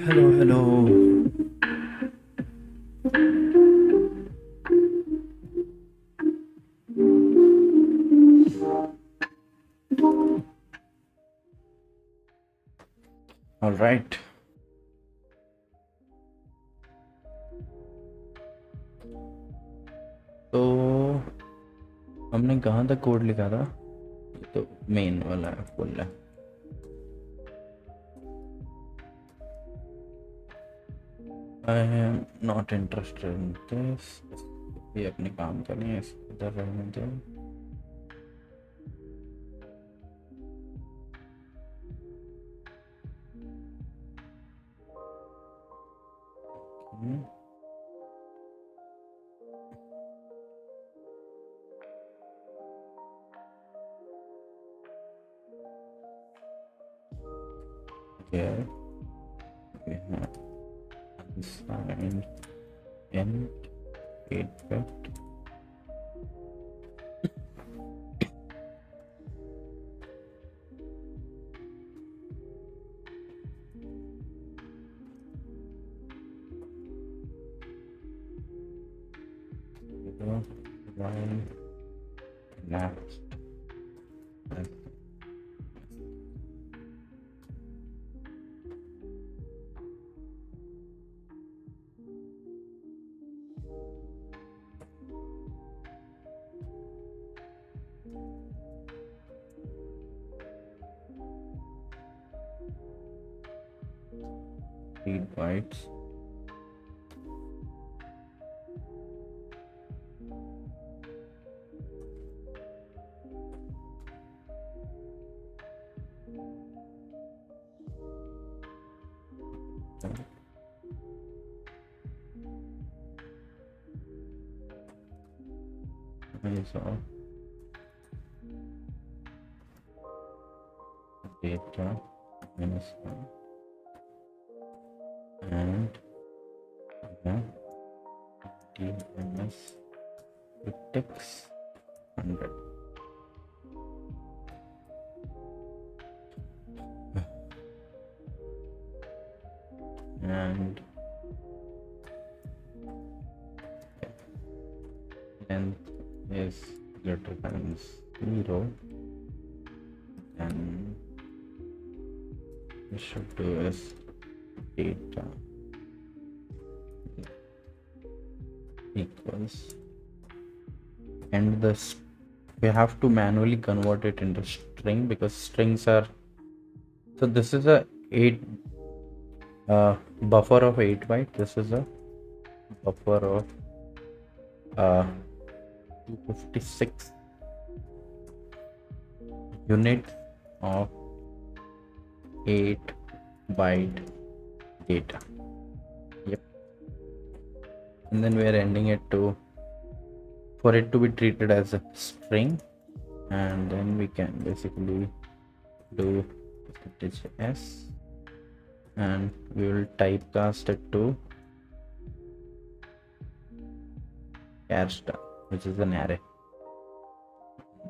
Hello, hello. All right. तो हमने कहाँ तक कोड लिखा था? ये तो मेन वाला है, फुल है. I am not interested in this. ये अपने काम करें, इधर रहने दो. Here we have unsigned int 8-bit. While next 8 bytes. So data minus 1 and DMS text 100. And length is greater than 0, and we should do is data equals, and this we have to manually convert it into string because strings are, so this is a 8 buffer of 8 byte. This is a buffer of 256 units of 8 byte data. Yep. And then we are ending it to, for it to be treated as a string, and then we can basically do %s, and we will typecast it to char star, which is an array.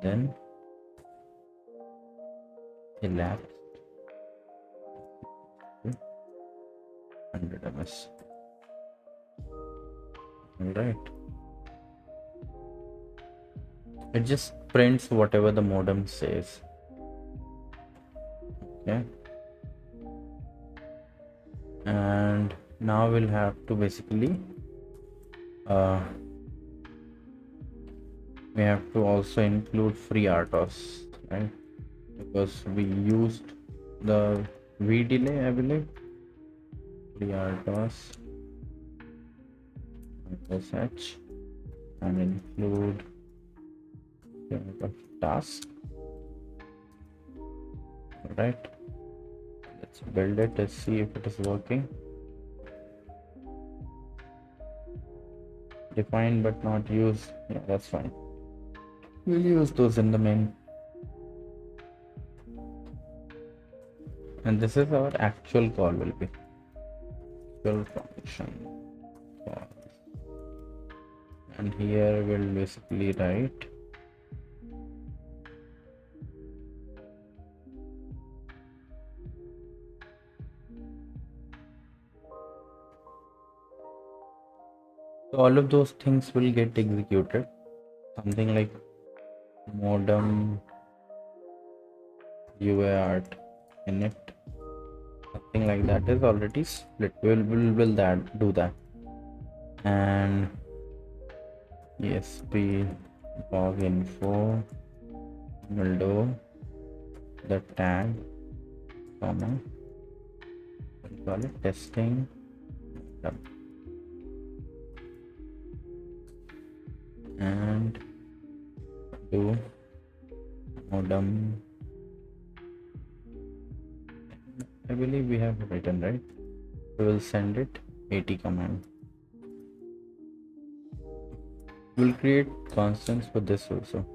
Then elapsed 100 ms. All right. It just prints whatever the modem says. Okay. And now we'll have to basically we have to also include FreeRTOS, right? Because we used the V delay, I believe. FreeRTOS SH and include task. All right. Let's build it. Let's see if it is working. Define but not use. Yeah, that's fine. We'll use those in the main. And this is our actual call will be. Actual function call. And here we'll basically write So all of those things will get executed. Something like modem UART init, something like that is already split. Will that do that? And ESP log info will do the tag comma, we'll call it testing and do modem. I believe we have written right. We will send it AT command. We'll create constants for this also.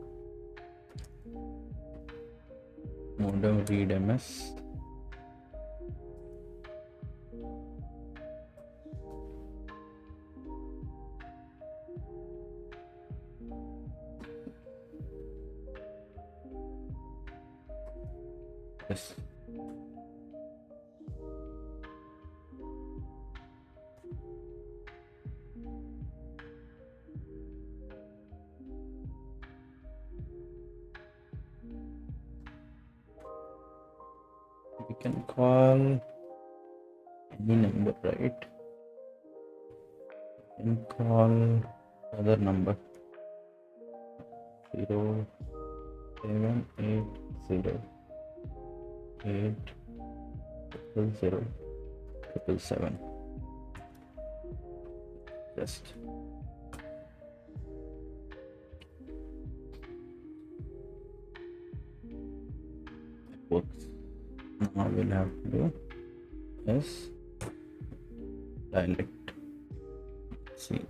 Modem read ms. Yes. We can call any number, right? We can call other number 0780800077. Just works. Now we'll have to do is dialect. See.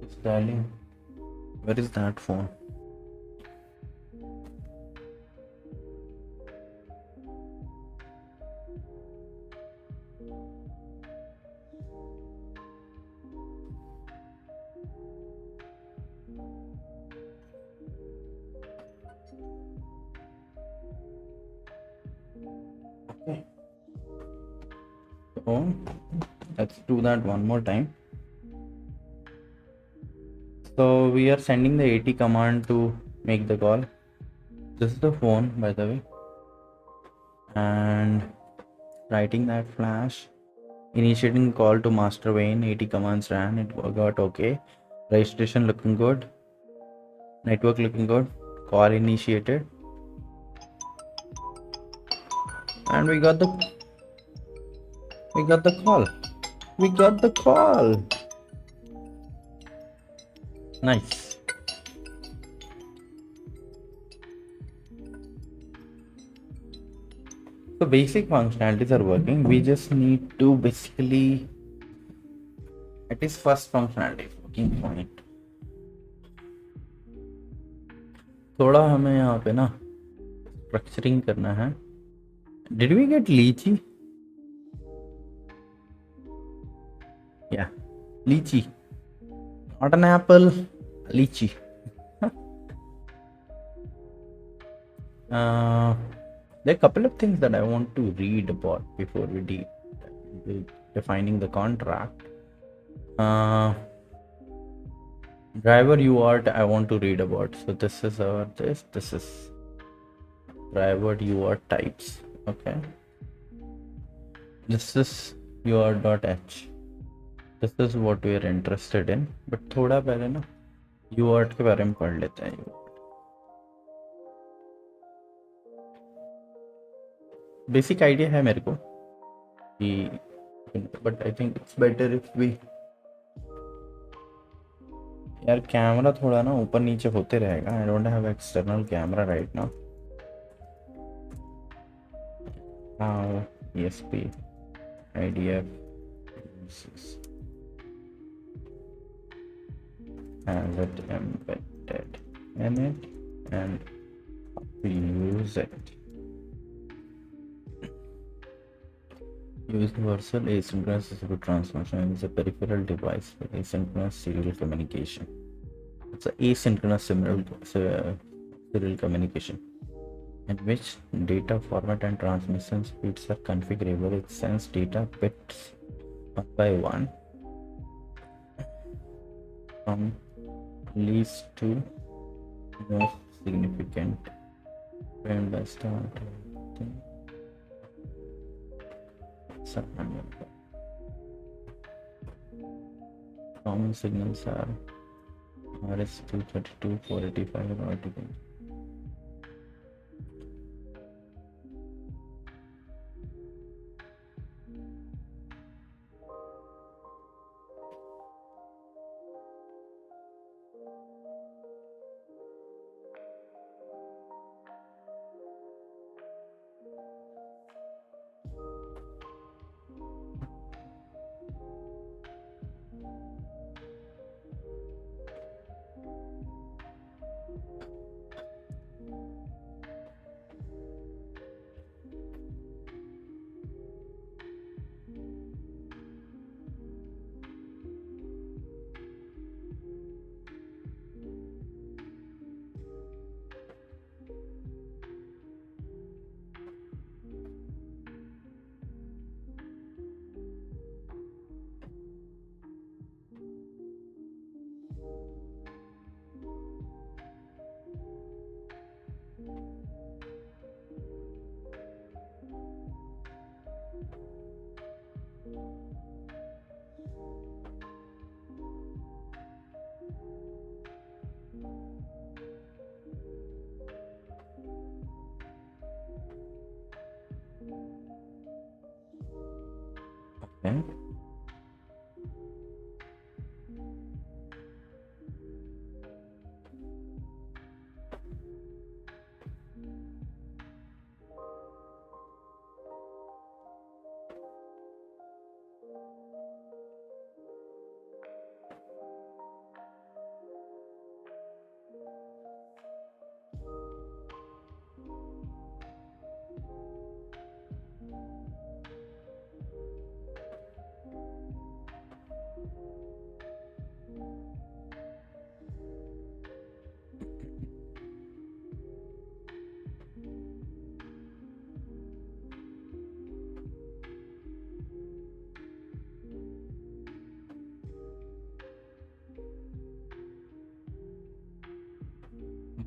It's dialing. Where is that phone? Okay. So let's do that one more time. So we are sending the AT command to make the call. This is the phone, by the way, and writing that flash, initiating call to master vein. AT commands ran, it got okay. Registration looking good, network looking good, call initiated, and we got the call. Nice. So basic functionalities are working. We just need to basically, at least first functionality working fine. थोड़ा हमें यहाँ पे ना structuring करना है. Did we get lychee? Yeah, lychee. Not an apple, lychee. There are a couple of things that I want to read about before we defining the contract. Driver UART I want to read about. So this is our this is driver UART types. Okay. This is UART.h. This is what we are interested in. But थोड़ा पहले ना UART के बारे में पढ़ लेते हैं. Basic idea है मेरे को. But I think it's better if we. यार कैमरा थोड़ा ना ऊपर नीचे होते रहेगा. I don't have external camera right now. Now ESP-IDF has it embedded in it and we use it. Universal asynchronous distributed transmission is a peripheral device for asynchronous serial communication. It's an asynchronous serial communication, in which data format and transmission speeds are configurable. It sends data bits one by one from least to most significant. Frame by start. Common signals are RS-232, 485, RTP. Okay.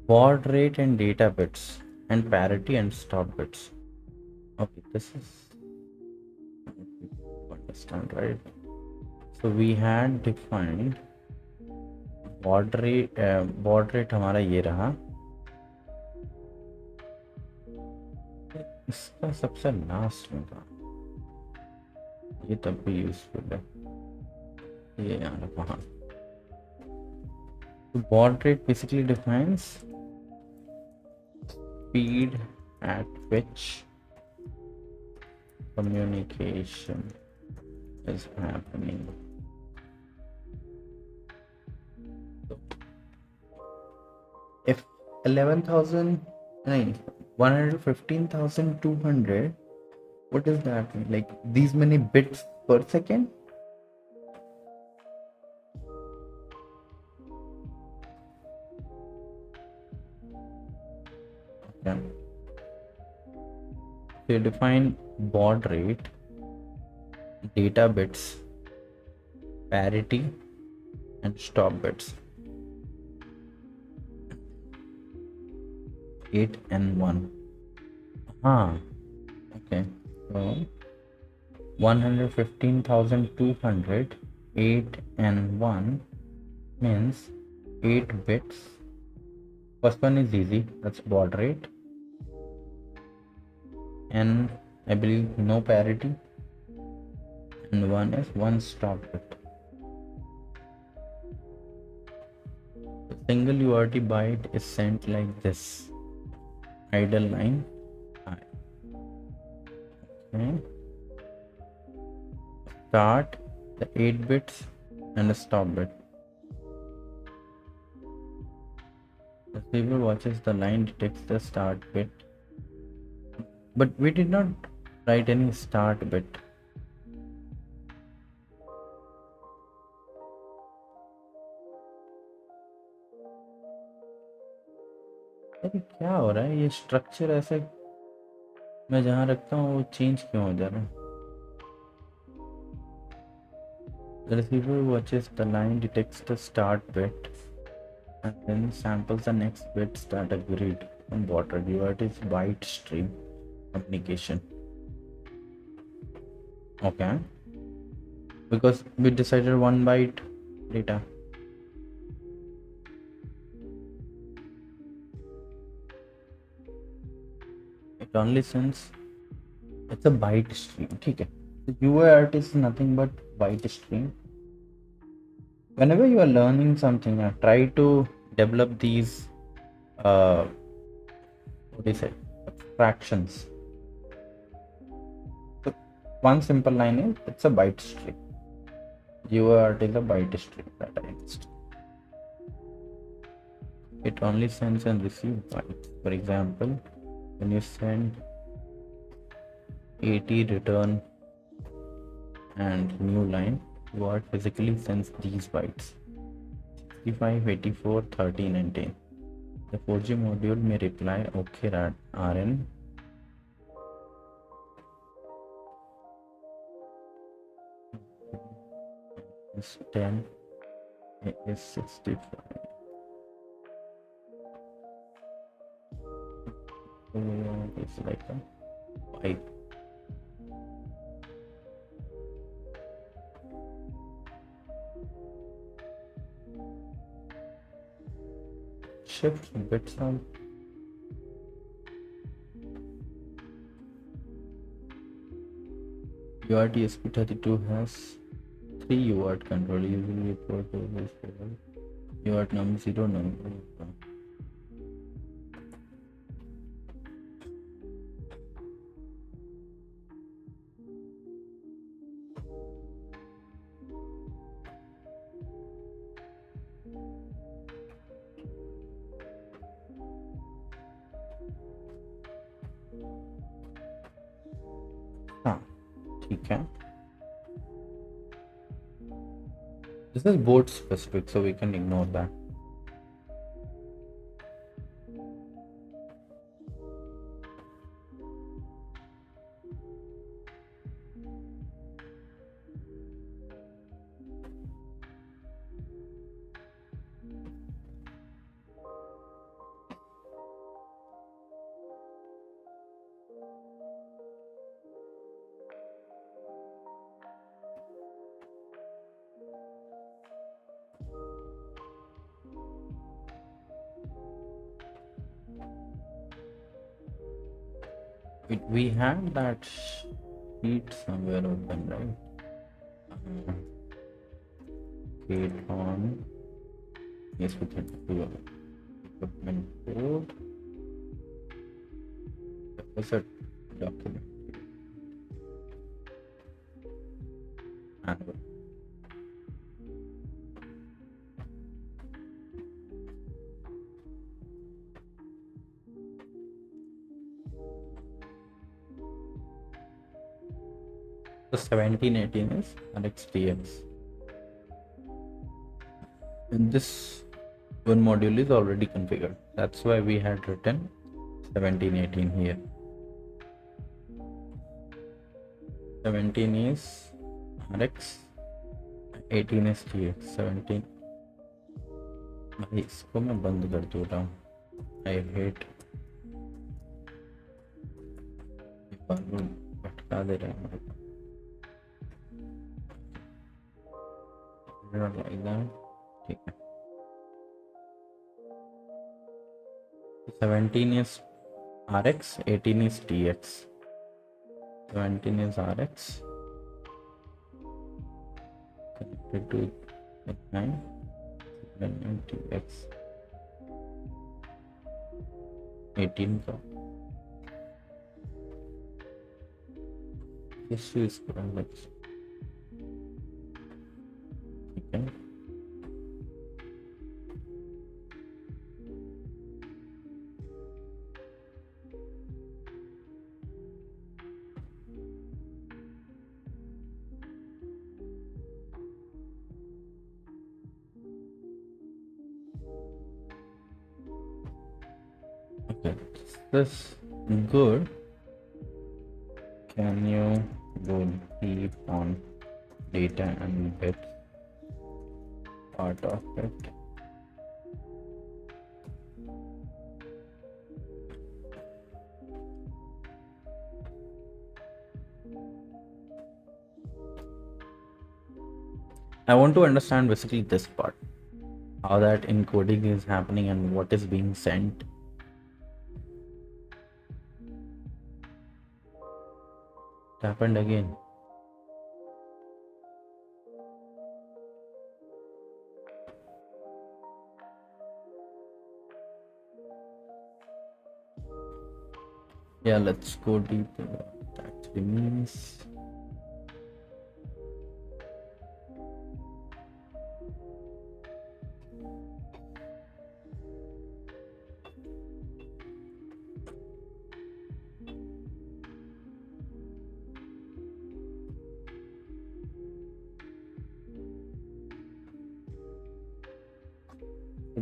Baud rate and data bits and parity and stop bits. Okay, this is understand, right? So we had defined baud rate हमारा ये रहा. इसका सबसे last में था, ये तब भी यूजफुल है, ये यार वहाँ. So baud rate basically defines speed at which communication is happening. So if 115,200, what does that mean? Like these many bits per second? Yeah. So you define baud rate, data bits, parity, and stop bits. 8 and 1. Okay. So 115,200, 8 and 1 means 8 bits. First one is easy, that's baud rate. And I believe no parity. And one is one stop bit. The single UART byte is sent like this. Idle line I. Okay. Start the 8 bits and a stop bit. Receiver watches the line, detects the start bit, but we did not write any start bit. अरे क्या हो रहा है, ये structure ऐसे मैं जहाँ रखता हूँ वो चेंज क्यों हो जा रहा है? The receiver watches the line, detects the start bit and then samples the next bit, start a grid from water. UART is byte stream communication. Okay, because we decided 1 byte data. It only sends, it's a byte stream. Okay, the UART is nothing but byte stream. Whenever you are learning something, try to develop these what do you say, abstractions. So one simple line is it's a byte stream. UART is a byte stream that I used. It only sends and receives bytes. For example, when you send 80 return and new line, UART physically sends these bytes 65, 84, 13 and 10. The 4G module may reply OK RN is 10 is 65. It's like a pipe. Shift bits out. UART ESP32 has 3 UART control, usually report over UART number 0 number. हाँ ठीक है. This is board specific, so we can ignore that. We had that sheet somewhere open, right? Gate on ESP32 equipment code. That was a document. Manual. So 1718 is RxTX. And this one module is already configured. That's why we had written 1718 here. 17 is Rx, 18 is TX. 17 भाई इसको मैं बंद कर दे रहा हूँ. I hate भटका दे रहे हैं. Not like that. ठीक है. 17 is Rx, 18 is TX. 17 is Rx connected to 9 and TX. 18 का इस चीज को ठीक है. Okay, this good. Can you go deep on data and bits part of it? I want to understand basically this part, how that encoding is happening and what is being sent. It happened again. Yeah, let's go deeper. That actually means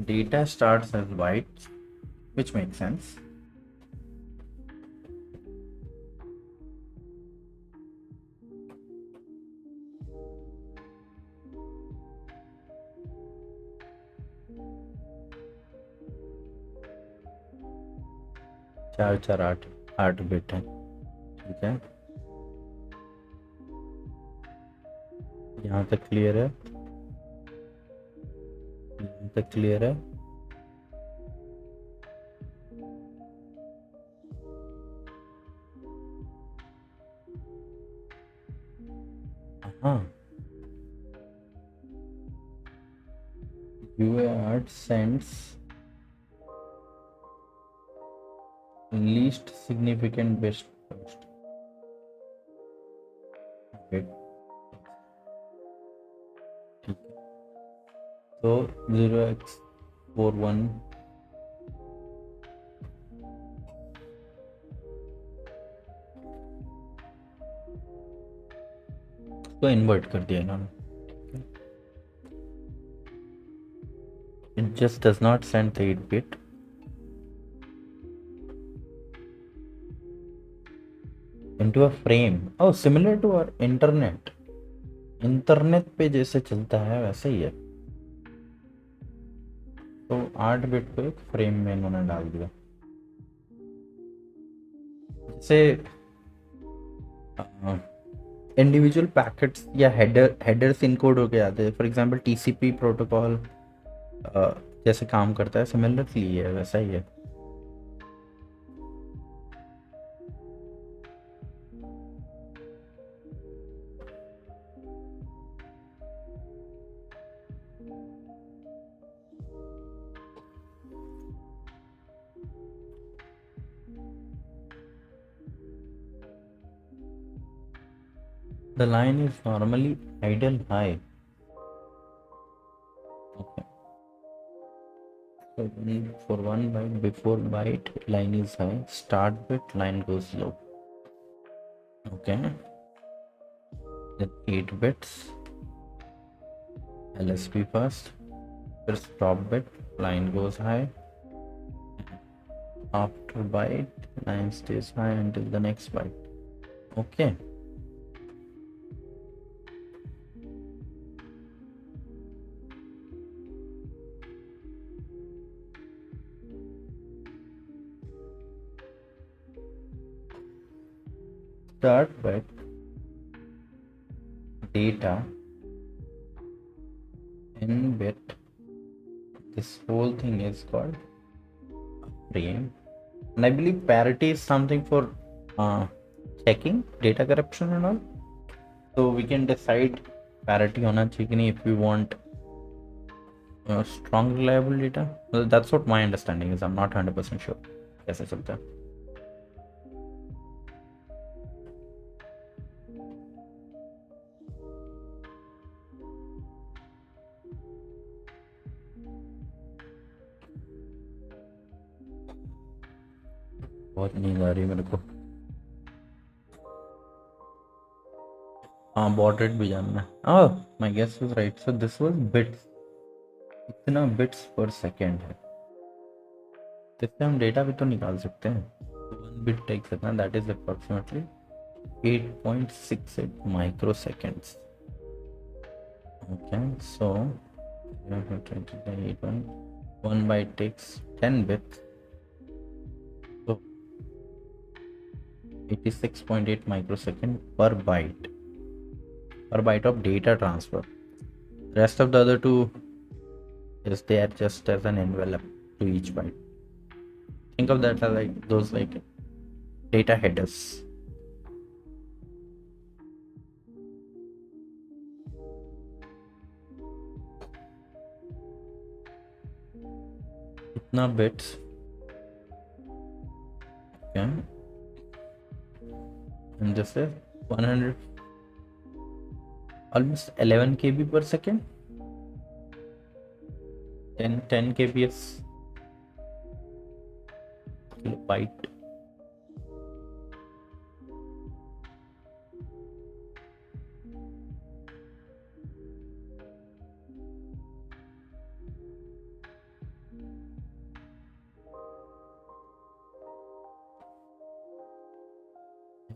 data starts as bytes, which makes sense. चार चार आठ आठ bit है, ठीक है, यहाँ तक clear है, यहाँ तक क्लियर है। हाँ, UART sends least significant bit first. Okay. So 0x41 को इन्वर्ट कर दिया इन्होंने. It just does not send the 8-bit. Into a frame. Oh, similar to our internet. Internet पे जैसे चलता है वैसे ही है. तो 8 बिट को एक फ्रेम में इन्होंने डाल दिया. जैसे इंडिविजुअल पैकेट्स या हेडर्स इनकोड होके आते हैं. फॉर एग्जांपल टीसीपी प्रोटोकॉल जैसे काम करता है, सिमिलरली है, वैसा ही है. The line is normally idle high. Okay. So for one byte, before byte line is high, start bit line goes low. Okay. Then 8 bits LSB first. Then stop bit line goes high. After byte line stays high until the next byte. Okay. Start bit data in bit. This whole thing is called frame, and I believe parity is something for checking data corruption and all. So we can decide parity होना चाहिए कि नहीं if we want strong reliable data. Well, that's what my understanding is. I'm not 100% sure कैसे चलता है. बहुत नींद आ रही है मेरे को. हाँ, बॉट रेट भी जानना है. Oh, my guess was right. So this was bits. इतना bits per second है. तो इससे हम डेटा भी तो निकाल सकते हैं. 1 bit टेक करना, that is approximately 8.68 microseconds. Okay, so 1 byte takes 10 bits, so 86.8 microsecond per byte of data transfer. Rest of the other two is there just as an envelope to each byte. Think of that as like those like data headers. Itna bits. Okay. And this is 100, almost 11 kb per second. 10 kbs kilobyte.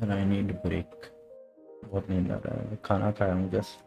And I need a break. बहुत नींद आ रहा है, खाना खाया हूँ just.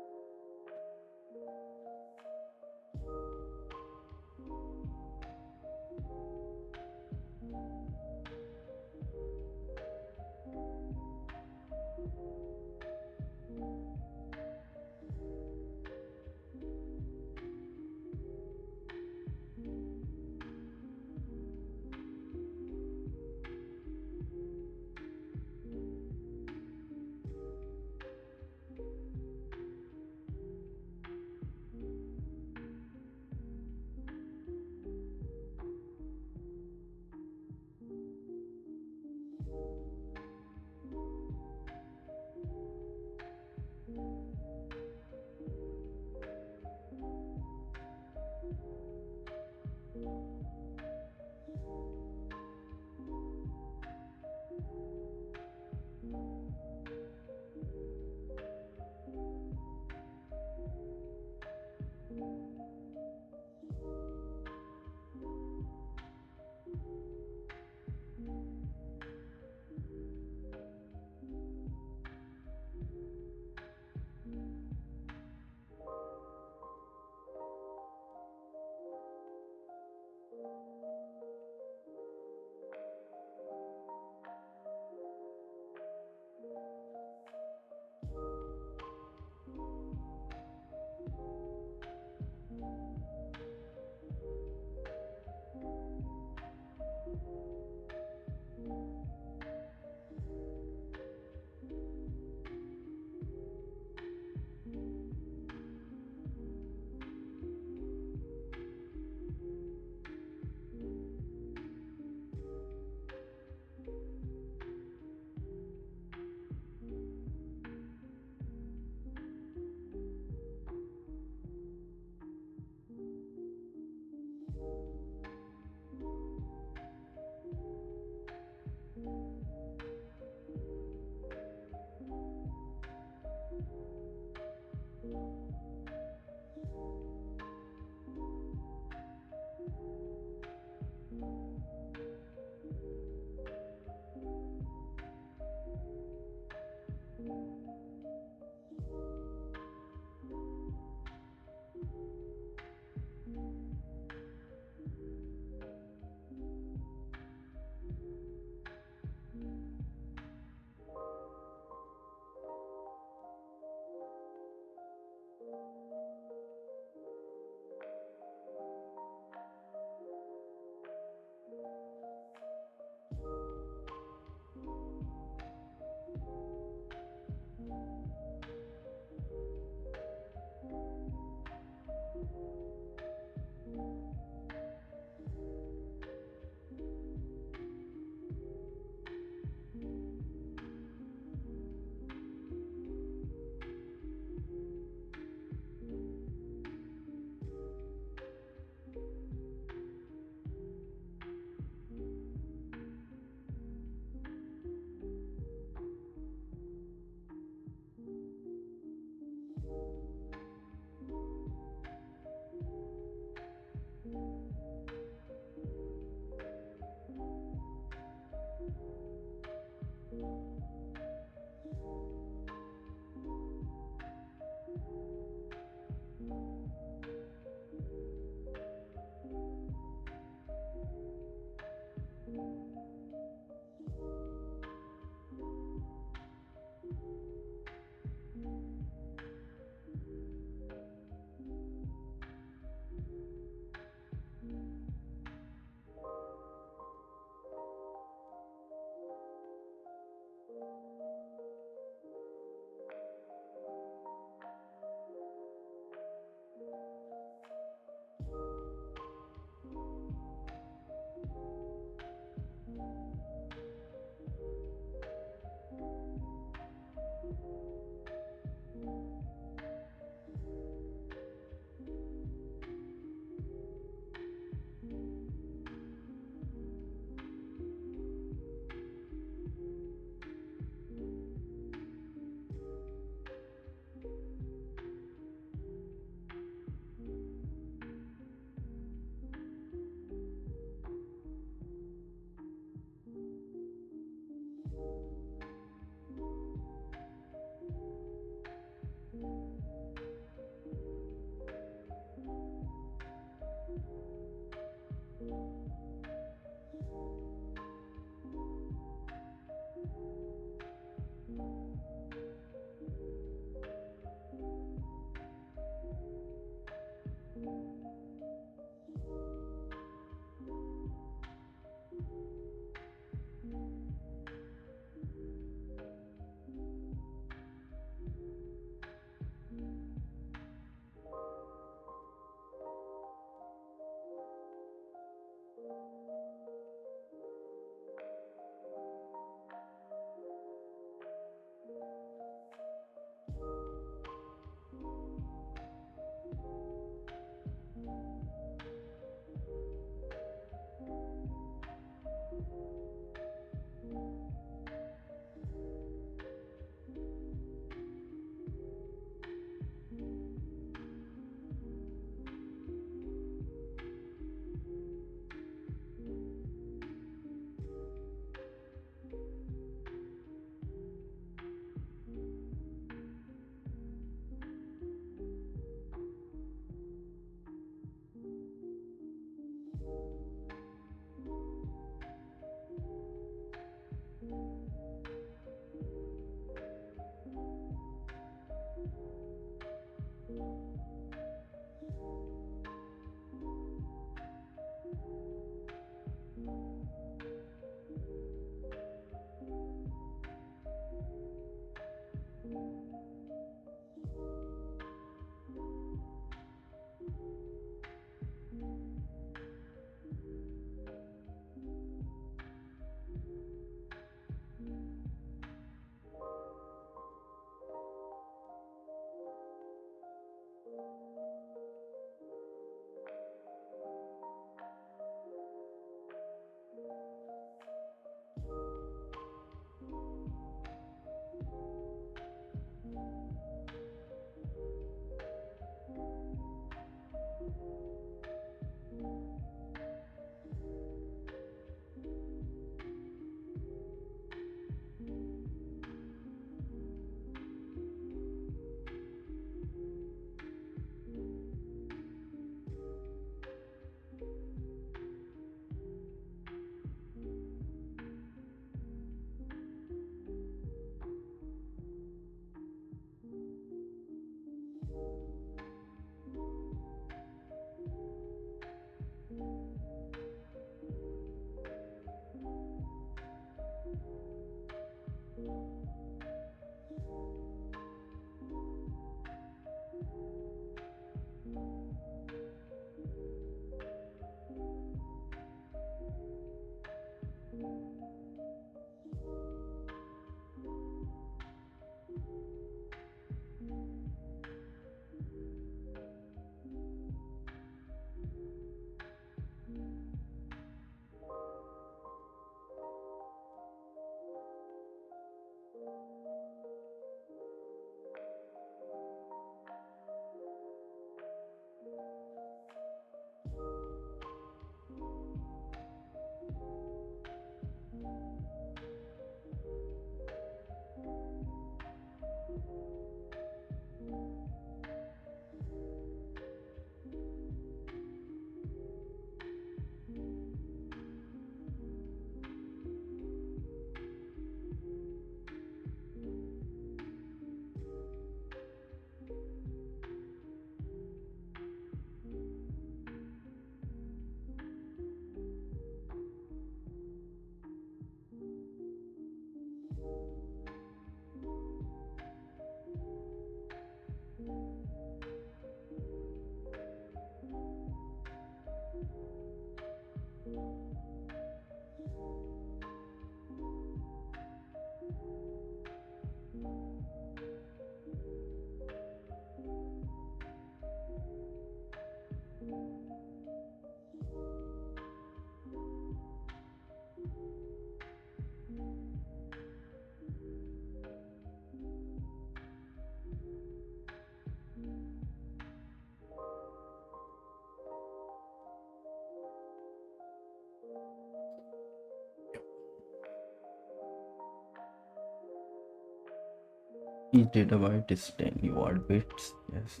Each data byte is 10 UART bits. Yes.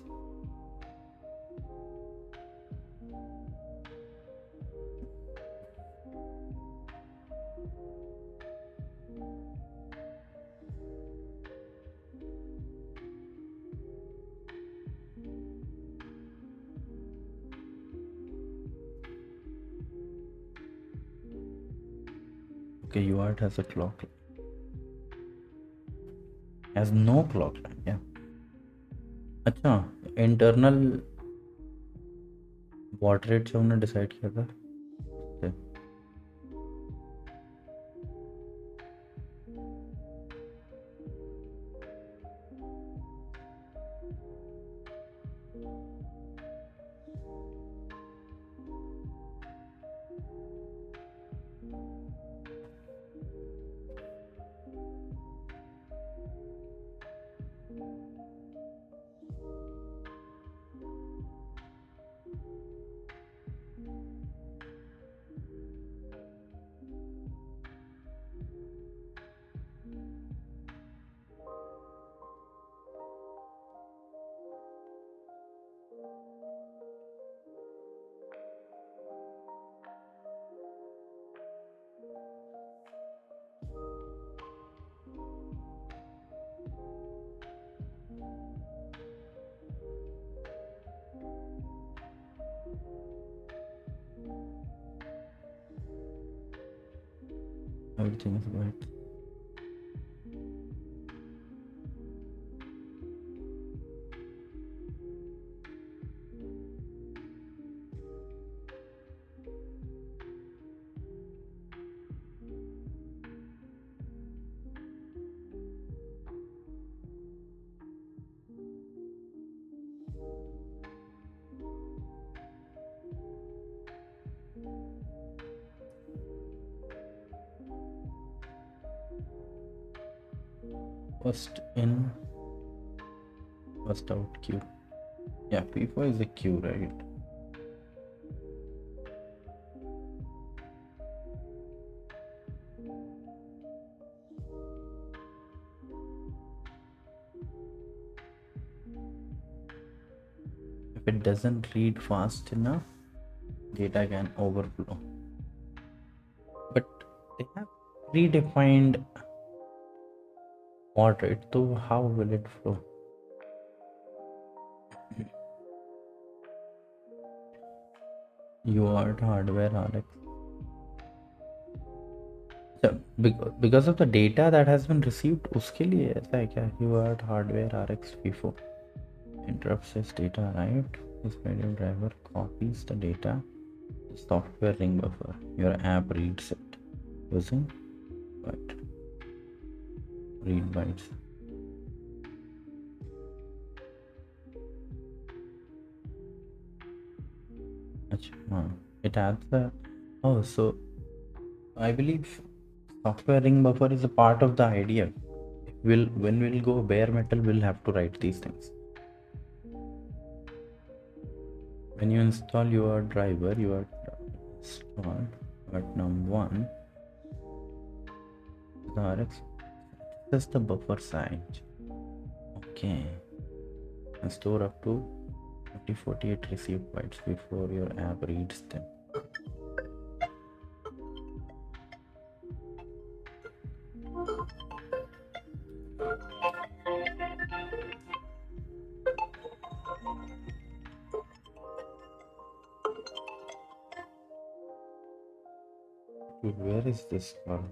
Okay, UART has a clock. Has no clock line. Yeah. अच्छा, internal what rate से हमने डिसाइड किया था. Everything is bytes. First in, first out queue. Yeah, P4 is a queue, right? If it doesn't read fast enough, data can overflow. But they have predefined UART, right? So how will it flow? UART hardware RX. So because of the data that has been received, उसके लिए ऐसा है क्या? UART hardware RX P4 interrupt says data arrived. This radio driver copies the data. The software ring buffer. Your app reads it using byte. Read bytes. It adds a, oh, so I believe software ring buffer is a part of the idea. When we'll go bare metal, we'll have to write these things. When you install your driver, you are installed at number 1 the RX. That's the buffer size. Okay, and store up to 2048 received bytes before your app reads them. Dude, where is this one?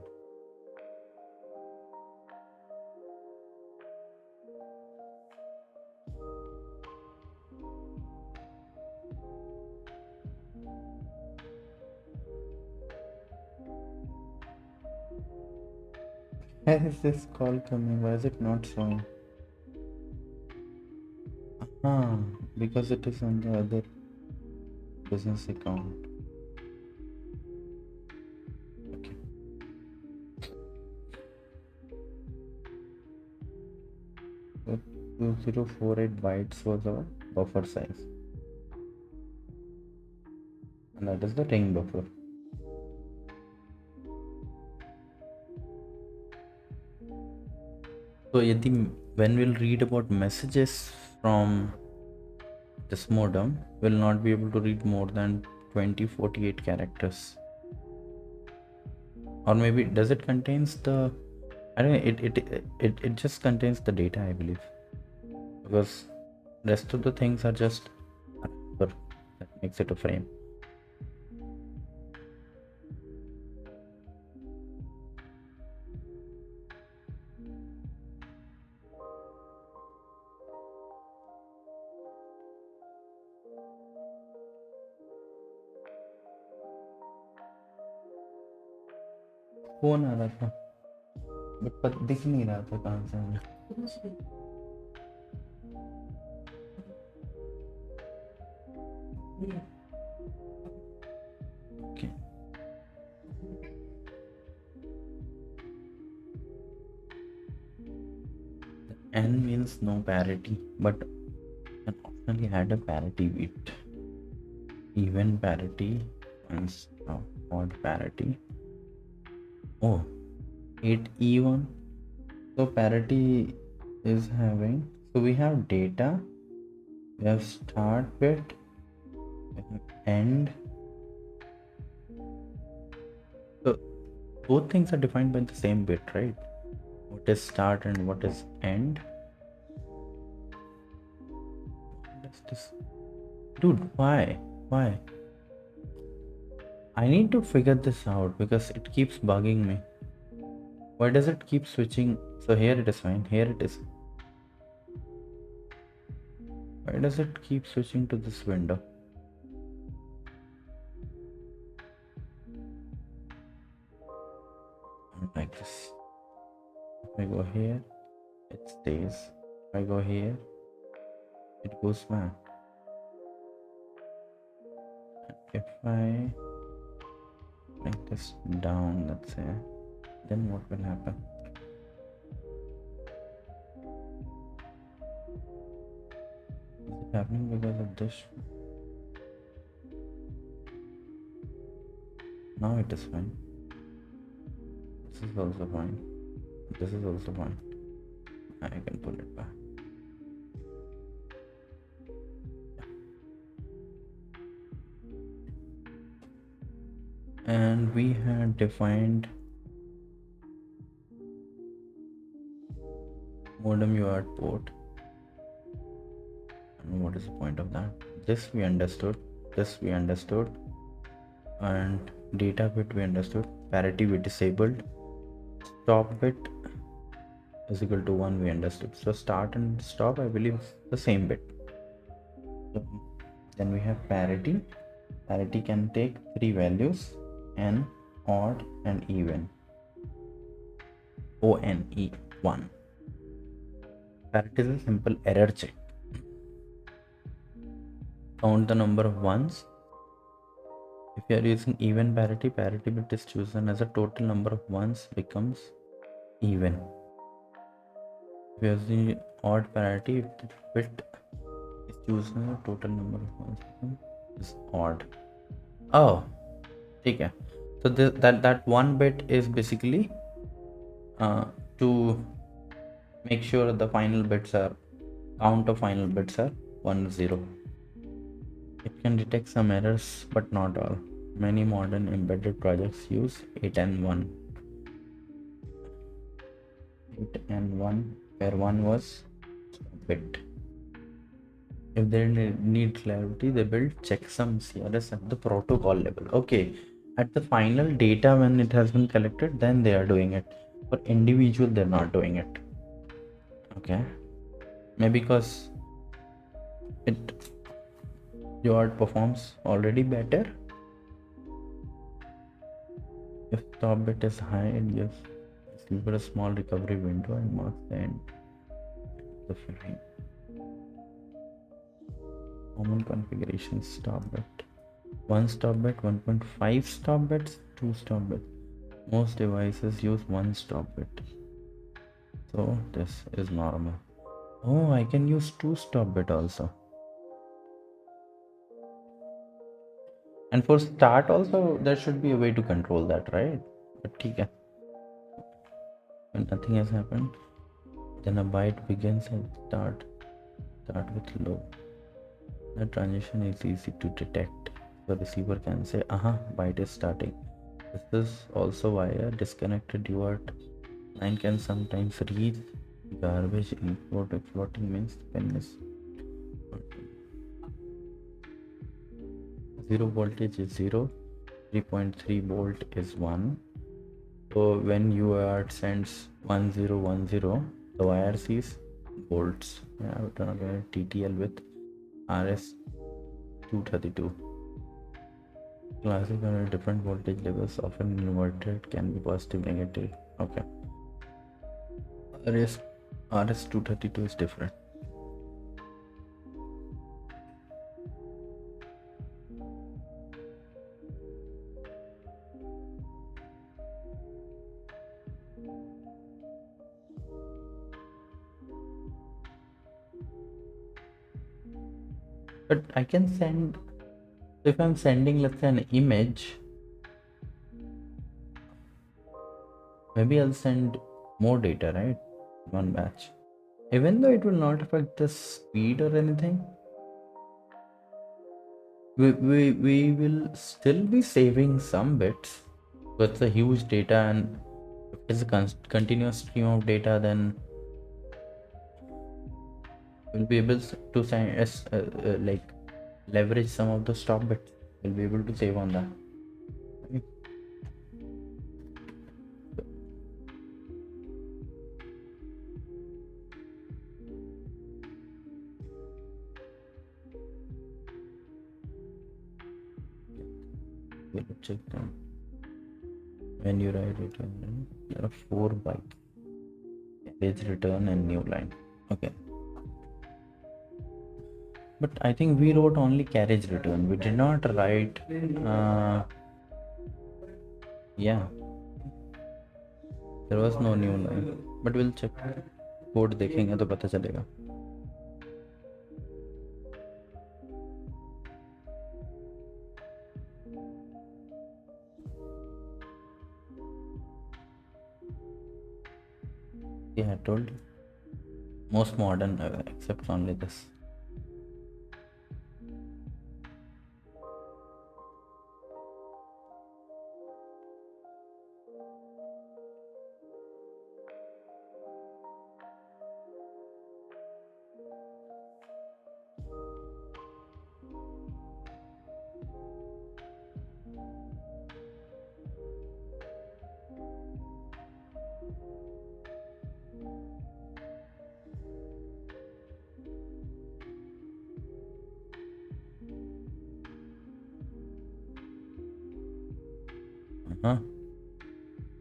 Where is this call coming? Why is it not showing? Ah, because it is on the other business account. Okay. So 2048 bytes was our buffer size. And that is the ring buffer. So when we'll read about messages from this modem, will not be able to read more than 2048 characters. Or maybe does it contains the, I don't know, it just contains the data, I believe, because rest of the things are just a number that makes it a frame. Phone आ रहा था but दिख नहीं रहा था कहाँ से मुझे. Okay. N means no parity, but can optionally add a parity bit. Even parity and odd parity. Oh, 8E1. So parity is having, so we have data, we have start bit, we have end. So both things are defined by the same bit, right? What is start and what is end? What's this? Dude, why? I need to figure this out because it keeps bugging me. Why does it keep switching? So here it is fine, here it is. Why does it keep switching to this window? Like this. If I go here, it stays. If I go here, it goes back. If I bring this down, let's say, then what will happen? Is it happening because of this? Now it is fine. This is also fine. This is also fine. I can pull it back. And we had defined modem UART port. And what is the point of that? This we understood. This we understood. And data bit we understood. Parity we disabled. Stop bit is equal to 1 we understood. So start and stop, I believe, is the same bit. So then we have parity. Parity can take 3 values: n, odd, and even. ONE 1. Parity is a simple error check. Count the number of ones. If you are using even parity, parity bit is chosen as a total number of ones becomes even. If you are using odd parity, if the bit is chosen as a total number of ones is odd. Oh, okay. So that one bit is basically to make sure the final bits are count of final bits are 1 0. It can detect some errors, but not all. Many modern embedded projects use 8 and 1. 8 and 1, where 1 was bit. If they need clarity, they build checksums CRS at the protocol level. Okay, at the final data when it has been collected, then they are doing it. For individual, they're not doing it. Okay, maybe because UART performs already better. If top bit is high, it gives receiver a small recovery window and marks the end of the frame. Common configuration: stop bit, 1 stop bit, 1.5 stop bits, 2 stop bits. Most devices use 1 stop bit, so this is normal. Oh, I can use 2 stop bit also. And for start also, there should be a way to control that, right? But okay. When nothing has happened, then a byte begins and start with low. The transition is easy to detect. The receiver can say, byte is starting. This is also why a disconnected UART line can sometimes read garbage input. If floating means the pin is 0 voltage is 0, 3.3 volt is 1. So when UART sends 1010, the wire sees volts. Yeah, we're gonna TTL with RS232. Classic on different voltage levels, often inverted, can be positive, negative. Okay. RS232 is different. But I can send, if I'm sending, let's say, an image, maybe I'll send more data, right? One batch. Even though it will not affect the speed or anything, we will still be saving some bits. So it's a huge data, and if it's a continuous stream of data, then we'll be able to like leverage some of the stop bits. We'll be able to save on that. We'll check them. When you write return, there are 4 bytes. Carriage return and new line. Okay. But I think we wrote only carriage return. We did not write. Yeah. There was no new line. But we'll check. Code देखेंगे तो पता चलेगा. Yeah, I told you. Most modern, except only this.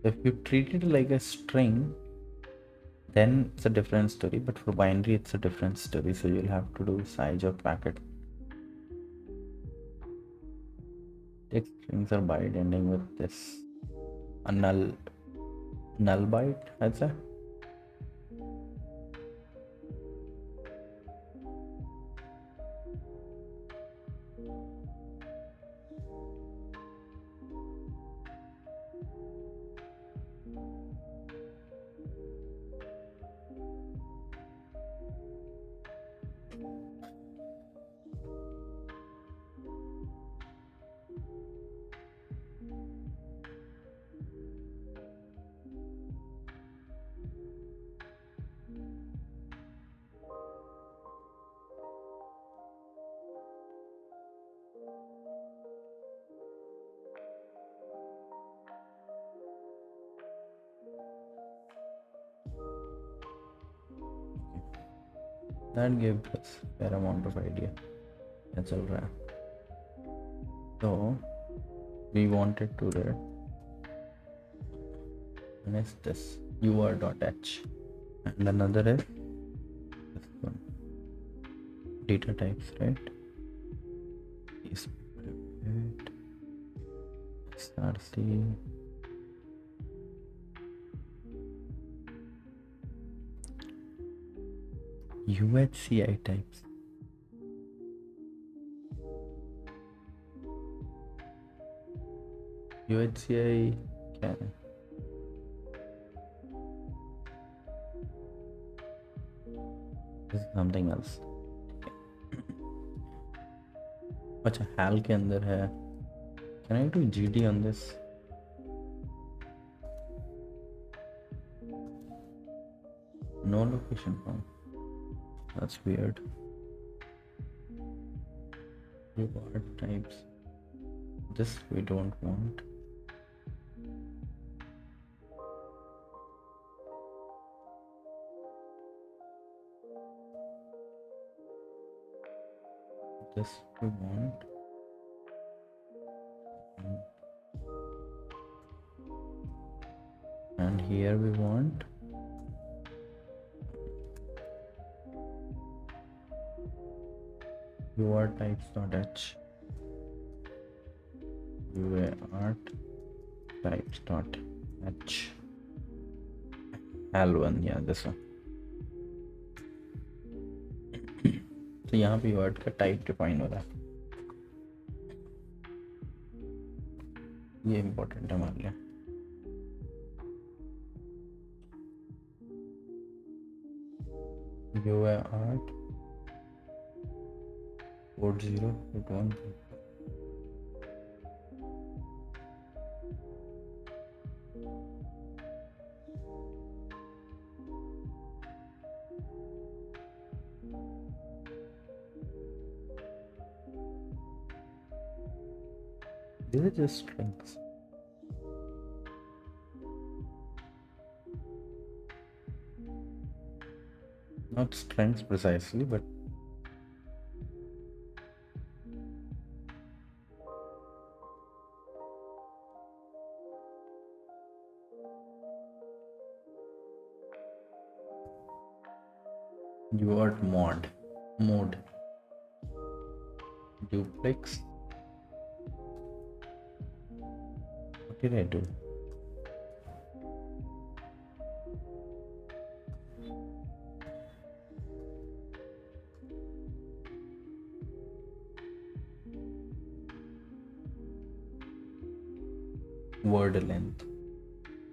If you treat it like a string, then it's a different story, but for binary it's a different story, so you'll have to do size of packet. Text strings are byte ending with this, a null byte, I'd say. That gives us a fair amount of idea. That's all right. So we wanted to read, and it's this UART.h, and another is this one, data types, right? SRC, UHCI types. UHCI क्या है? This is something else. अच्छा, HAL के अंदर है. Can I do GD on this? No location found. That's weird. UART types. This we don't want. This we want. And here we want UART types.h. UART types.h. HAL1, yeah, this one. तो यहाँ पे UART का type define हो रहा है. ये important है हमारे लिए. UART port 0 port 1. These are just strings. Not strings precisely, but UART mode duplex. What did I do?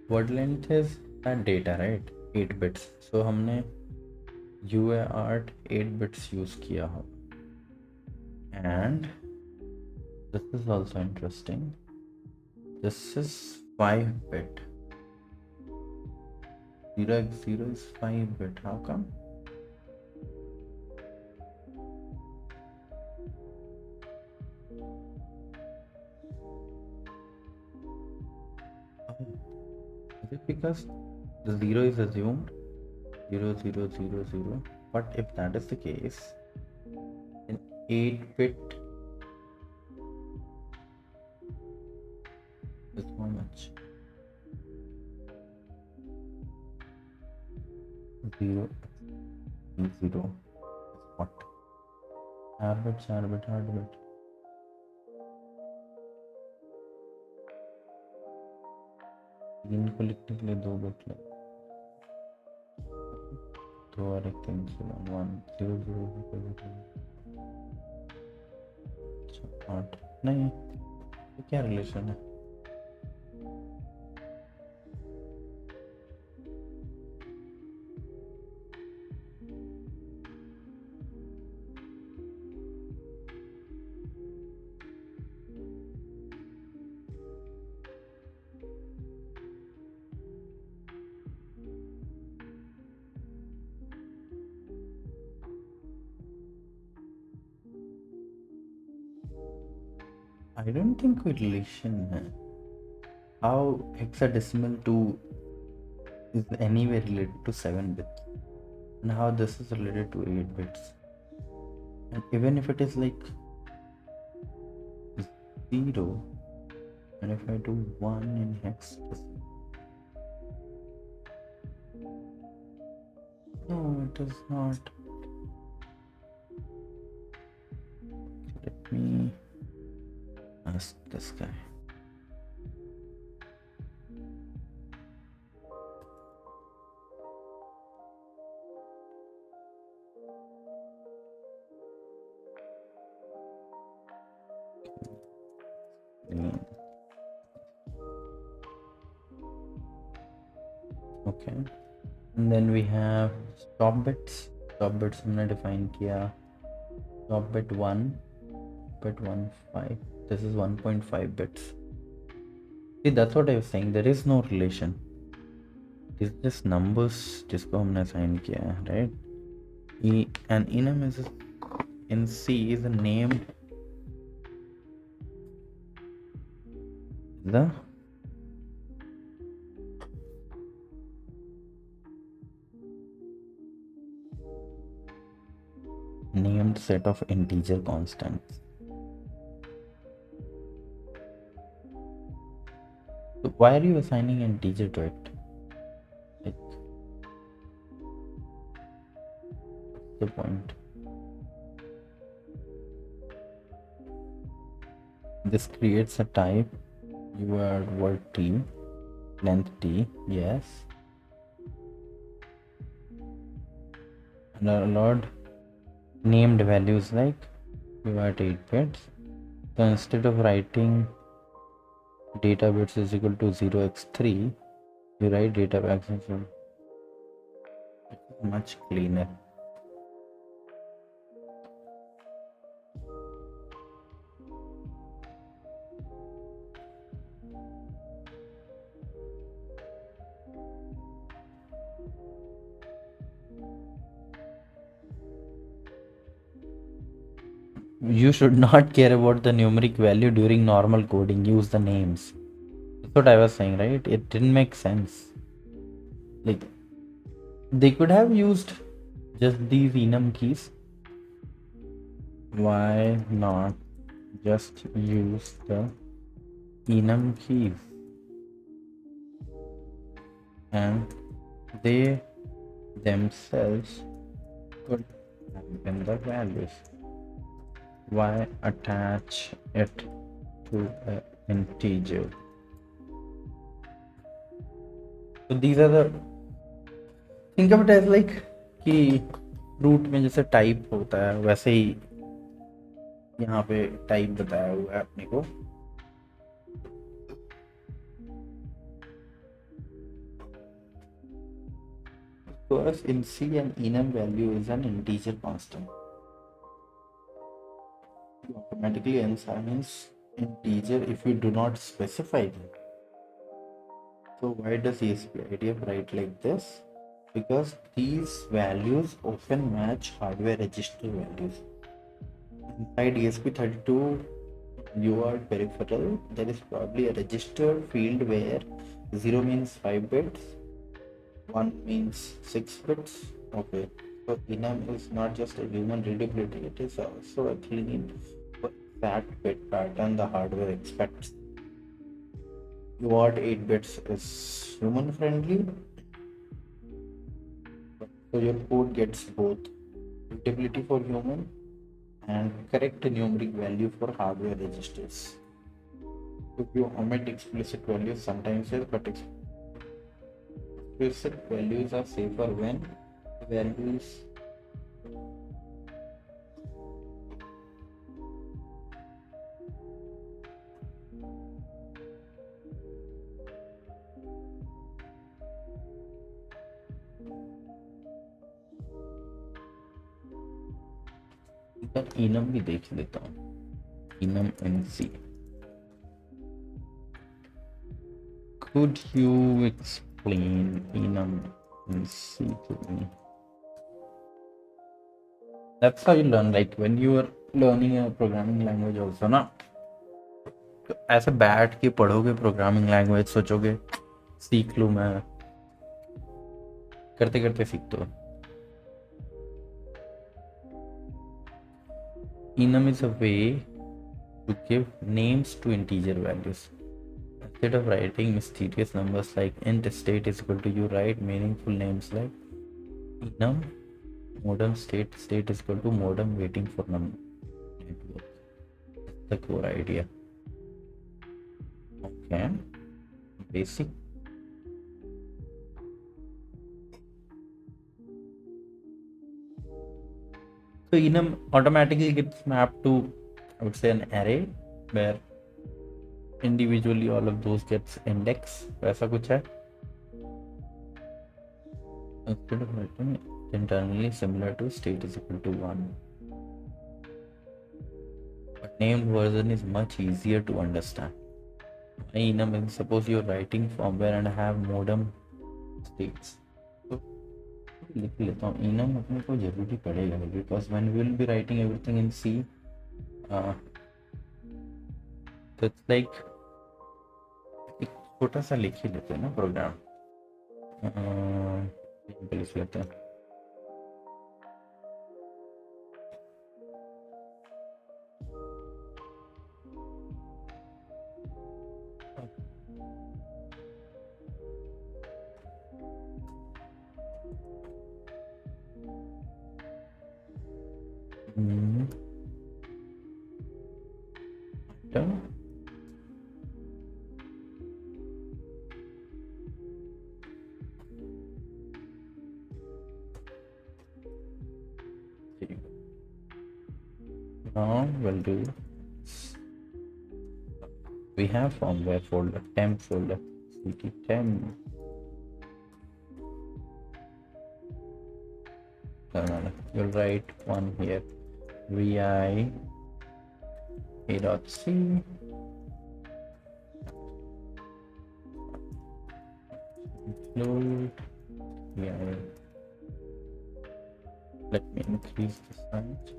Word length is that data, right? 8 bits. So हमने UART 8 bits use किया हो. And this is also interesting. This is 5 bit. 0x0 is 5 bit. How come? Is it because the 0 is assumed? 0 0 0 0. But if that is the case, then 8 bit is how much? 0 0 is what? 4 bit 4 bit 8 bit. इनको लिखने के लिए 2 bit लगे. 2 और एक 3 1 0 0 8 नहीं, तो क्या रिलेशन है? I don't think कोई relation है. How hexadecimal 2 is anyway related to 7 bits, and how this is related to 8 bits. And even if it is like 0, and if I do 1 in hexadecimal, no, it is not. Let me ask this guy. Okay, and then we have stop bits. Stop bits हमने define किया. Stop bit 1, bit 1 5. This is 1.5 bits. See, that's what I was saying. There is no relation. It's just numbers जिसको हमने assign किया है, right? And enum is in C is named the named set of integer constants. So why are you assigning integer to it? Like, what's the point? This creates a type UART t, length t, yes, and allowed named values like UART 8 bits. So instead of writing data bits is equal to 0x3, you write data bits is much cleaner. You should not care about the numeric value during normal coding. Use the names. That's what I was saying, right? It didn't make sense. Like, they could have used just these enum keys. Why not just use the enum keys? And they themselves could in the values. Why attach it to an integer? So these are the, think of it as like कि root में जैसे type होता है वैसे ही यहाँ पे type बताया हुआ है अपने को. Because in C an enum value is an integer constant. You automatically assigns integer if you do not specify them. So why does ESP-IDF write like this? Because these values often match hardware register values. Inside ESP32 UART peripheral, there is probably a register field where 0 means 5 bits, 1 means 6 bits. Okay, so enum is not just a human readability, it is also a clean exact bit pattern the hardware expects. UART 8 bits is human friendly, so your code gets both readability for human and correct numeric value for hardware registers. If you omit explicit values sometimes, yes, but explicit values are safer when values enum भी देख लेता हूँ. enum NC. Could you explain enum NC to me? That's how you learn, like when you are learning a programming language also ना, तो ऐसे बैठ के पढ़ोगे प्रोग्रामिंग लैंग्वेज, सोचोगे सीख लूँ मैं, करते करते सीखते हो. Enum is a way to give names to integer values. Instead of writing mysterious numbers like int state is equal to, you write meaningful names like enum modem state is equal to modem waiting for network. That's the core idea. Okay, basic. So enum automatically gets mapped to, I would say, an array where individually all of those gets index. वैसा कुछ है. Instead of writing internally similar to state is equal to 1. But named version is much easier to understand. Enum is, suppose you're writing firmware and have modem states. So लिख लेता हूँ enum अपने को जरूरी पड़ेगा, because when we will be writing everything in C, तो it's like एक छोटा सा लिख ही लेते हैं ना प्रोग्राम. लिख लेते हैं. Now we'll do, we have firmware folder, temp folder, cd temp. No. You'll write one here, vi a.c include vi. Let me increase the size.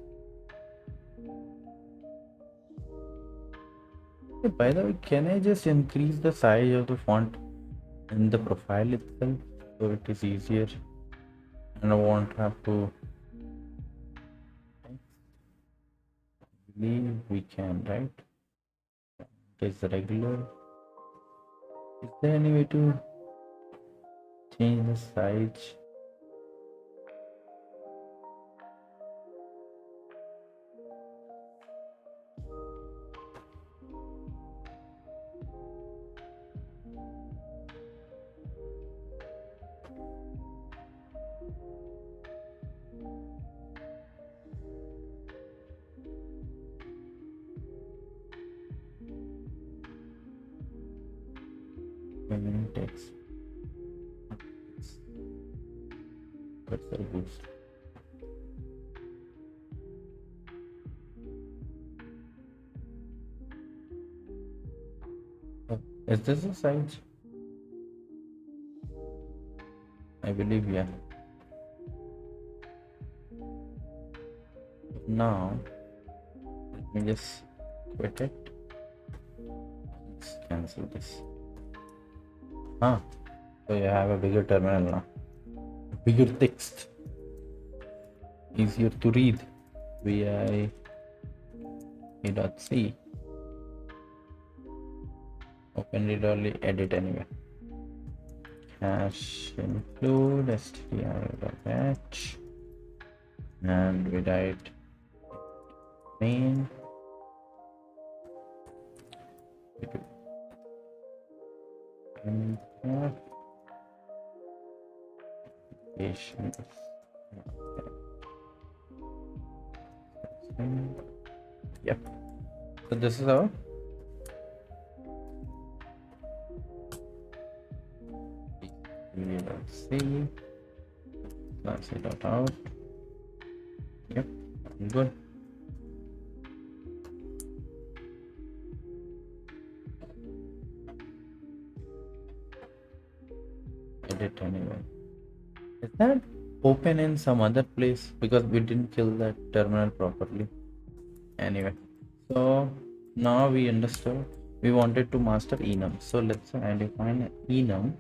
By the way, can I just increase the size of the font in the profile itself so it is easier and I won't have to? I believe we can, right? It is regular. Is there any way to change the size? text. Cursor boost. Is this a size? I believe, yeah. Now let me just quit it. Let's cancel this. So you have a bigger terminal now, bigger text, easier to read. VI.C. Open read only, edit anyway. Hash include stdio.h, and we write main applications. Yep. So this is our C. That's it out. Yep, good. Edit anyway. Is that open in some other place? Because we didn't kill that terminal properly. Anyway, so now we understood we wanted to master enum. So let's say I define enum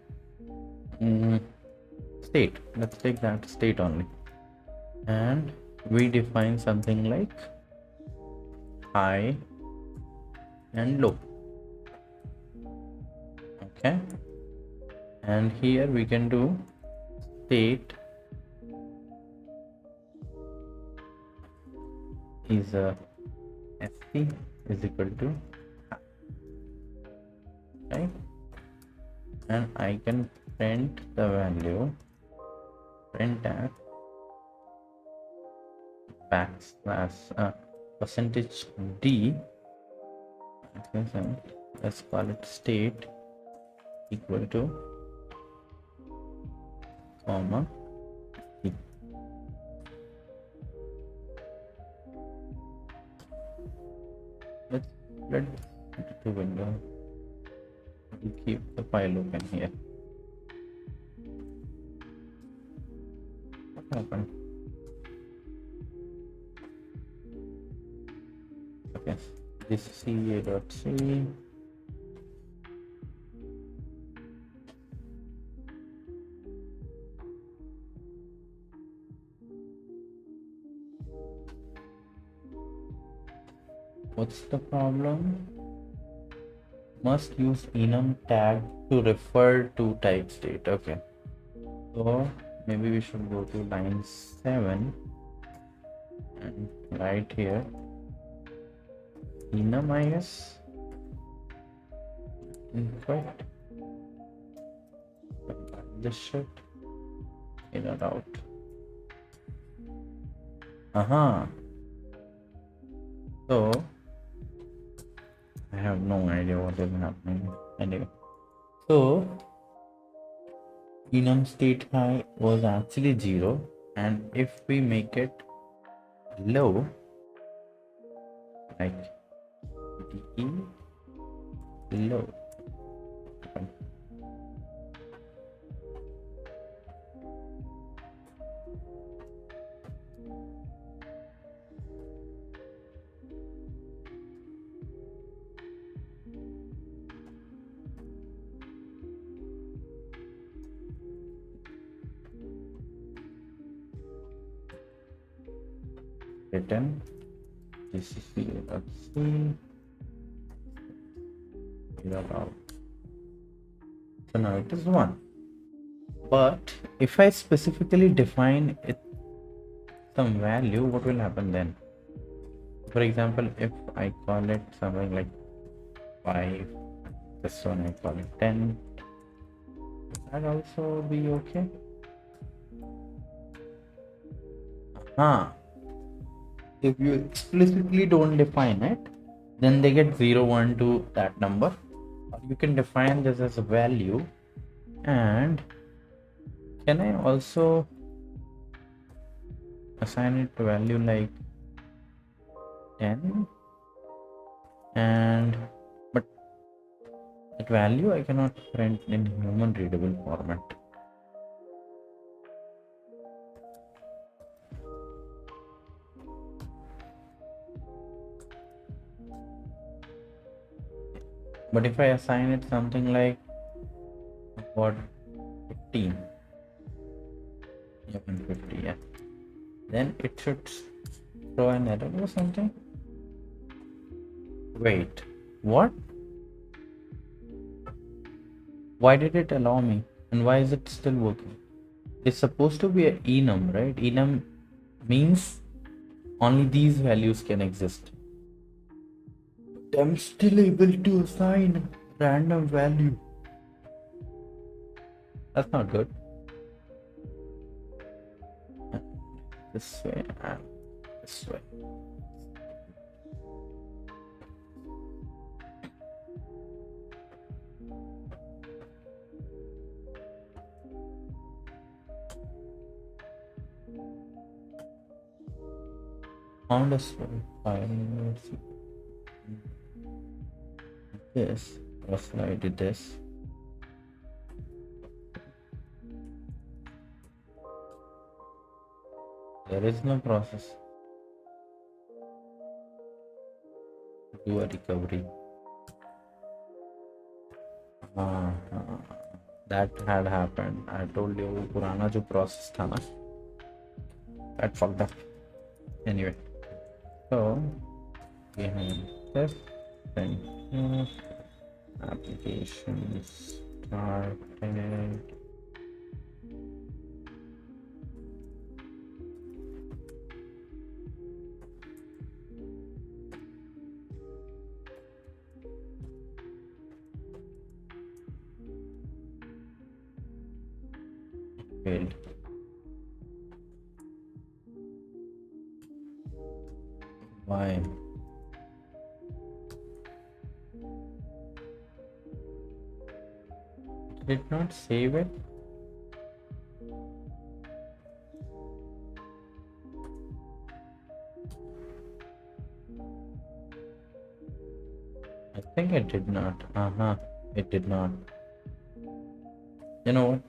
state. Let's take that state only, and we define something like high and low. Okay, and here we can do state is a st is equal to high, right? And I can print the value, print at backslash percentage d, let's call it state equal to comma d. Let's the window. We'll keep the file open here. What happened? Okay, this is ca.c. What's the problem? Must use enum tag to refer to type state. Okay, so maybe we should go to line 7 and right here enum, I guess. Incorrect. This shit in or out. So I have no idea what is happening. Anyway, so enum state high was actually 0, and if we make it low, like de low, written gcc.c out. So now it is 1. But if I specifically define it some value, what will happen then? For example, if I call it something like 5, this one I call it 10, that also be okay? If you explicitly don't define it, then they get 0, 1 to that number, or you can define this as a value. And can I also assign it to value like 10? And but that value I cannot print in human readable format. But if I assign it something like what 15, yeah, 150, yeah, then it should throw an error or something. Wait, what? Why did it allow me? And why is it still working? It's supposed to be an enum, right? Enum means only these values can exist. I'm still able to assign random value. That's not good. This way and this way. Found a file. This. First I did this. There is no process. Do a recovery. That had happened. I told you, पुराना जो process था ना, that fucked up. Anyway, so we have this thing. Applications started. Failed. Why? Did not save it. I think it did not. It did not. You know what?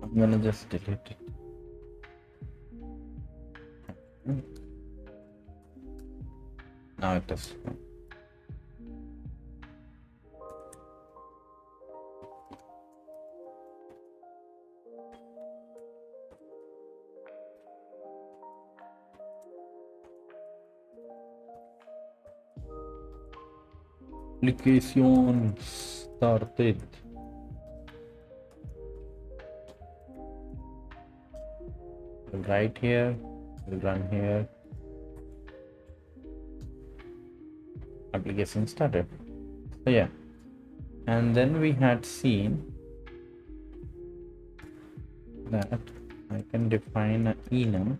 I'm gonna just delete it. Now it is. Application started. We'll write here, we'll run here. Application started. So yeah, and then we had seen that I can define an enum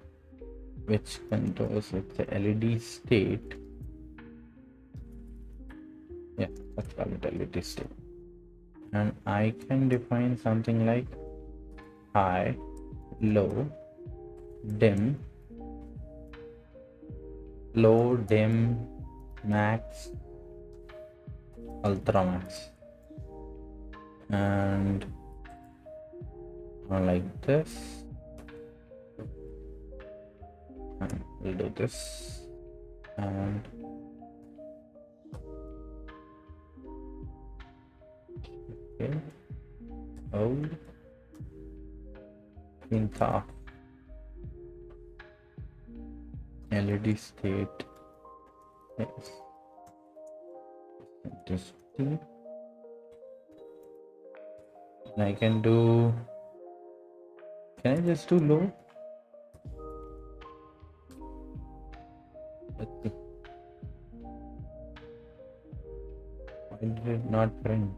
which controls the LED state. Yeah, let's call it LED state. And I can define something like high, low, dim, low, dim, max, ultra max, and like this, and we'll do this, and okay, hold, inta LED state, yes, this and I can do, can I just do low? Let's see. Why did it not print?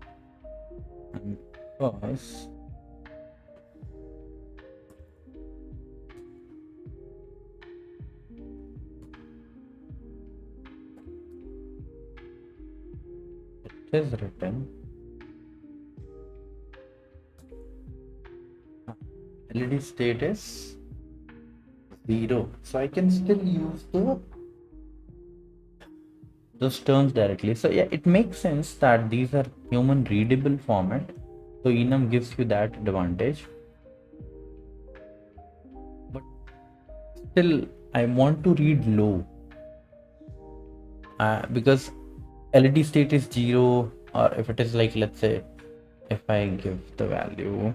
And because it is written LED state is 0, so I can still use those terms directly. So yeah, it makes sense that these are human readable format, so enum gives you that advantage. But still I want to read low, because LED state is 0, or if it is like, let's say if I give the value,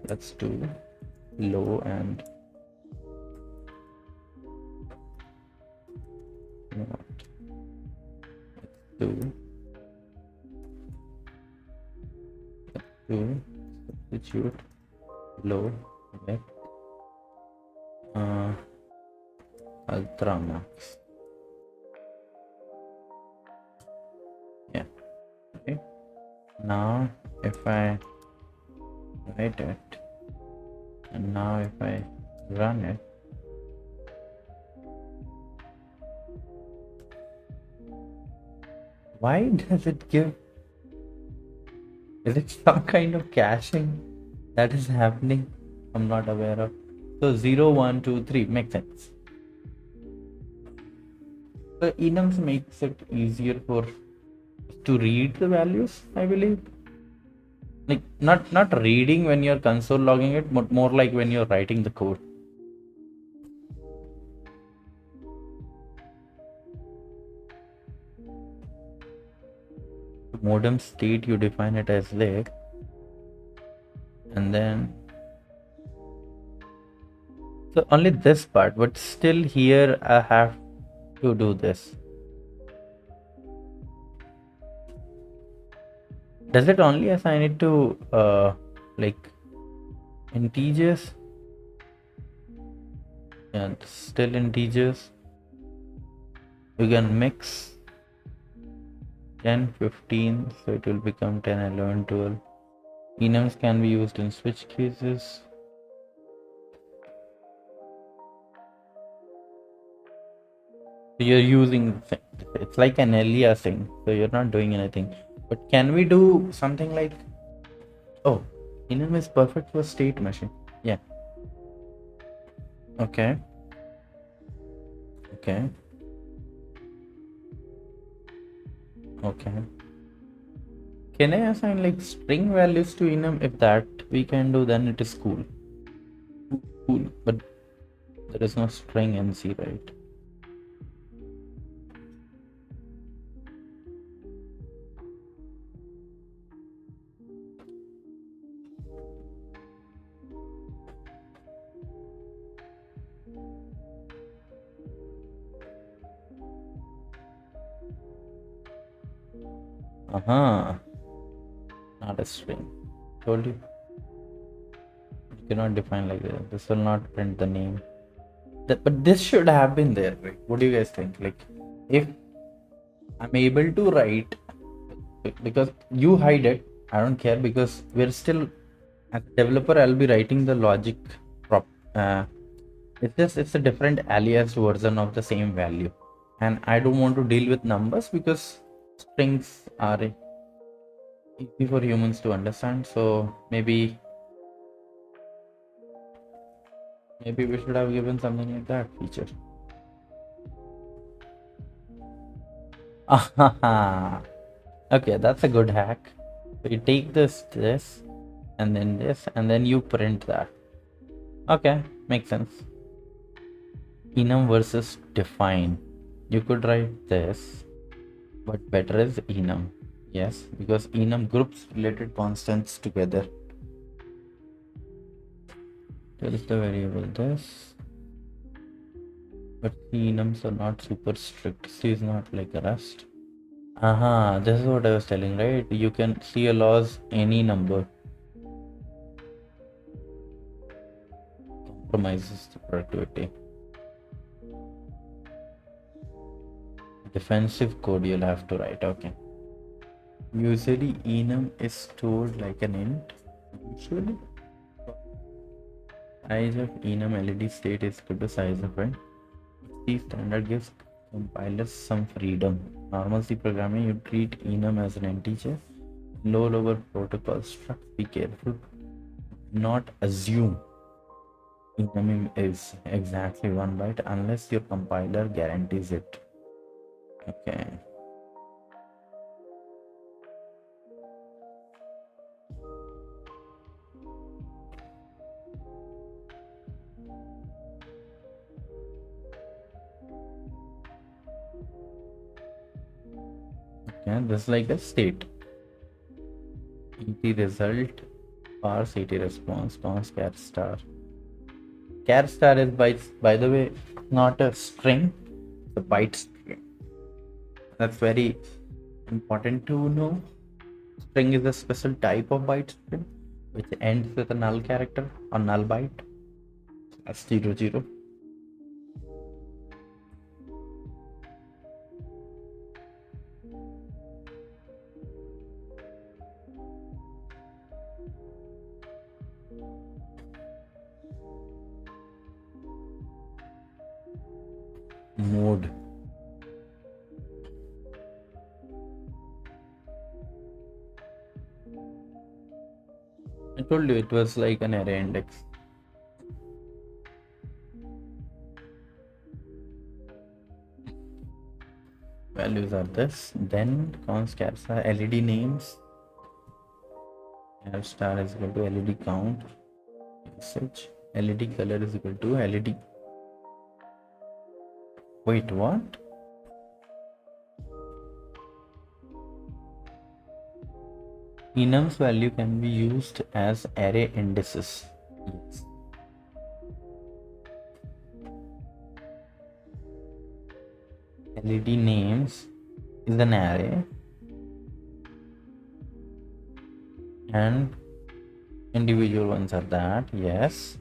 let's do low, and you know what, let's do substitute low with ultra max. Yeah, okay. Now if I write it, and now if I run it, why does it give? Is it some kind of caching that is happening I'm not aware of? So 0, 1, 2, 3 makes sense. The enums makes it easier for to read the values, I believe. Like not reading when you're console logging it, but more like when you're writing the code. Modem state, you define it as leg, and then so only this part, but still here I have to do this. Does it only assign it to like integers? And still integers. You can mix 10, 15, so it will become 10, 11, 12. Enums can be used in switch cases. So you're using, it's like an aliasing, so you're not doing anything. But can we do something like, oh, enum is perfect for state machine. Yeah. Okay. Okay. Okay. Can I assign like string values to enum? If that we can do, then it is cool. Cool. But there is no string NC, right? Not a string. Told you. You cannot define like this. This will not print the name. But this should have been there, right? What do you guys think? Like, if I'm able to write, because you hide it, I don't care, because we're still, as a developer, I'll be writing the logic prop. It's a different alias version of the same value, and I don't want to deal with numbers because strings are easy for humans to understand. So maybe we should have given something like that feature. Okay, that's a good hack. So you take this, and then this, and then you print that. Okay, makes sense. Enum versus define. You could write this, but better is enum. Yes, because enum groups related constants together. Tells the variable this, but enums are not super strict. C is not like Rust. This is what I was telling, right? You can see a loss any number. Compromises the productivity. Defensive code you'll have to write. Okay. Usually enum is stored like an int. Usually size of enum LED state is equal to size of int. C standard gives compilers some freedom. Normal C programming, you treat enum as an integer. Low level protocol struct, be careful. Not assume enum is exactly 1 byte unless your compiler guarantees it. Okay. Okay, this is like a state. ET result, parse ET response, const char star. Char star is by the way not a string, it's a byte string. That's very important to know. String is a special type of byte string which ends with a null character or null byte. That's 00. Mode. I told you it was like an array index. Values are this. Then const char star LED names. Char star is equal to LED count. Usage. LED color is equal to LED. Wait, what? Enum's value can be used as array indices. Yes. LED names is an array and individual ones are that, yes.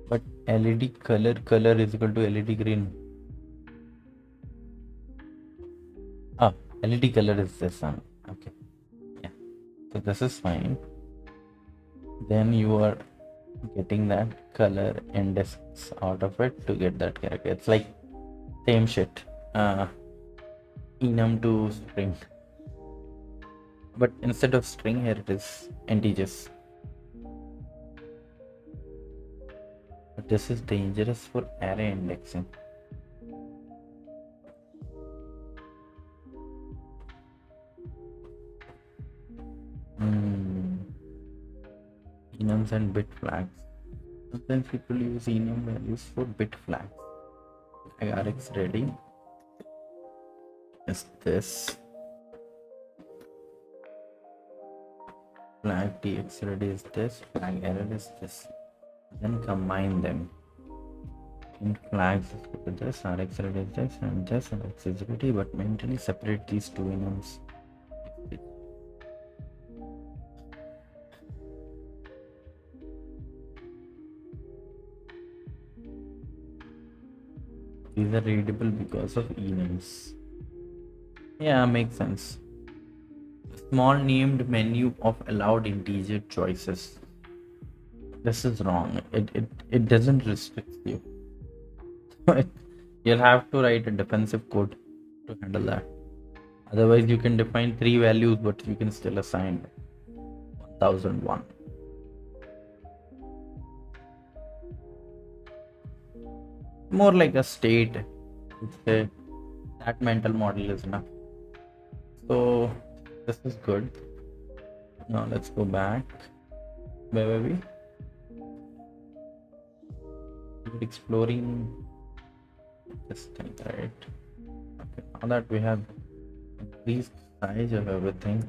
But LED color is equal to LED green. Ah, LED color is this one. Okay. Yeah. So this is fine. Then you are getting that color index out of it to get that character. It's like same shit. Enum to string. But instead of string, here it is integers. But this is dangerous for array indexing. Enums and bit flags. Sometimes people use enum values for bit flags. IRX ready is this. Flag tx ready is this. Flag error is this. Then combine them. In flags is equal to this. Rx ready is this and this and accessibility, but mentally separate these two enums. These are readable because of enums. Yeah, makes sense. Small named menu of allowed integer choices. This is wrong. It doesn't restrict you. You'll have to write a defensive code to handle that. Otherwise, you can define 3 values, but you can still assign 1001. More like a state. That mental model is enough. So this is good. Now let's go back. Where were we? We're exploring this thing, right? Okay, now that we have increased size of everything,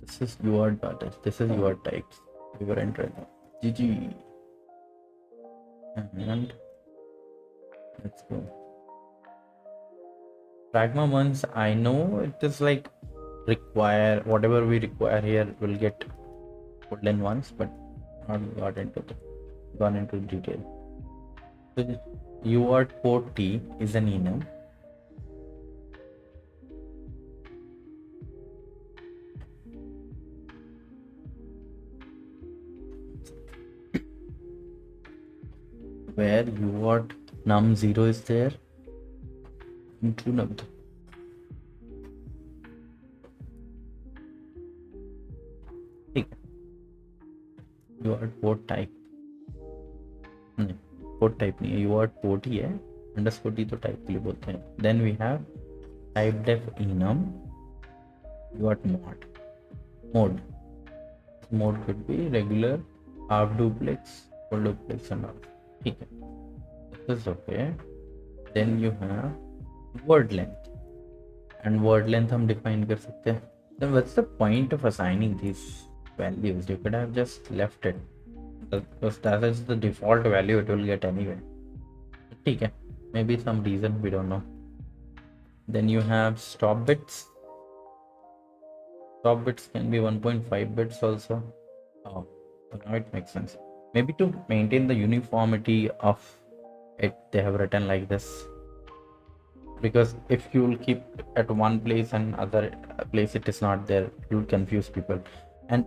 this is UART data. This is UART types. We were entering GG. And let's go. Pragma ones, I know it is like require whatever we require here will get put in once, but not gone into detail. So UART port T is an enum. where UART num0 is there, into num. UART port type नहीं, port type नहीं है, UART port ही है, underscore T तो type के लिए बोलते हैं. Then we have typedef enum UART mode. Mode could be regular, half duplex, full duplex and all. ठीक है, this is okay. Then you have word length, and word length हम define कर सकते हैं. Then what's the point of assigning these values? You could have just left it, because that is the default value it will get anyway. ठीक है, maybe some reason we don't know. Then you have stop bits. Stop bits can be 1.5 bits also. Oh, so now it makes sense. Maybe to maintain the uniformity of it, they have written like this. Because if you will keep at one place and other place it is not there, it will confuse people. And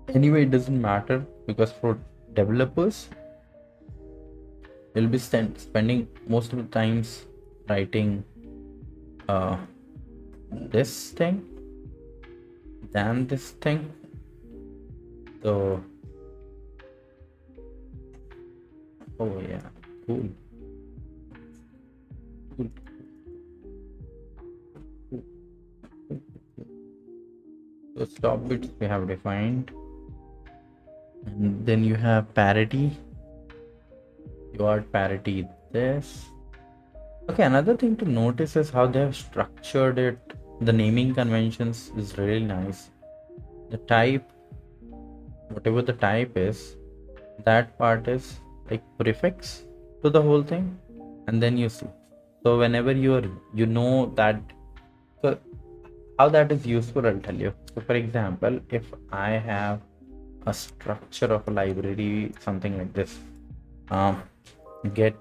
anyway, it doesn't matter, because for developers, you'll be spending most of the times writing this thing than this thing. So, oh yeah, cool. So stop bits we have defined, and then you have parity. UART parity this. Okay, another thing to notice is how they have structured it. The naming conventions is really nice. The type, whatever the type is, that part is like prefix to the whole thing, and then you see. So whenever you know that, so how that is useful, I'll tell you. So for example, if I have a structure of a library, something like this, get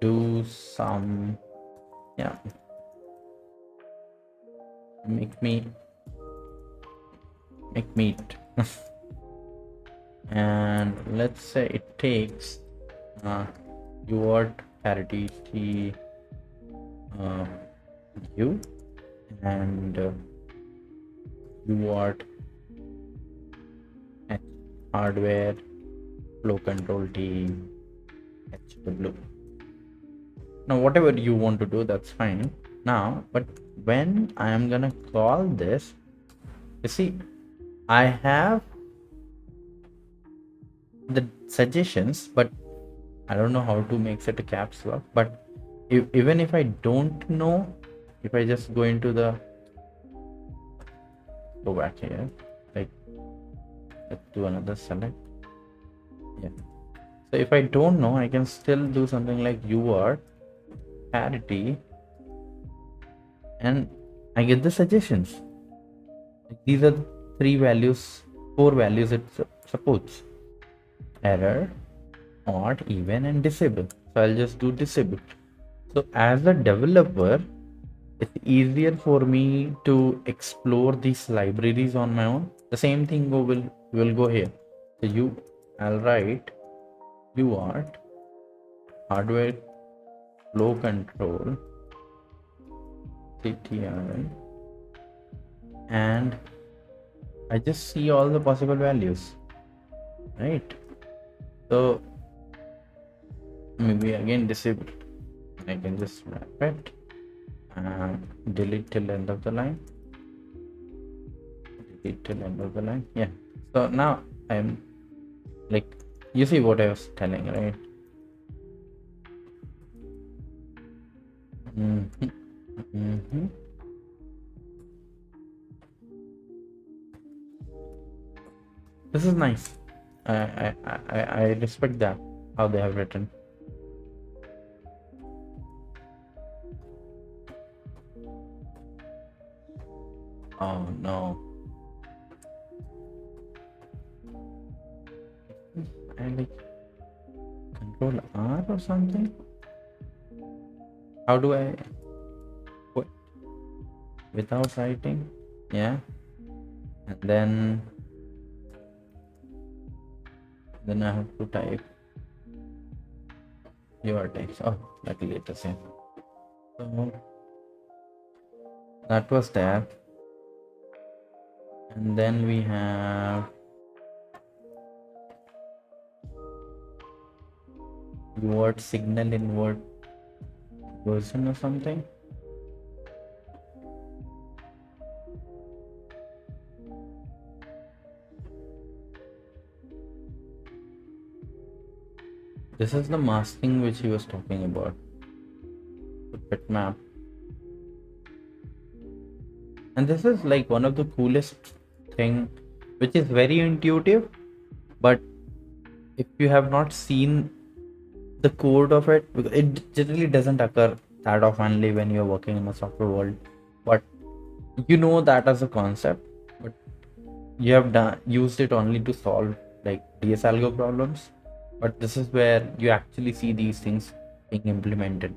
do some, yeah, make meat and let's say it takes UART parity T U and UART H hardware flow control T HW. Now whatever you want to do, that's fine now, but when I am gonna call this, you see I have the suggestions, but I don't know how to make it a caps lock. But even if I don't know, if I just go into the, go back here, like let's do another select. Yeah, so if I don't know, I can still do something like UART parity, and I get the suggestions. These are 4 values it supports: error, odd, even, and disable. So I'll just do disable. So as a developer, it's easier for me to explore these libraries on my own. The same thing will go here. So I'll write UART hardware flow control CTRL, and I just see all the possible values, right? So maybe again disable. I can just wrap it and delete till end of the line. Delete till end of the line. Yeah. So now I'm like, you see what I was telling, right? This is nice. I respect that, how they have written. Oh no. I like control R or something. How do I quit without writing? Yeah, and then Then I have to type UART. Oh, luckily it's the same. So that was there. And then we have UART signal invert version or something. This is the masking which he was talking about. The bitmap. And this is like one of the coolest thing, which is very intuitive, but if you have not seen the code of it, because it generally doesn't occur that oftenly when you're working in a software world, but you know that as a concept, but you have used it only to solve like DSalgo problems. But this is where you actually see these things being implemented,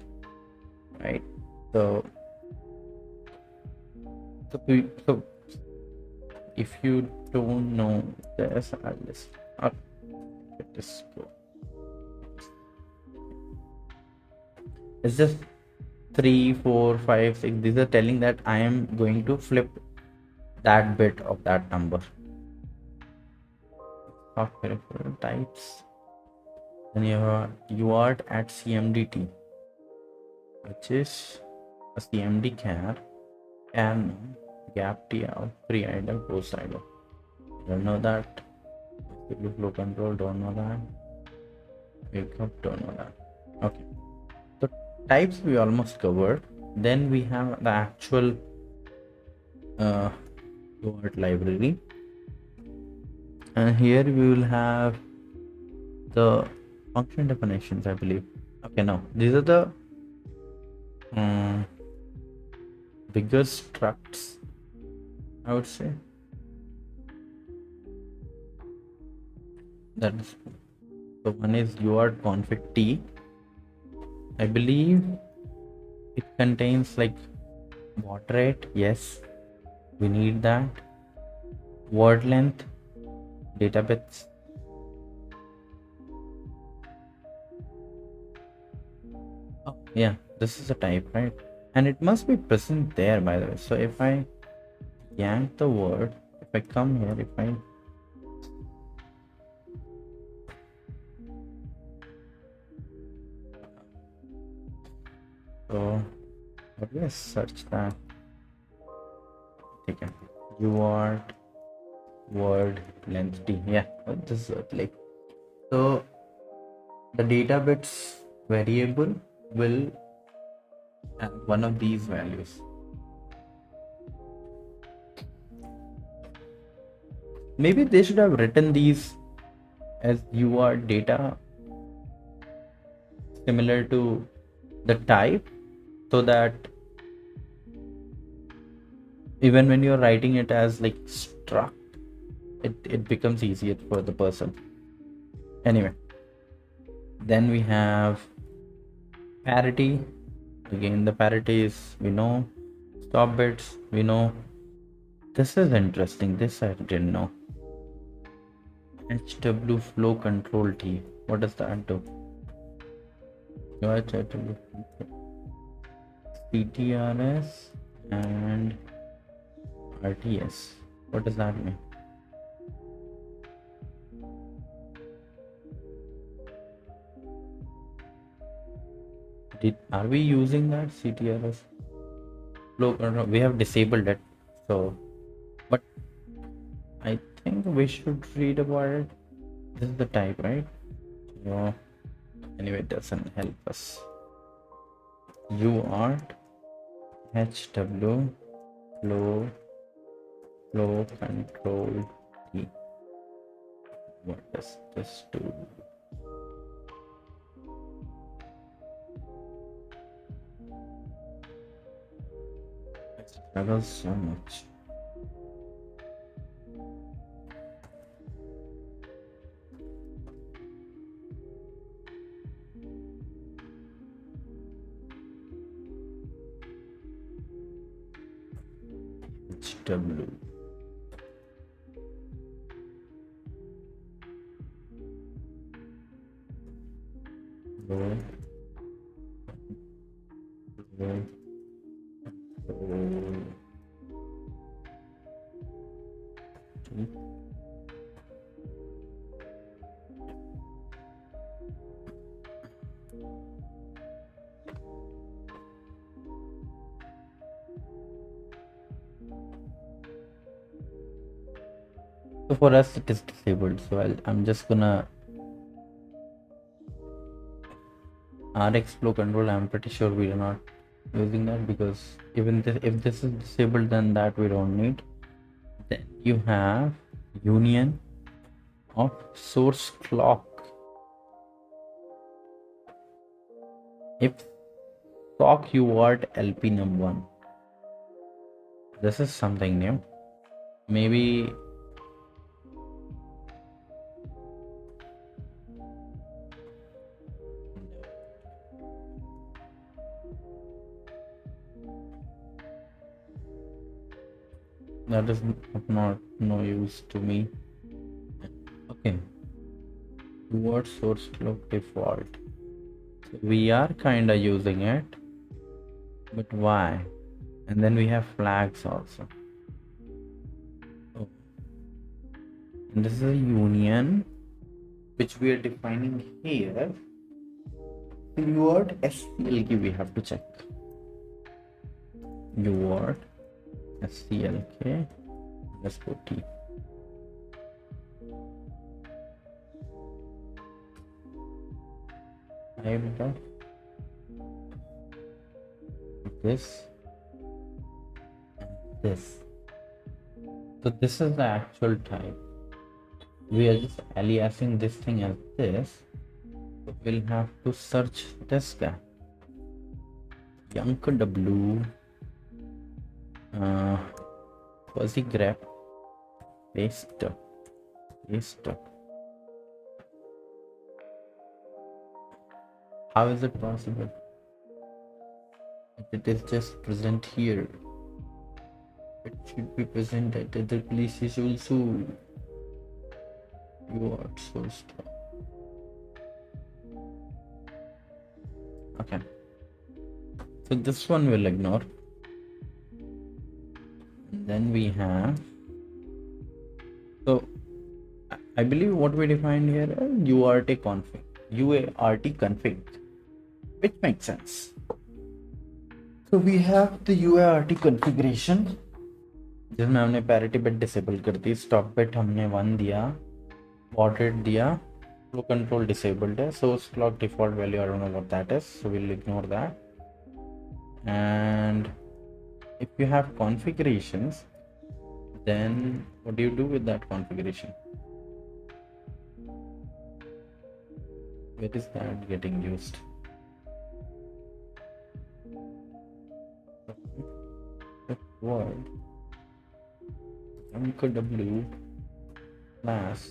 right? So if you don't know this, I'll let this go. It's just 3, 4, 5, 6. These are telling that I am going to flip that bit of that number. Software types. Then you have UART at CMDT, which is a CMD char, and gap TL, pre-IDF, post-IDF. Don't know that. Flow control, don't know that. Wake up, don't know that. Okay. So types we almost covered. Then we have the actual UART library. And here we will have the function definitions, I believe. Okay, now these are the bigger structs, I would say. That is, so one is UART config T. I believe it contains like baud rate. Yes, we need that. Word length, data bits. Oh yeah, this is a type, right? And it must be present there, by the way. So if I yank the word, if I come here, if I so what do I search that? Okay, UART word length T. Yeah, this is like, so the data bits variable will have one of these values. Maybe they should have written these as UART data similar to the type, so that even when you're writing it as like struct, it becomes easier for the person. Anyway, then we have parity. Again, the parity is, we know. Stop bits, we know. This is interesting, this I didn't know. HW flow control T, what does that do? CTRS and RTS, what does that mean? Are we using that CTRS flow control? We have disabled it, so, but I think we should read about it. This is the type, right? So anyway, it doesn't help us. UART HW flow control T. What does this do? I struggle so much. HW. low, low, low. So for us it is disabled, so I'm just gonna RX flow control. I'm pretty sure we are not using that, because even if this is disabled, then that we don't need. Then you have union of source clock. If clock UART LP num1, this is something new. Maybe that is not no use to me. Okay, UART source clock default. So we are kind of using it, but why? And then we have flags also. Oh. And this is a union which we are defining here. UART SCLK we have to check. UART SCLK _T. This and this. So this is the actual type. We are just aliasing this thing as this. So we'll have to search this guy. Young W fuzzy grep paste. How is it possible? If it is just present here, it should be present at other places also. You are so strong. Okay, so this one we'll ignore. And then we have, so I believe what we defined here is UART config, which makes sense. So we have the UART configuration जिसमें हमने parity bit disable कर दी, stop bit हमने 1 दिया, baud rate दिया, flow control disabled है, source clock default value I don't know what that is, so we'll ignore that. And if you have configurations, then what do you do with that configuration? Where is that getting used? Word W class.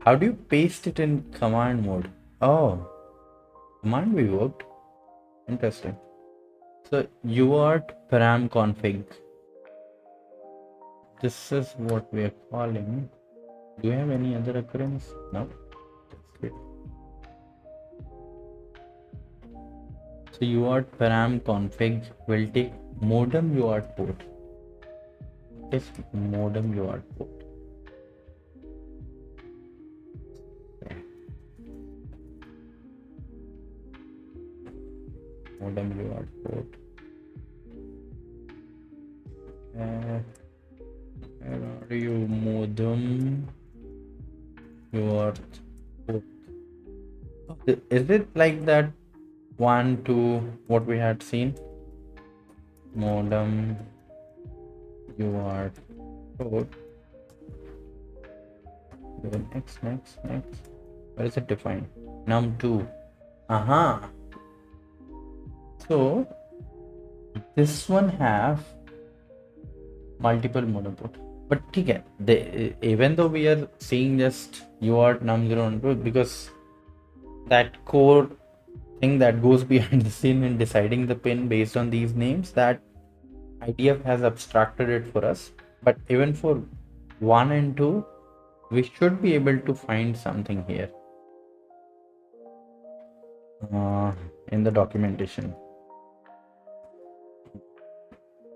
How do you paste it in command mode? Oh, command we worked. Interesting. So UART param config. This is what we are calling. Do you have any other occurrence? No. That's it. So UART param config will take modem UART port. What is modem UART port? Okay. Modem UART port. Where are you? Modem UART port. Is it like that 1 to what we had seen? Modem UART port. Next. Where is it defined? num2. So this one have multiple modem port, but okay, even though we are seeing just UART num0 and 2, because that core thing that goes behind the scene in deciding the pin based on these names, that IDF has abstracted it for us. But even for 1 and 2, we should be able to find something here. in the documentation,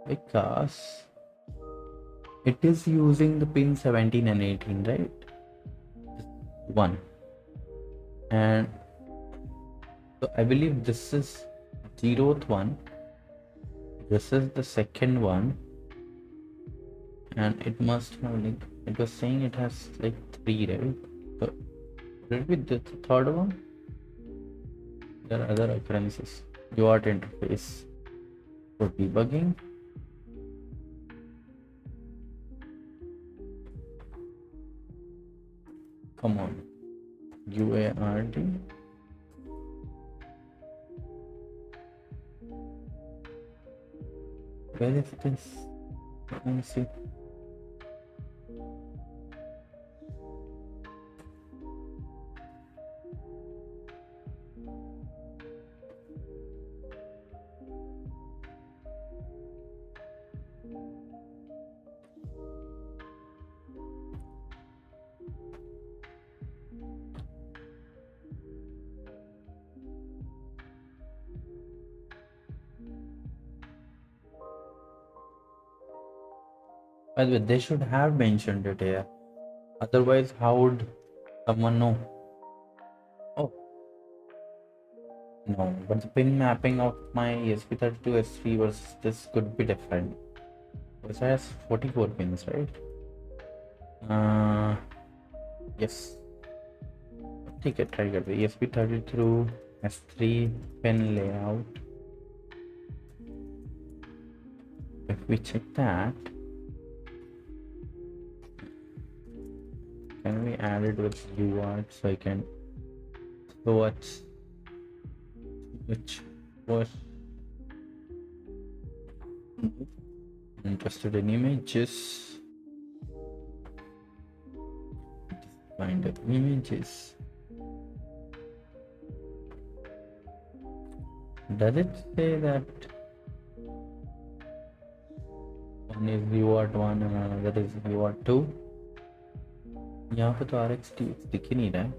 because it is using the pin 17 and 18, right? One, and so I believe this is 0th one, this is the second one, and it must have, like, it was saying it has like 3, right? So will it be the third one? There are other occurrences. UART interface for debugging. Come on, UART. Where is this? Let me see. By the way, they should have mentioned it here. Otherwise, how would someone know? Oh, no, but the pin mapping of my ESP32-S3 versus this could be different. This has 44 pins, right? Yes. Take it, try it. The ESP32-S3 pin layout. If we check that, can we add it with UART so I can watch which was interested in images? Find the images. Does it say that one is UART 1 and another is UART 2? यहाँ पे तो RX दिख ही नहीं रहा है.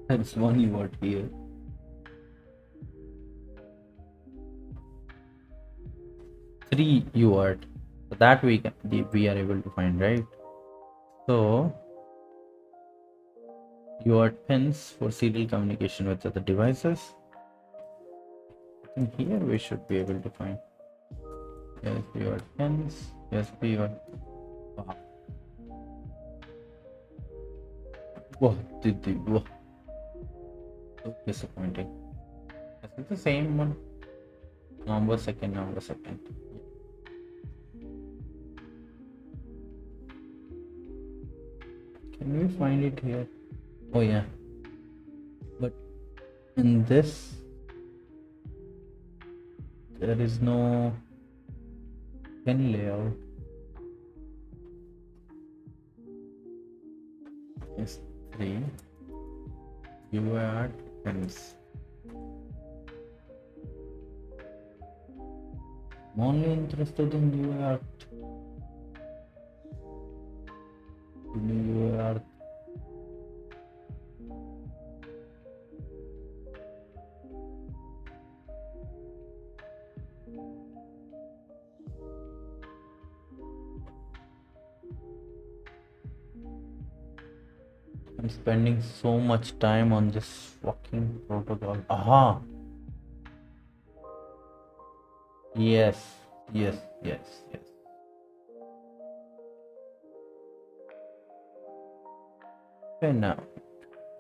There's one UART here. Three UART. So that we are able to find, right? So UART pins for serial communication with other devices. And here we should be able to find. Yes, UART pins. Yes, UART. Wow. What did they? Wow. So disappointing. Is it the same one? November 2nd, November 2nd. Can we find it here? Oh yeah. But in this, there is no pin layout. S3 UART pins. I'm only interested in UART. UART. I'm spending so much time on this fucking protocol. Aha! Yes, yes, yes, yes. Pin out,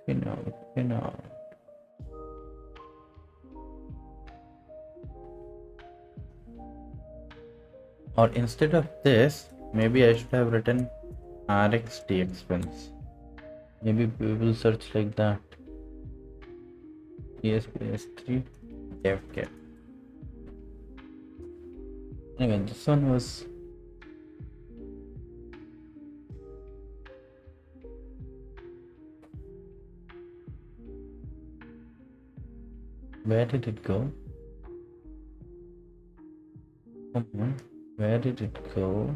pin out, pin out. Or instead of this, maybe I should have written RxTX pins. Maybe people search like that. ESP-S3 DevKit. Anyway, this one was where did it go? Come on, where did it go?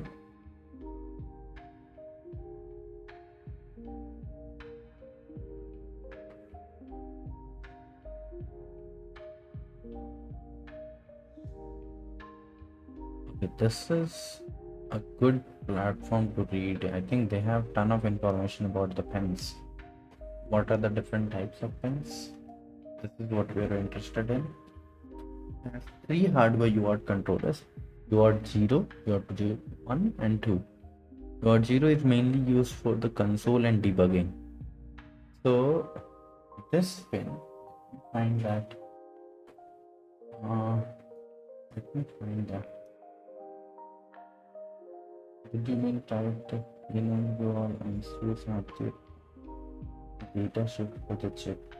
Okay, this is a good platform to read. I think they have ton of information about the pins. What are the different types of pins? This is what we are interested in. It has three hardware UART controllers: UART 0, UART 1 and 2. UART 0 is mainly used for the console and debugging. So this pin, find that. Let me find that. Did you mean type the pin you all instruction object data shift for the chip?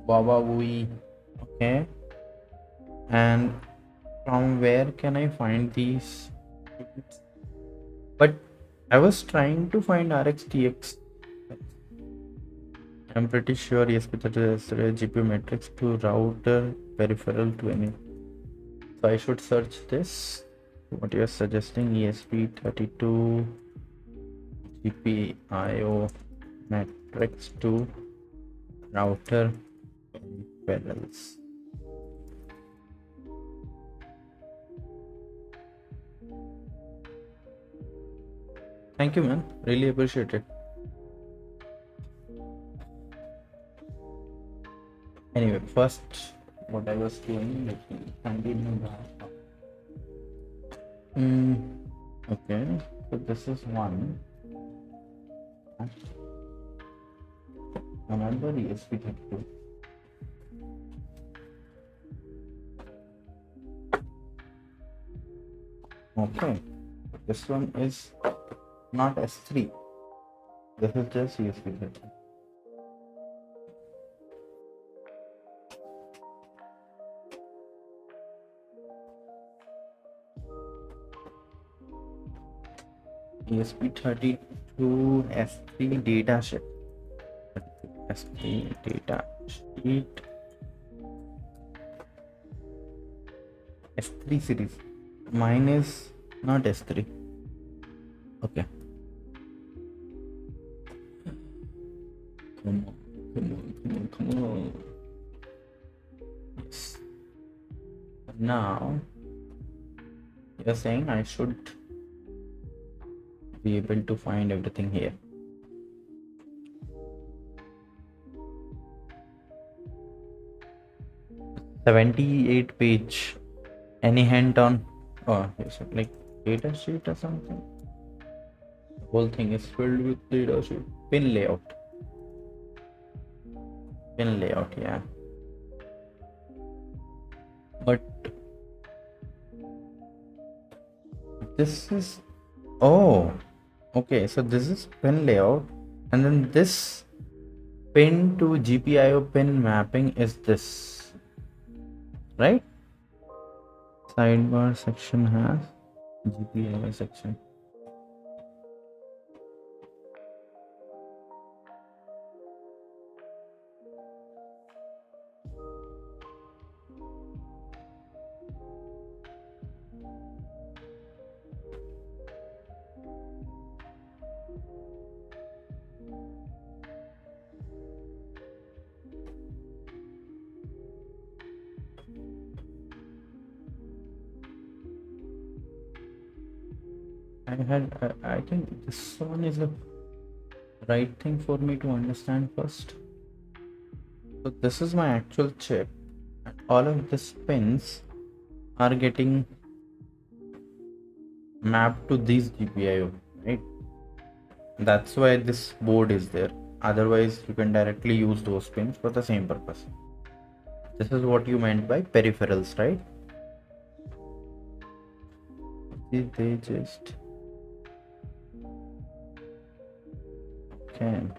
Baba Wui. Okay. And from where can I find these? But I was trying to find RxTX. I'm pretty sure ESP32-S3 GPIO matrix to router peripheral to any. So I should search this. What you are suggesting? ESP32 GPIO matrix to router peripherals. Thank you, man. Really appreciate it. Anyway, first, what I was doing, let me continue that. Okay, so this is one. Another ESP32. Okay, this one is not S3. This is just ESP32. ESP32-S3 data sheet. S3 data sheet. S3 series. Mine is not S3. Okay. Come on. Yes. Now you're saying I should be able to find everything here. $78 page. Any hint on? Oh, yes, like data sheet or something. The whole thing is filled with data sheet. Pin layout. Pin layout, yeah. But this is, oh, okay. So this is pin layout, and then this pin to GPIO pin mapping is this, right? Sidebar section has GPIO section. I think this one is the right thing for me to understand first. So this is my actual chip, and all of these pins are getting mapped to these GPIO, right? That's why this board is there. Otherwise, you can directly use those pins for the same purpose. This is what you meant by peripherals, right? They just can.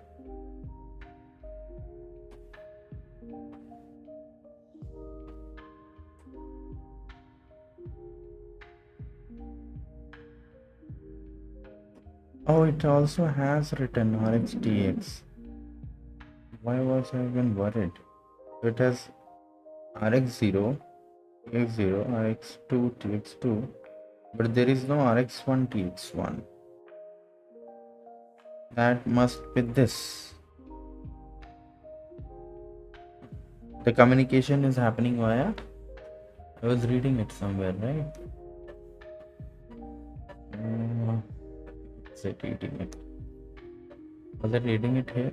Oh, it also has written RxTX. Why was I even worried? It has RX0, TX0, RX2, TX2, but there is no RX1, TX1. That must be this. The communication is happening via, I was reading it somewhere, right? Is it reading it? Was it reading it here?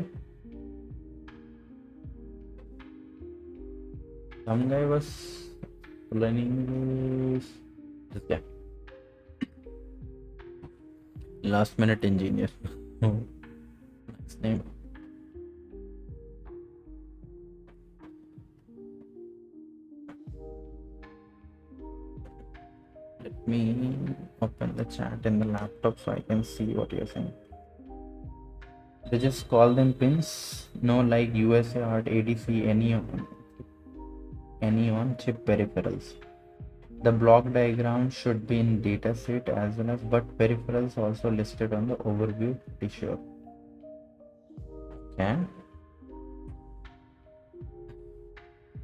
Some guy was learning this guy. Last minute engineer. Nice name. Let me open the chat in the laptop so I can see what you're saying. They just call them pins. No, like UART, ADC, any on chip peripherals. The block diagram should be in dataset as well as, but peripherals also listed on the overview. Pretty sure. Okay.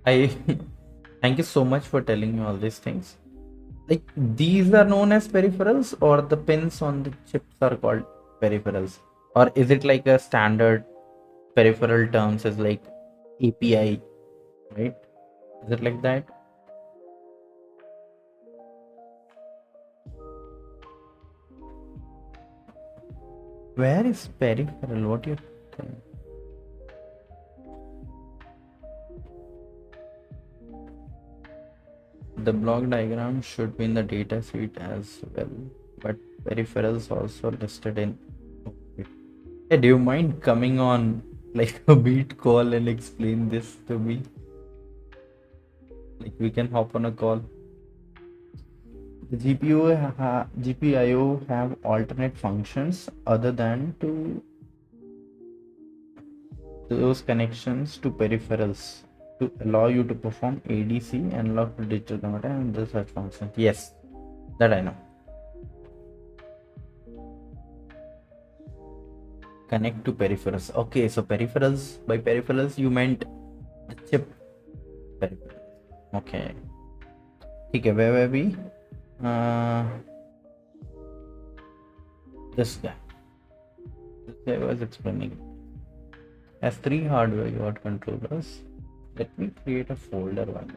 I thank you so much for telling me all these things. Like, these are known as peripherals, or the pins on the chips are called peripherals, or is it like a standard peripheral terms is like API, right? Is it like that? Where is peripheral? What do you think? The block diagram should be in the data sheet as well, but peripherals also listed in. Hey, do you mind coming on like a beat call and explain this to me? Like, we can hop on a call. The GPIO have alternate functions other than to those connections to peripherals to allow you to perform ADC, analog to digital converter, and the such functions. Yes, that I know. Connect to peripherals. Okay, so peripherals, by peripherals you meant the chip peripherals. Okay. Okay, where were we? This guy was explaining. S3 hardware UART controllers. Let me create a folder one.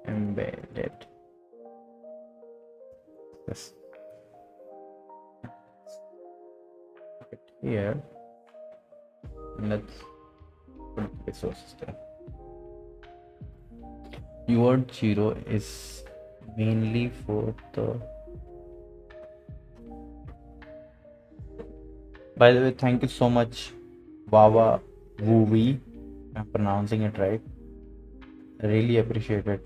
Embedded. Yes. Put it here. Let's put resources there. UART 0 is mainly for the. By the way, thank you so much, Wawa Woovi. I'm pronouncing it right. I really appreciate it.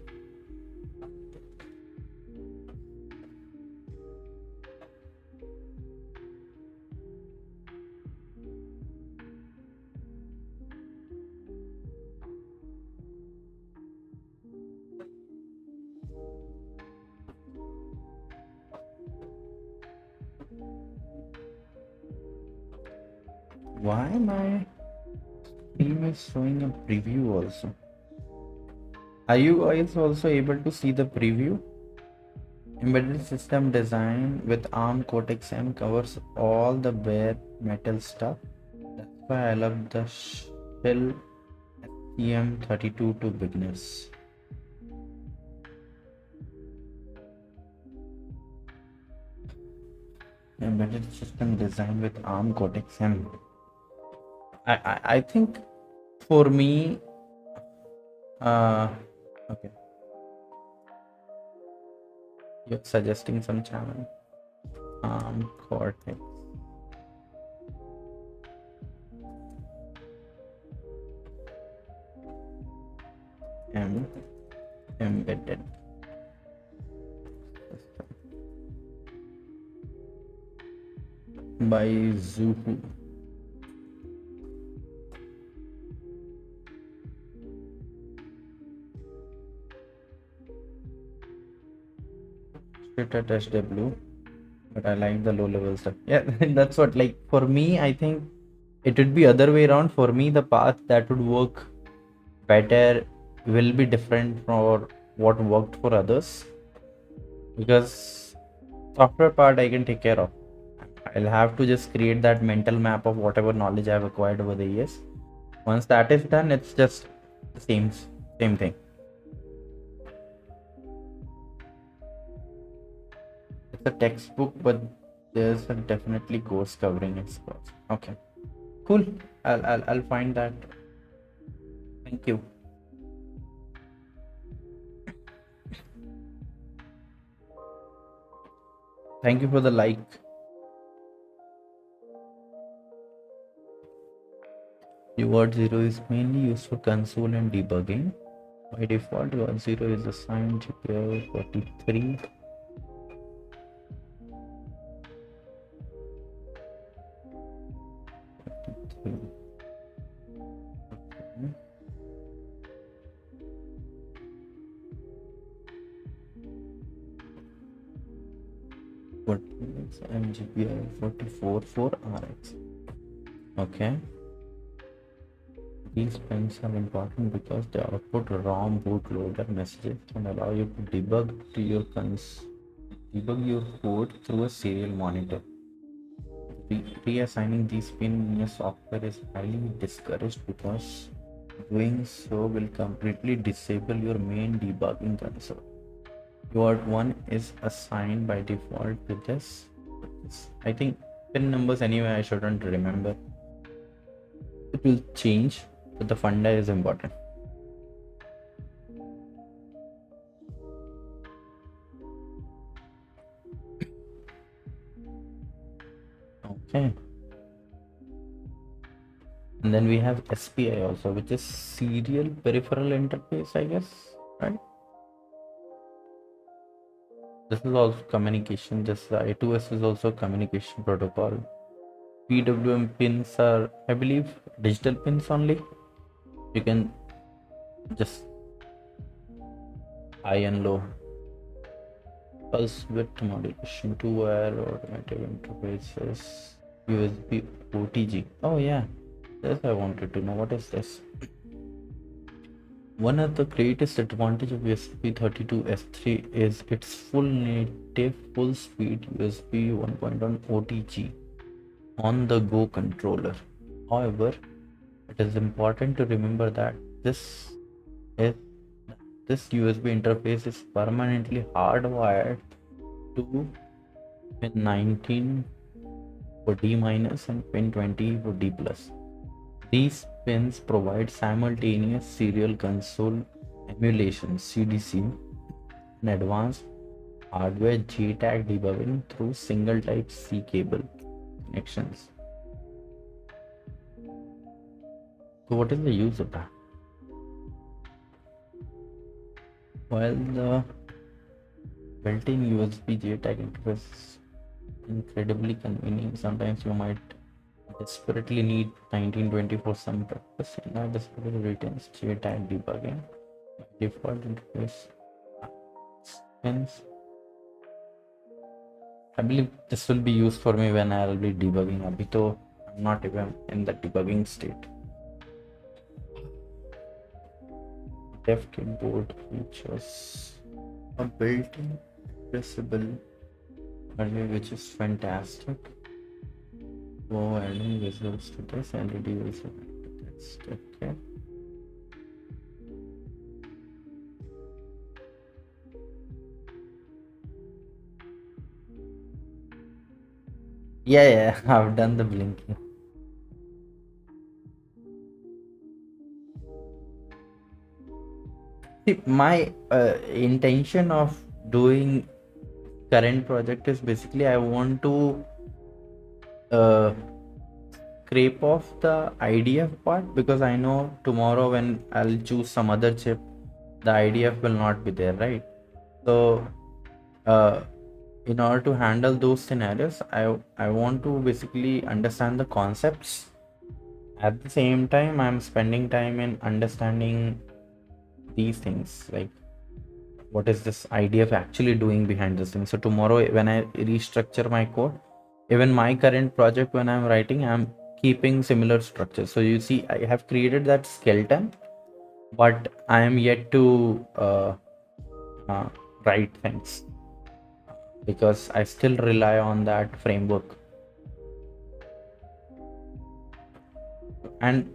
Why my team is showing a preview also? Are you guys also able to see the preview? Embedded system design with ARM Cortex-M covers all the bare metal stuff. That's why I love the Shell STM32 to beginners. Embedded system design with ARM Cortex-M. I think for me, okay, you're suggesting some channel. ARM Cortex. M embedded by Zuhu. At SW, but I like the low level stuff. Yeah, that's what, like, for me, I think it would be other way around. For me, the path that would work better will be different from what worked for others, because software part I can take care of. I'll have to just create that mental map of whatever knowledge I've acquired over the years. Once that is done, it's just the same thing. a textbook, but there's a definitely course covering its course. Okay, cool. I'll find that. Thank you. Thank you for the like. UART 0 is mainly used for console and debugging. By default, UART 0 is assigned GPIO 43. And GPIO 44 for RX. Okay. These pins are important because they output ROM bootloader messages and allow you to debug your code through a serial monitor. Reassigning these pins in your software is highly discouraged because doing so will completely disable your main debugging console. UART 1 is assigned by default to this. I think pin numbers anyway I shouldn't remember. It will change, but the funda is important. Okay. And then we have SPI also, which is serial peripheral interface, I guess, right? This is also communication. This I2S is also communication protocol. PWM pins are, I believe, digital pins only. You can just high and low. Pulse width modulation, 2-wire automotive interfaces, USB OTG. Oh yeah, this I wanted to know. What is this? One of the greatest advantage of ESP32-S3 is its full native full speed USB 1.1 OTG on the go controller. However, it is important to remember that this USB interface is permanently hardwired to pin 19 for D- and pin 20 for D+. These pins provide simultaneous serial console emulation (CDC) and advanced hardware JTAG debugging through single type C cable connections. So what is the use of that? While the built-in USB JTAG interface is incredibly convenient, sometimes you might desperately need 1920 for some purpose. Now this retains JTAG debugging. Default interface pins. I believe this will be used for me when I will be debugging. Abhi to I'm not even in the debugging state. Dev keyboard features a built-in addressable hardware, which is fantastic. Oh, adding visuals to this LED visual to this. Okay. Yeah, I've done the blinking. See, my intention of doing current project is basically I want to scrape off the IDF part, because I know tomorrow when I'll choose some other chip, the IDF will not be there, right? So in order to handle those scenarios, I want to basically understand the concepts. At the same time, I'm spending time in understanding these things, like what is this IDF actually doing behind this thing. So tomorrow when I restructure my code, even my current project when I'm writing, I'm keeping similar structures. So you see, I have created that skeleton, but I am yet to write things because I still rely on that framework. And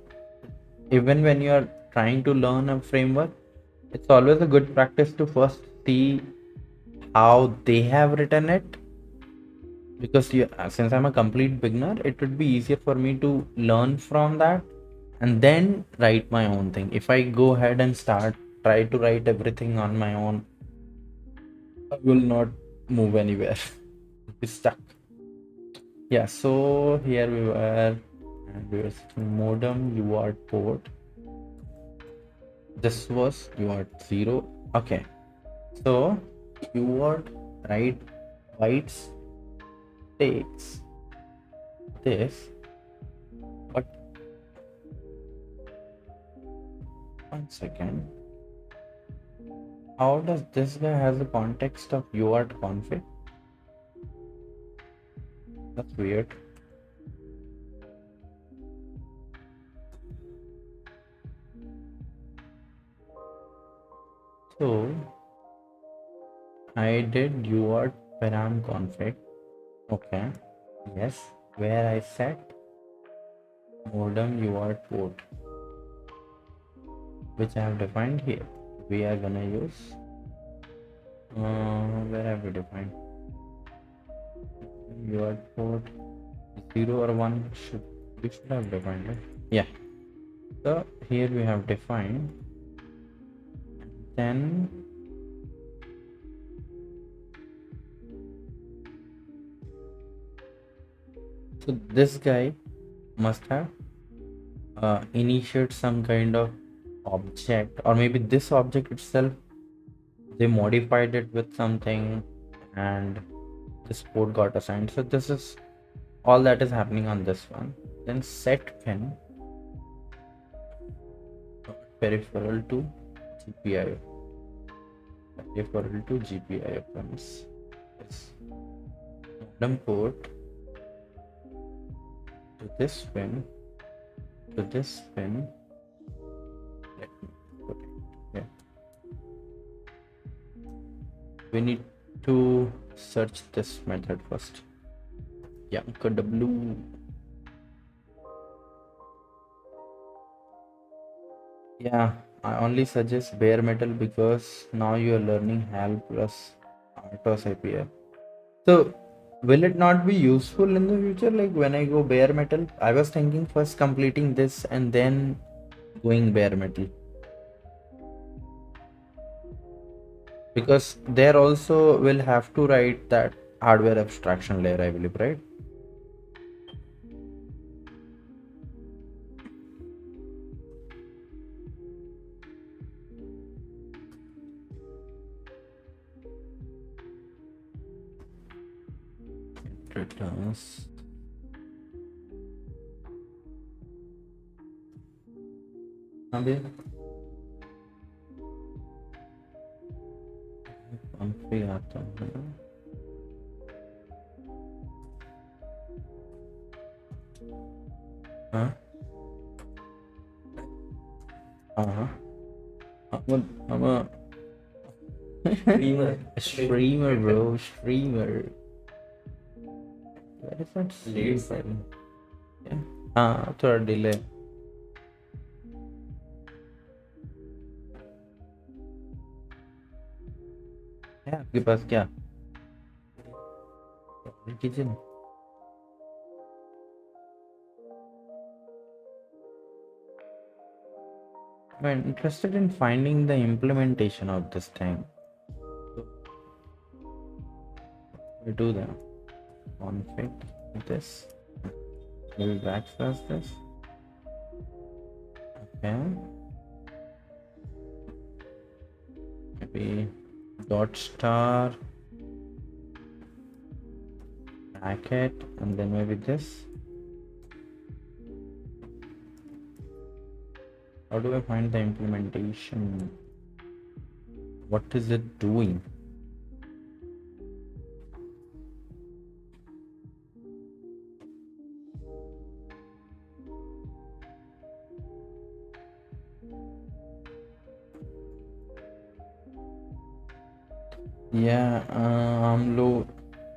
even when you're trying to learn a framework, it's always a good practice to first see how they have written it because since I'm a complete beginner, it would be easier for me to learn from that and then write my own thing. If I go ahead and try to write everything on my own, I will not move anywhere. I'll be stuck. Yeah, so here we were, and we were seeing modem UART port. This was UART 0. Okay, so UART write bytes takes this, but one second. How does this guy has the context of UART config? That's weird. So I did UART param config. Okay. Yes. Where I set modem UART port, which I have defined here. We are gonna use where have we defined UART port 0 or 1 we should have defined it. Yeah. So here we have defined, then so this guy must have initiate some kind of object, or maybe this object itself they modified it with something and this port got assigned. So this is all that is happening on this one. Then set pin peripheral to GPIO. Peripheral to GPIO pins. Yes. Modem port to this pin, to this pin. Let me put it here. We need to search this method first. YAMKW. Yeah, I only suggest bare metal because now you are learning HAL plus RTOS API. So will it not be useful in the future? Like when I go bare metal, I was thinking first completing this and then going bare metal. Because there also will have to write that hardware abstraction layer, I believe, right? It returns. अभी config आता है. हाँ हाँ I'm a streamer bro, streamer. Where is that streamer? Yeah. हाँ थोड़ा delay. है आपके पास क्या kitchen? I'm interested in finding the implementation of this thing. So we do that. Config this. We'll backslash this. Okay. Maybe dot star bracket and then maybe this. How do I find the implementation? What is it doing? Yeah, I'm low.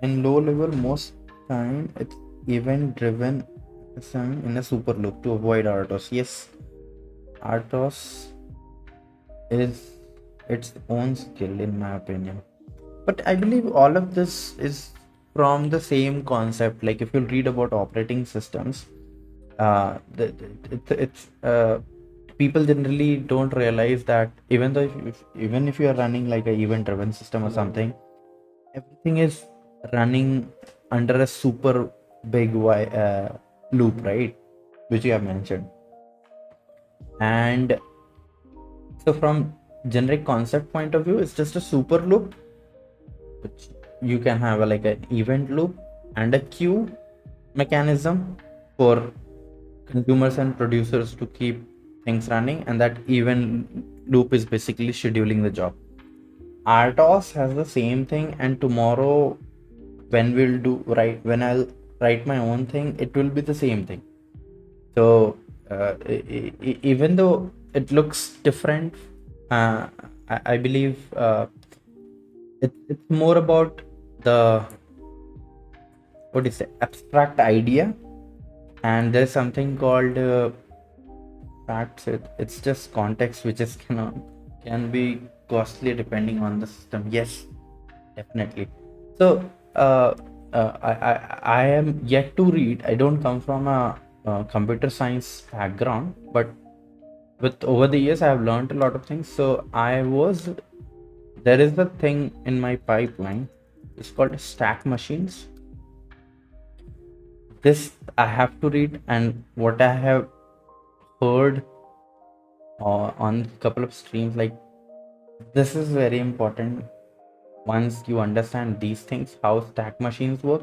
In low level, most time it's event driven in a super loop to avoid RTOS. Yes, RTOS is its own skill in my opinion. But I believe all of this is from the same concept. Like if you read about operating systems, it's people generally don't realize that even though even if you are running like a event driven system or something, everything is running under a super big loop, right? Which you have mentioned. And so from generic concept point of view, it's just a super loop, which you can have like an event loop and a queue mechanism for consumers and producers to keep things running, and that event loop is basically scheduling the job. RTOS has the same thing, and tomorrow when I'll write my own thing, it will be the same thing. So even though it looks different, I believe it's more about the what is it, abstract idea, and there's something called facts. It's just context, which is can be costly depending on the system. Yes, definitely. So I am yet to read. I don't come from a computer science background, but with over the years I have learned a lot of things. So there is a thing in my pipeline. It's called stack machines. This I have to read, and what I have heard on a couple of streams, like this is very important. Once you understand these things, how stack machines work,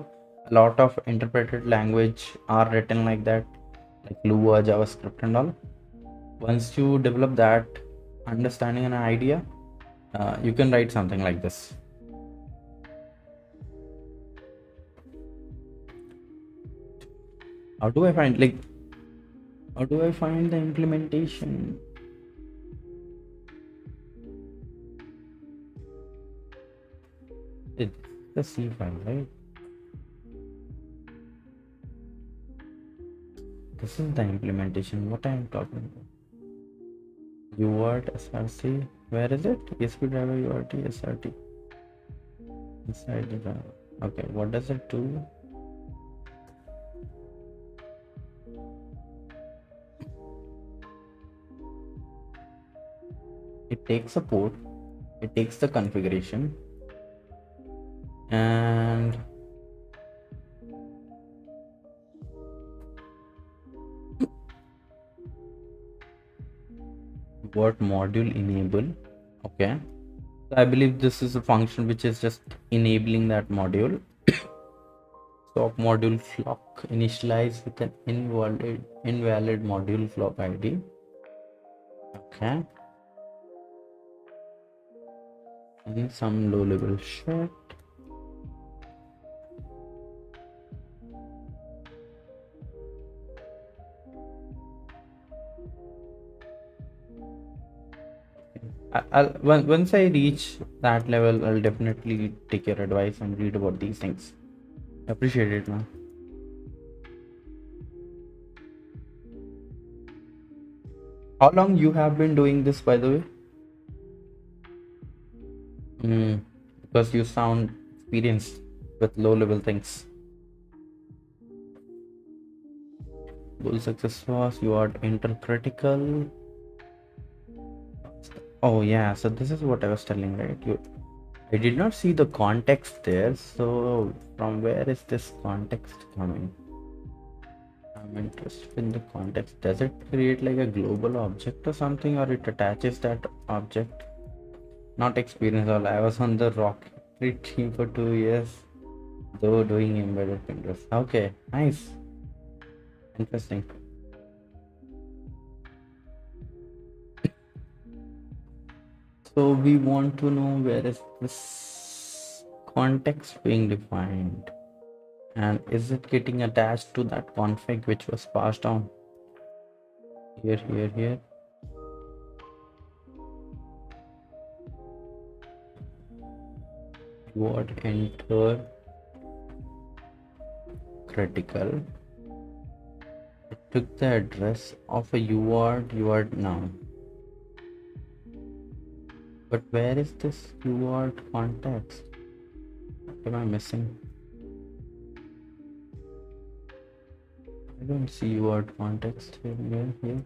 a lot of interpreted language are written like that, like Lua, JavaScript and all. Once you develop that understanding and idea, you can write something like this. How do I find the implementation? It's the C file, right? This is the implementation. What I am talking about. UART SRC. Where is it? ESP driver UART SRT. Inside the driver. Okay, what does it do? It takes a port, it takes the configuration, and what module enable. Okay, so I believe this is a function which is just enabling that module. Stop module clock initialize with an invalid module clock ID. Okay, and some low level shit. Once I reach that level, I'll definitely take your advice and read about these things. Appreciate it, man. How long you have been doing this, by the way? Because you sound experienced with low-level things. Goal success was you are intercritical. Oh yeah, so this is what I was telling, right? I did not see the context there. So from where is this context coming? I'm interested in the context. Does it create like a global object or something, or it attaches that object? Not experience all. I was on the rocket team for 2 years, though doing embedded printers. Okay, nice, interesting. So we want to know where is this context being defined, and is it getting attached to that config which was passed down here. What enter critical, it took the address of a UART now, but where is this UART context? What am I missing? I don't see UART context here.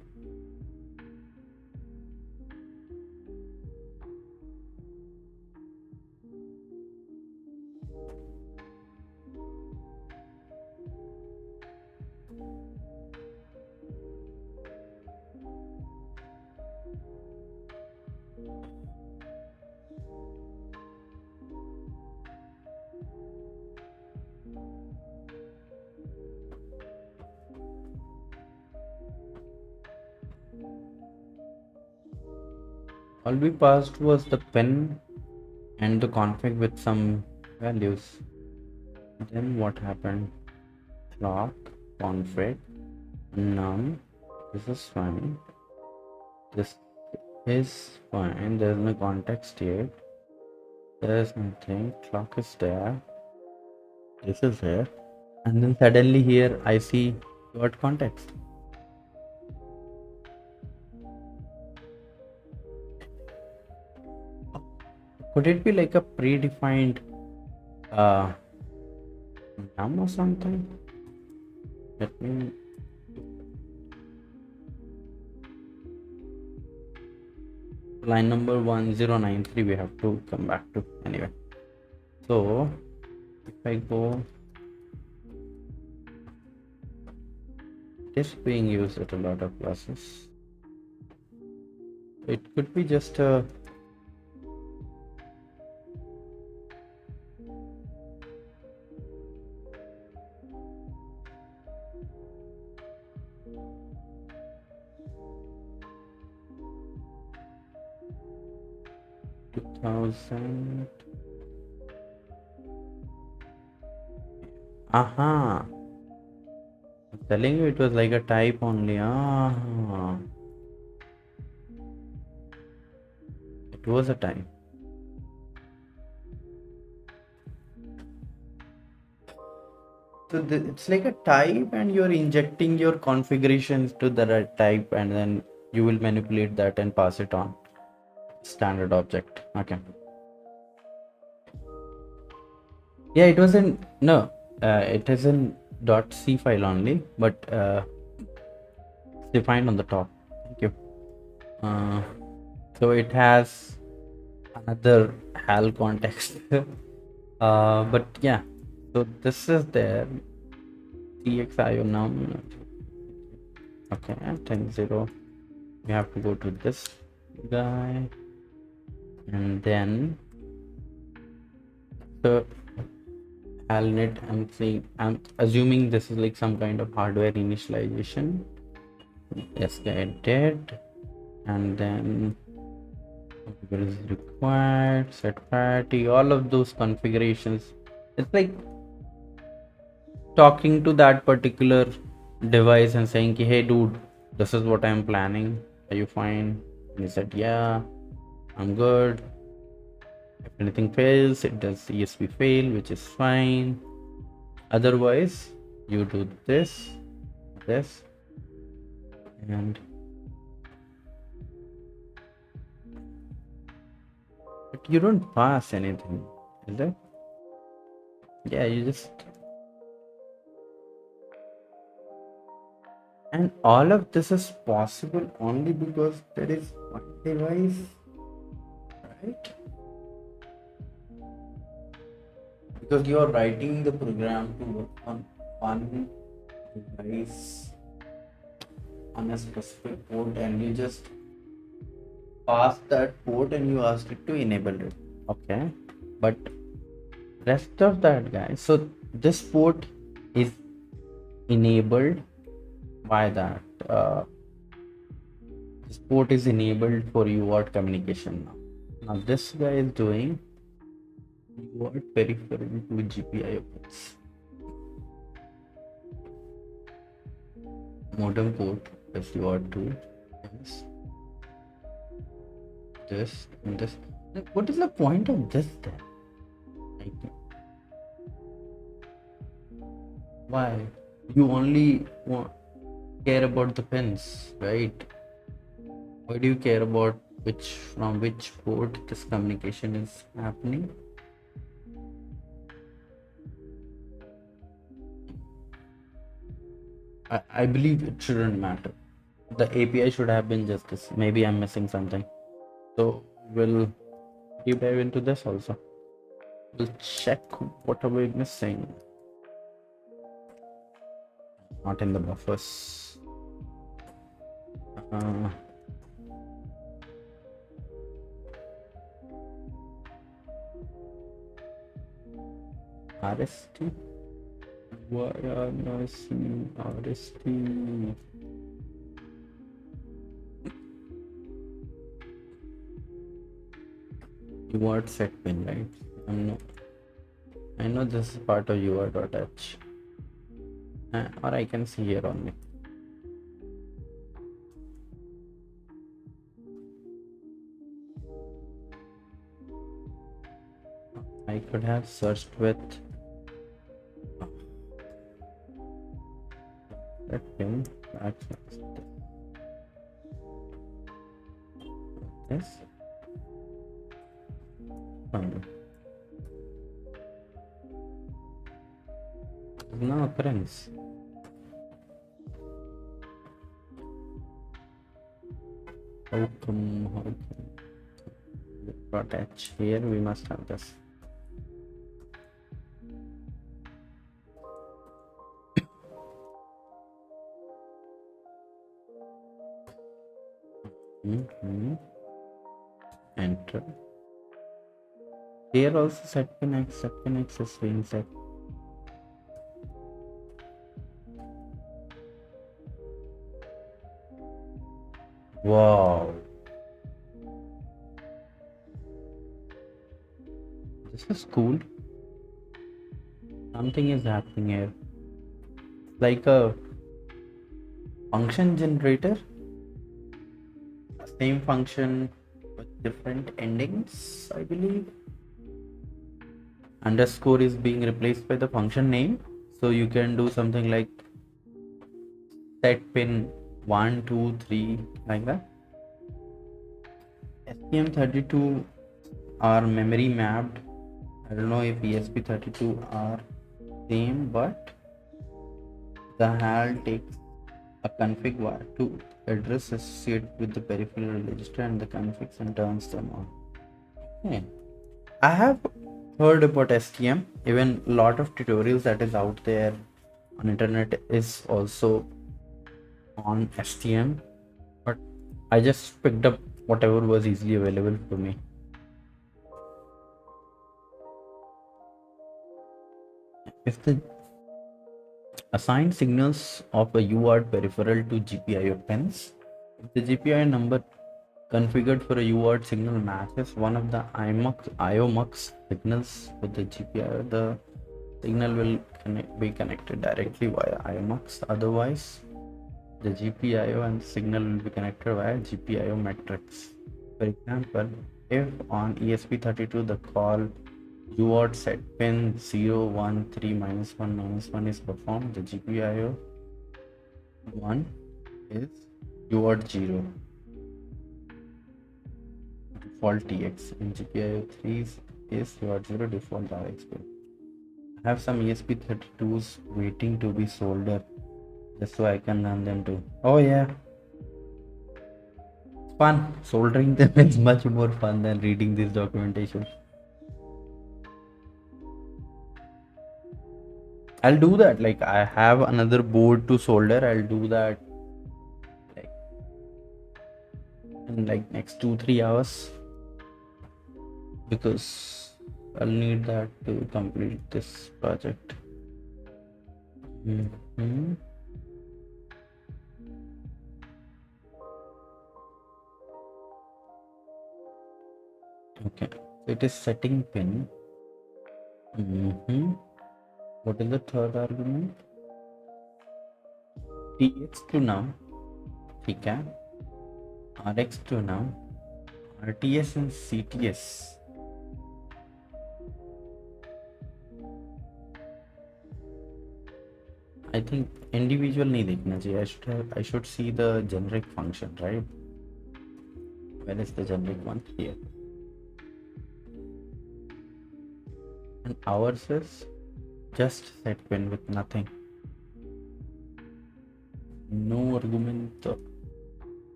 All we passed was the pin and the config with some values. Then what happened? Clock, config, none. This is fine. This is fine. There's no context yet. There's nothing. Clock is there. This is there. And then suddenly here I see what context. Could it be like a predefined num or something? Let me line number 1093 we have to come back to anyway. So if I go, it is being used at a lot of classes. It could be just a thousand. Aha. I'm telling you it was like a type only. It was a type. So it's like a type and you're injecting your configurations to the right type and then you will manipulate that and pass it on. Standard object. Okay. Yeah, it was in no, it is in .c file only, but it's defined on the top. Thank you. So it has another HAL context. But yeah, so this is there. TXIO num. Okay, 10.0. We have to go to this guy, and then the ALNet. I'm assuming this is like some kind of hardware initialization. Yes, I did, and then configure is required, set priority, all of those configurations. It's like talking to that particular device and saying, hey dude, this is what I'm planning. Are you fine? And he said, yeah, I'm good. If anything fails, it does ESP fail, which is fine. Otherwise, you do this, and but you don't pass anything, is it? Yeah, you just, and all of this is possible only because there is one device, right? Because you are writing the program to work on one device on a specific port, and you just pass that port and you ask it to enable it. Okay, but rest of that, guys, so this port is enabled by that. This port is enabled for UART communication now. Now this guy is doing UART peripheral to GPIO ports. Modem port is UART2. Yes. This and this. What is the point of this then? Like, why? You only care about the pins, right? Why do you care about from which port this communication is happening? I believe it shouldn't matter. The API should have been just this. Maybe I'm missing something. So we'll deep dive into this also. We'll check what are we missing. Not in the buffers. RST. Why are missing RST? UART set pin, right? I know this is part of UART.h. Or I can see here only. I could have searched with that pin. This. No occurrence. How come .h here we must have this. Enter. Here also set pin X is being set. Wow. This is cool. Something is happening here. Like a function generator. Same function with different endings, I believe. Underscore is being replaced by the function name. So you can do something like set pin 1, 2, 3, like that. STM32 are memory mapped. I don't know if ESP32 are same, but the HAL takes a config wire to address associated with the peripheral register and the configs and turns them on. Okay. I have heard about STM. Even a lot of tutorials that is out there on internet is also on STM, but I just picked up whatever was easily available for me. If the assigned signals of a UART peripheral to GPIO pins, if the GPIO number configured for a UART signal matches one of the IO-MUX signals with the GPIO, the signal will be connected directly via IO-MUX. Otherwise, the GPIO and the signal will be connected via GPIO matrix. For example, if on ESP32 the call UART set pin 0, 1, 3, -1 is performed, the GPIO 1 is UART 0 default TX and GPIO 3 is UART 0 default RX pin. I have some ESP32s waiting to be soldered just so I can learn them too. Oh yeah, it's fun. Soldering them is much more fun than reading this documentation. I'll do that. Like, I have another board to solder. I'll do that like in like next 2-3 hours because I'll need that to complete this project. Okay, so it is setting pin. What is the third argument? TX to now, ठीक है, RX to now, RTS and CTS. I think individual नहीं देखना चाहिए. I should see the generic function, right? Where is the generic one? Here. And ours is just set pin with nothing.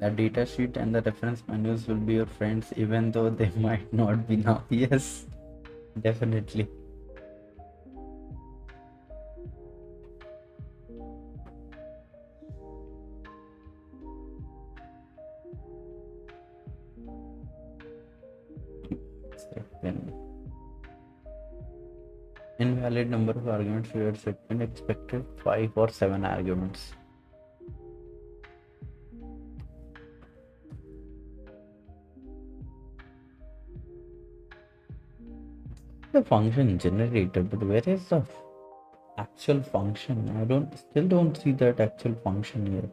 The data sheet and the reference manuals will be your friends even though they might not be now. Yes, definitely. Second. Invalid number of arguments for your second, expected 5 or 7 arguments. The function generator, but where is the actual function? I still don't see that actual function here.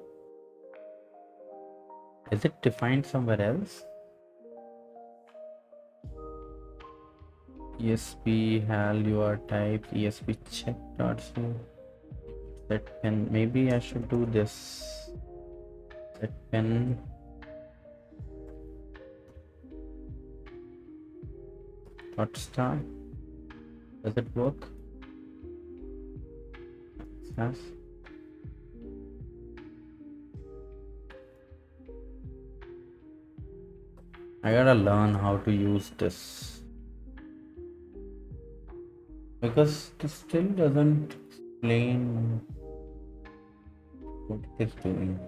Is it defined somewhere else? ESP HAL UART type ESP check dot so that can, maybe I should do this. That can dot star. Does it work? Yes. I gotta learn how to use this because this still doesn't explain what it is doing.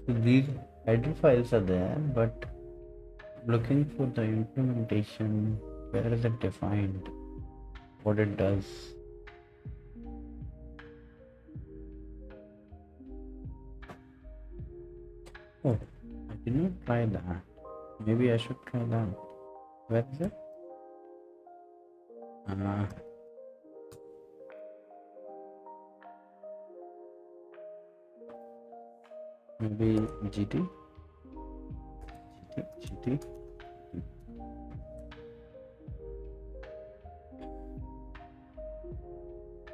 So these header files are there, but looking for the implementation, where is it defined? What it does? Oh, I did not try that. Maybe I should try that. Where is it? Maybe GT.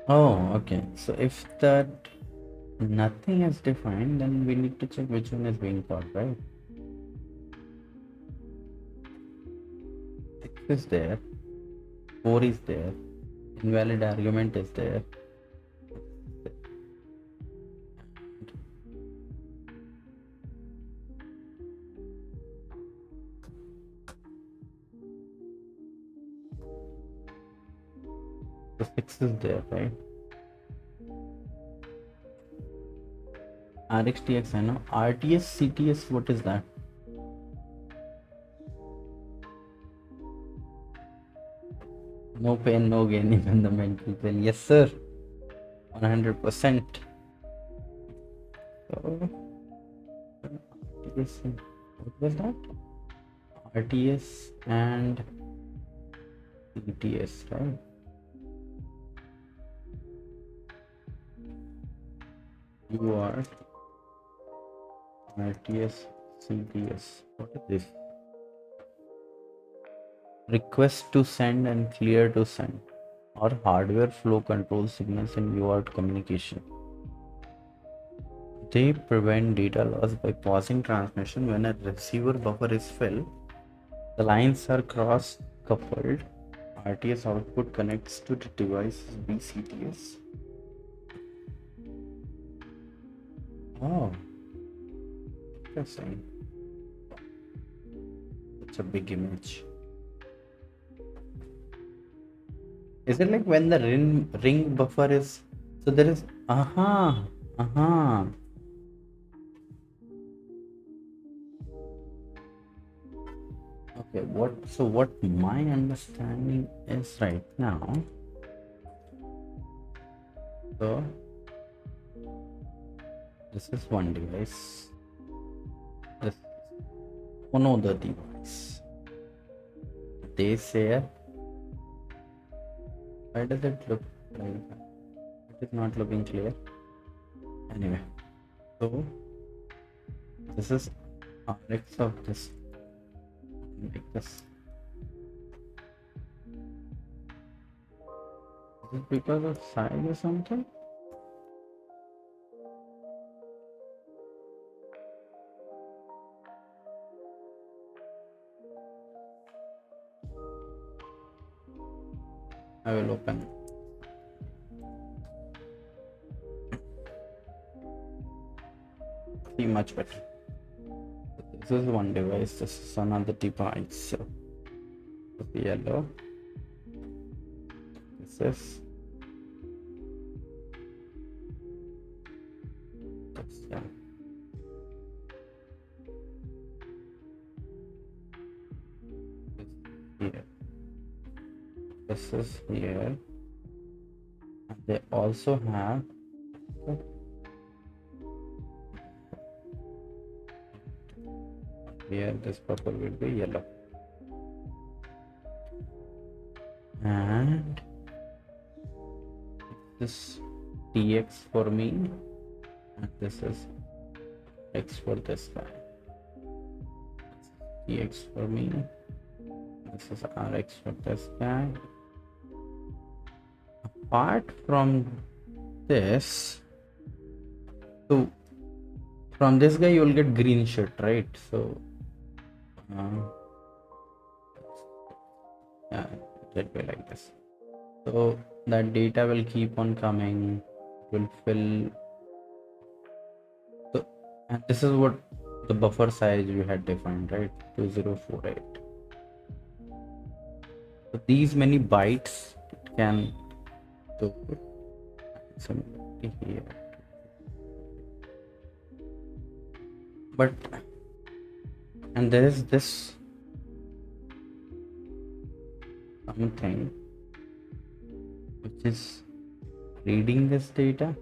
Oh, okay. So if that nothing is defined, then we need to check which one is being called, right? 6 is there, 4 is there, invalid argument is there. So 6 is there, right? RxTX, I know. RTS, CTS, what is that? No pain, no gain, even the mental pain. Yes, sir. 100%. So, RTS, what was that? RTS and CTS, right? UART, RTS, CTS. What is this? Request to send and clear to send, or hardware flow control signals in UART communication. They prevent data loss by pausing transmission when a receiver buffer is filled. The lines are cross-coupled. RTS output connects to the device's BCTS. Oh, interesting. It's a big image. Is it like when the ring buffer is, so there is, okay, what my understanding is right now, so this is one device, this another device. They say, why does it look like that? It is not looking clear. Anyway, so this is Rx of this, like this. Is it because of size or something? I will open. See much better. This is one device. This is another device. So yellow. This is. Yeah. Here. This is here. And they also have here. This buffer will be yellow. And this TX for me, and this is X for this guy. TX for me, this is RX for this guy. Apart from this, so from this guy you will get green shirt, right? So yeah, it will be like this. So that data will keep on coming, will fill. So, and this is what the buffer size we had defined, right? 2048. So these many bytes it can do. Similarly here. But and there is this something which is reading this data.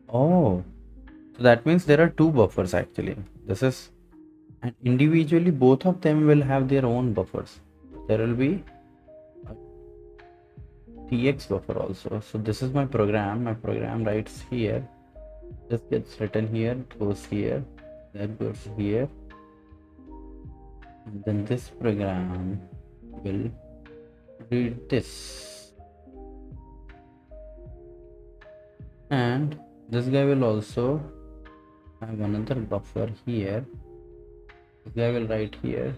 Oh, so that means there are two buffers actually. This is, and individually both of them will have their own buffers. There will be a TX buffer also. So this is my program. My program writes here. This gets written here, goes here, that goes here. And then this program will read this. And this guy will also have another buffer here. This guy will write here.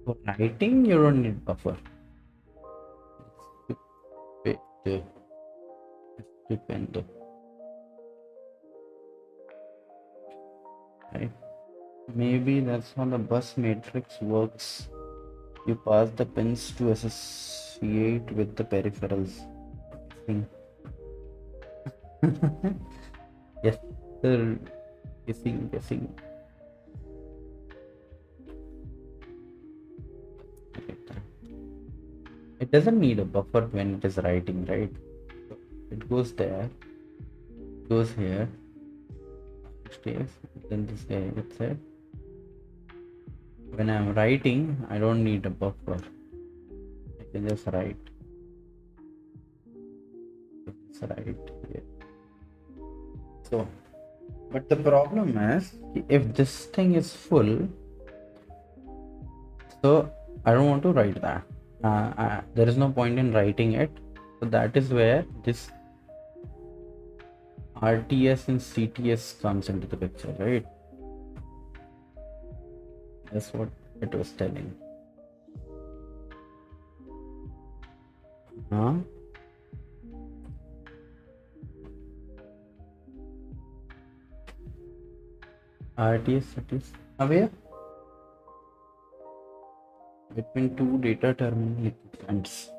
For writing, you don't need buffer. Estupendo. Right? Maybe that's how the bus matrix works. You pass the pins to associate with the peripherals. Yes, sir. Guessing. It doesn't need a buffer when it is writing, right? It goes there, goes here, stays, then this guy gets it. When I'm writing, I don't need a buffer. I can just write. Here. So, but the problem is, if this thing is full, so I don't want to write that. There is no point in writing it. So that is where this RTS and CTS comes into the picture, right? That's what it was telling. RTS, CTS. Aware? Between two data terminal equipments.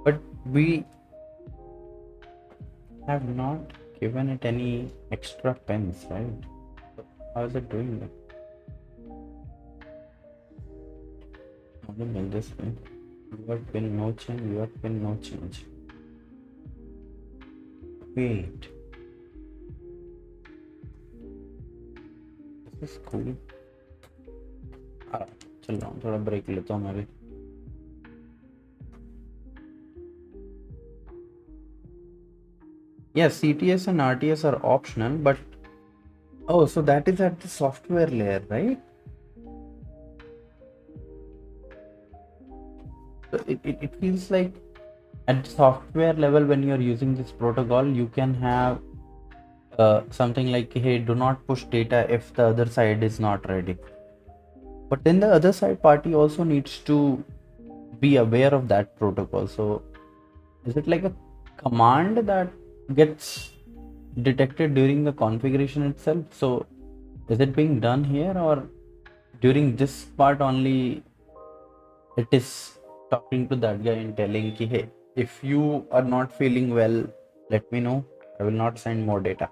But we have not given it any extra pins, right? So how is it doing that? Only build this pin. UART pin no change, UART pin no change. Wait. This is cool. चल रहा हूँ, थोड़ा break लेता हूँ मैं भी. Yes, CTS and RTS are optional, but oh, so that is at the software layer, right? So it feels like at software level, when you're using this protocol, you can have something like, hey, do not push data if the other side is not ready. But then the other side party also needs to be aware of that protocol. So is it like a command that gets detected during the configuration itself? So is it being done here, or during this part only it is talking to that guy and telling ki, hey, if you are not feeling well, let me know, I will not send more data.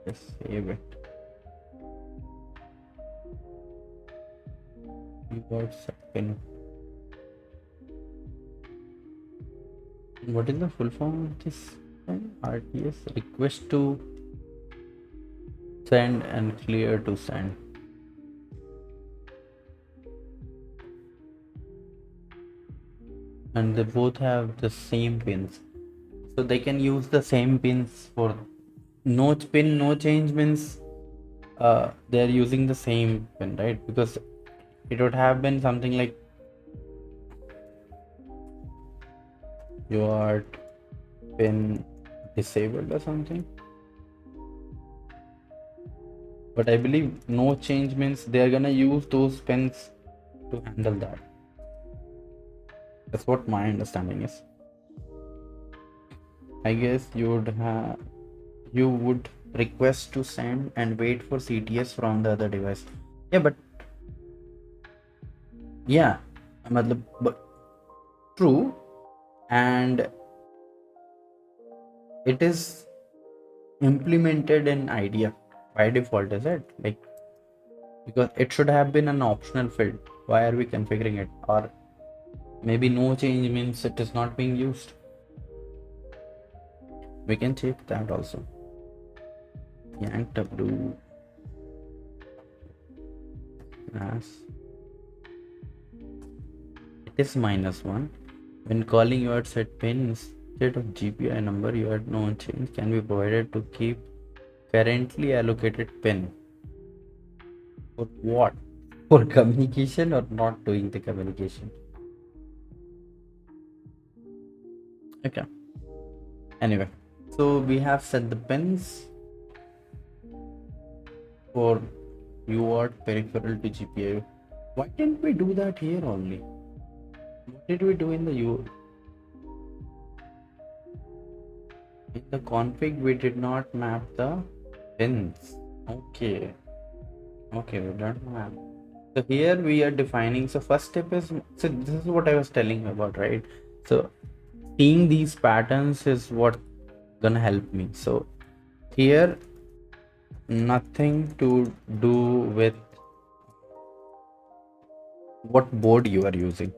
Just save it. UART pin. What is the full form of this thing? RTS, request to send and clear to send. And they both have the same pins, so they can use the same pins. For no pin no change means they're using the same pin, right? Because it would have been something like your pin disabled or something, but I believe no change means they're gonna use those pins to handle that. That's what my understanding is. I guess you would request to send and wait for CTS from the other device. Yeah, but yeah, but true, and it is implemented in IDF by default, is it? Like, because it should have been an optional field. Why are we configuring it? Or maybe no change means it is not being used. We can check that also. Yank W as it is -1. When calling your set pin instead of GPIO number, your no change can be provided to keep currently allocated pin. For what? For communication or not doing the communication? Okay. Anyway, so we have set the pins for UART peripheral to GPIO. Why didn't we do that here only? What did we do in the in the config? We did not map the pins. Okay, we don't map. So here we are defining. So first step is, so this is what I was telling you about, right? So seeing these patterns is what gonna help me. So here, nothing to do with what board you are using.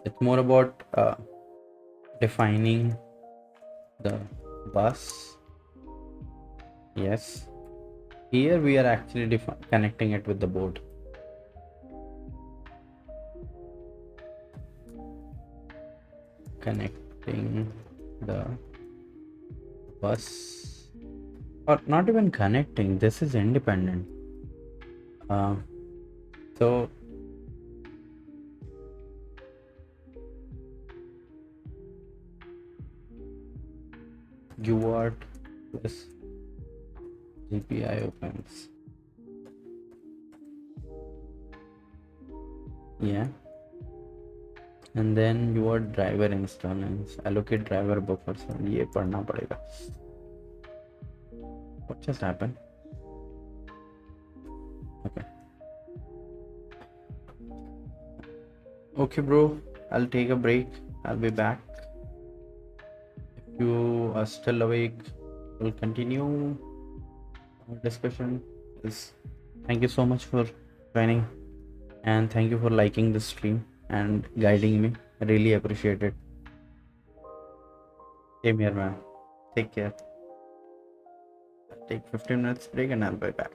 It's more about defining the bus. Yes, here we are actually connecting it with the board. Connecting the bus, or not even connecting, this is independent. So UART plus GPIO pins. Yeah, and then your driver instance, allocate driver buffers. ये पढ़ना पड़ेगा. What just happened? Okay, bro, I'll take a break. I'll be back. If you are still awake, we'll continue our discussion. Thank you so much for joining, and thank you for liking the stream and guiding me. I really appreciate it. Same here, man. Take care. I'll take 15 minutes break and I'll be back.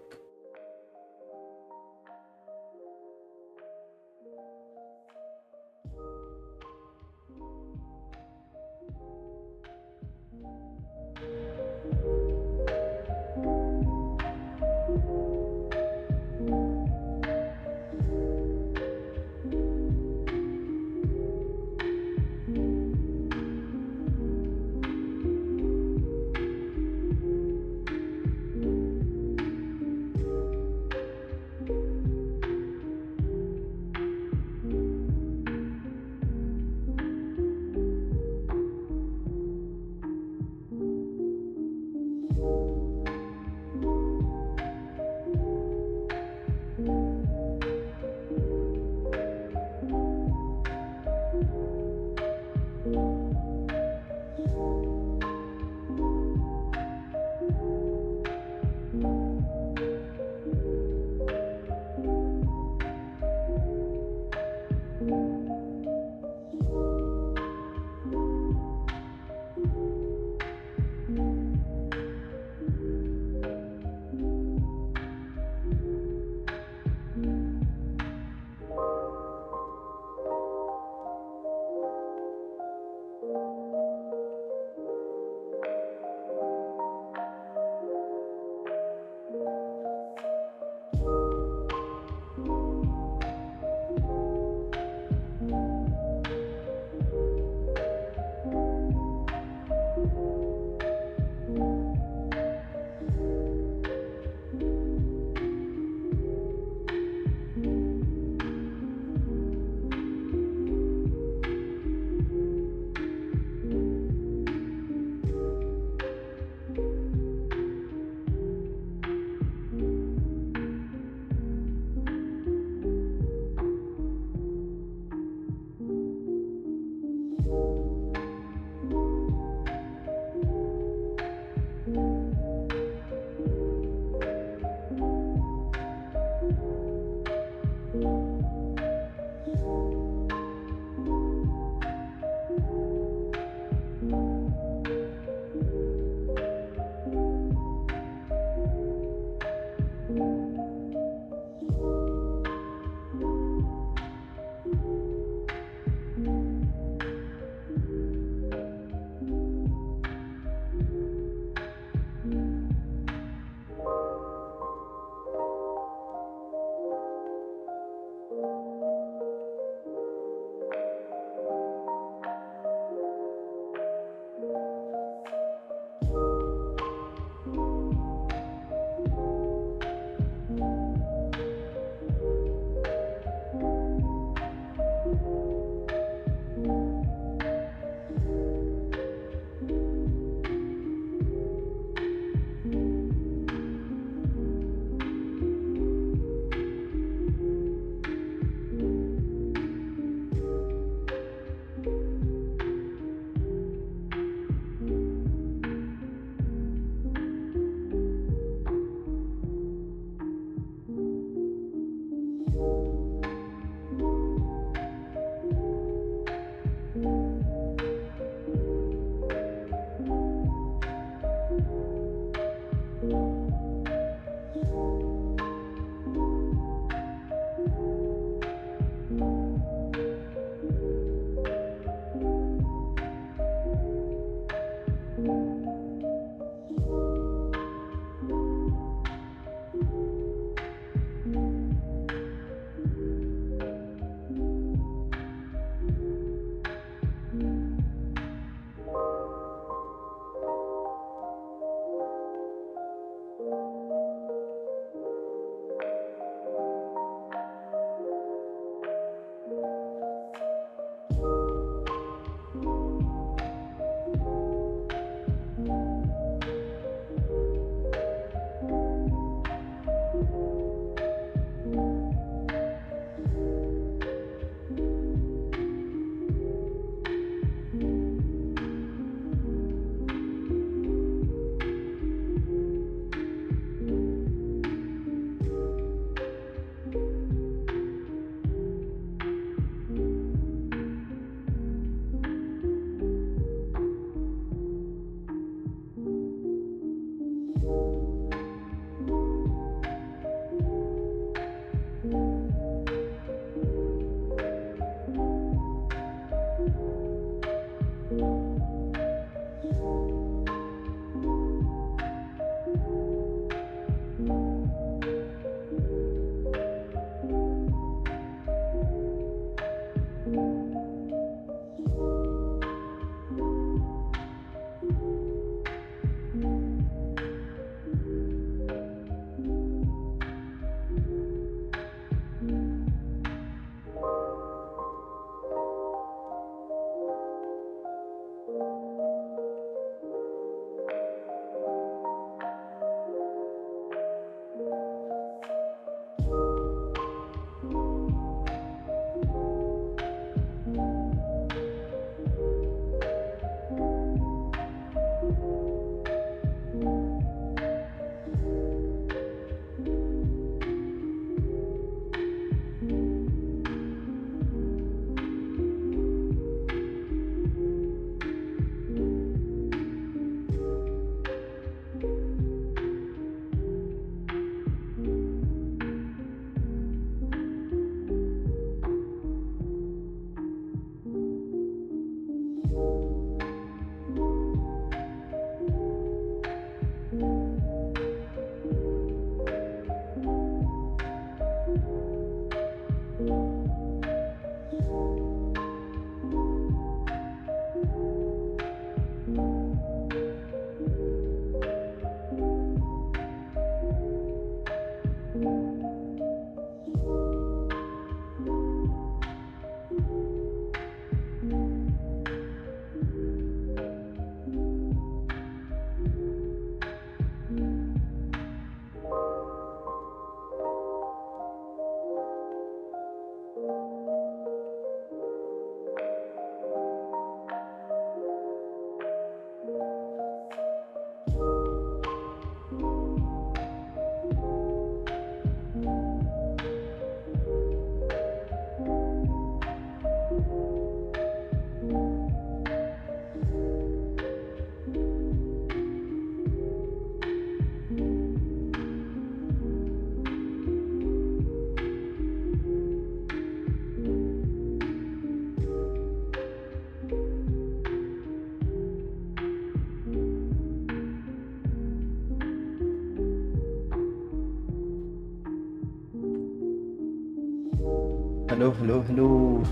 Hello.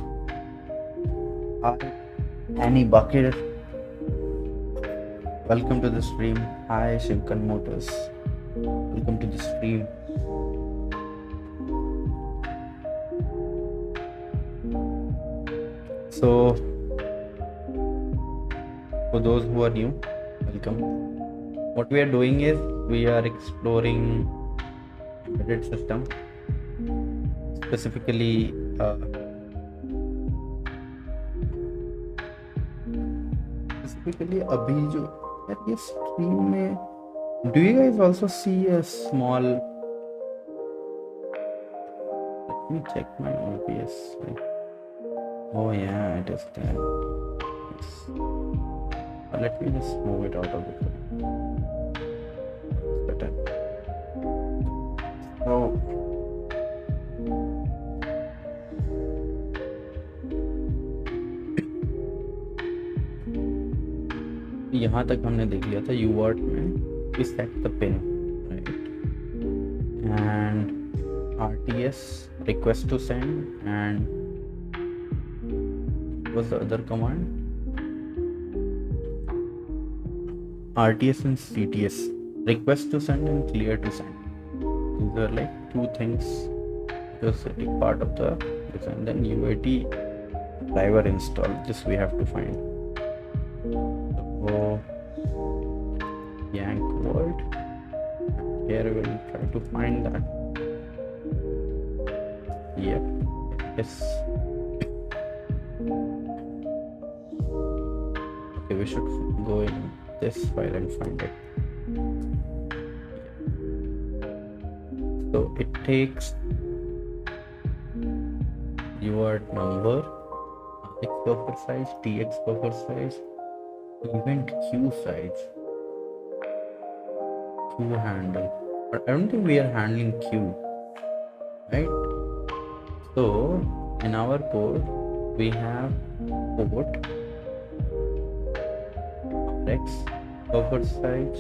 Hi, Annie Bucket. Welcome to the stream. Hi, Shimkan Motors. Welcome to the stream. So, for those who are new, welcome. What we are doing is we are exploring embedded system, specifically अभी जो यार ये stream में, do you guys also see a small? Let me check my OBS. Oh yeah, it is there. Yes. Let me just move it out of the way. Better. So यहाँ तक हमने देख लिया था UART में we set the pin, right? And RTS request to send, and what was the other command? RTS and CTS, request to send and clear to send. These are like two things, just a part of the design. Then UAT driver install, this we have to find. So yank word, here we'll try to find that. Yep, yes. Okay, we should go in this file and find it. So it takes UART number, X buffer size, TX buffer size, event queue size, queue handle. But I don't think we are handling queue, right? So in our code we have port, X buffer size,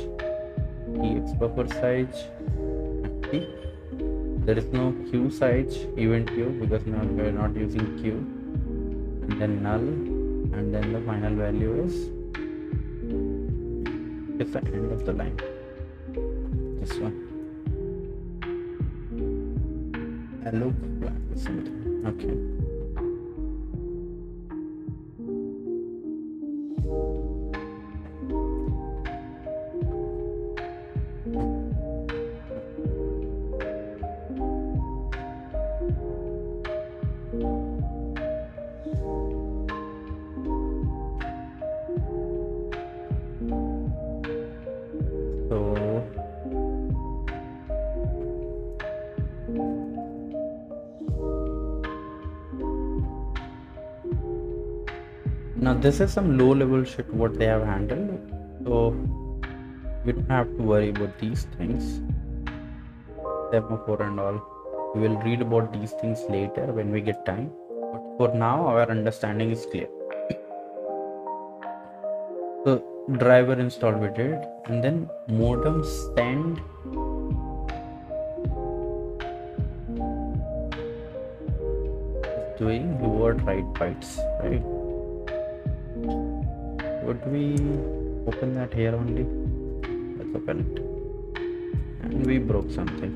TX buffer size, empty. There is no queue size, event queue, because now we are not using queue, and then null, and then the final value is the end of the line, this one. Hello something. Okay. Now this is some low level shit what they have handled, so we don't have to worry about these things, semaphore and all. We will read about these things later when we get time, but for now our understanding is clear. So driver install we did, and then modem send is doing UART write bytes, right? Would we open that here only? Let's open it. And we broke something.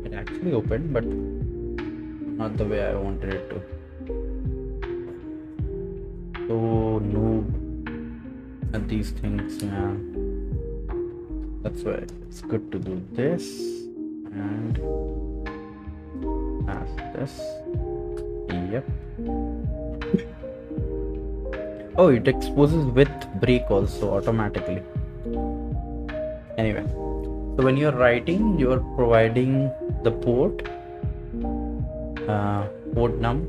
It actually opened, but not the way I wanted it to. So noob at these things, man. That's why it's good to do this and ask this. Yep. Oh, it exposes with break also automatically. Anyway, so when you're writing, you're providing the port num,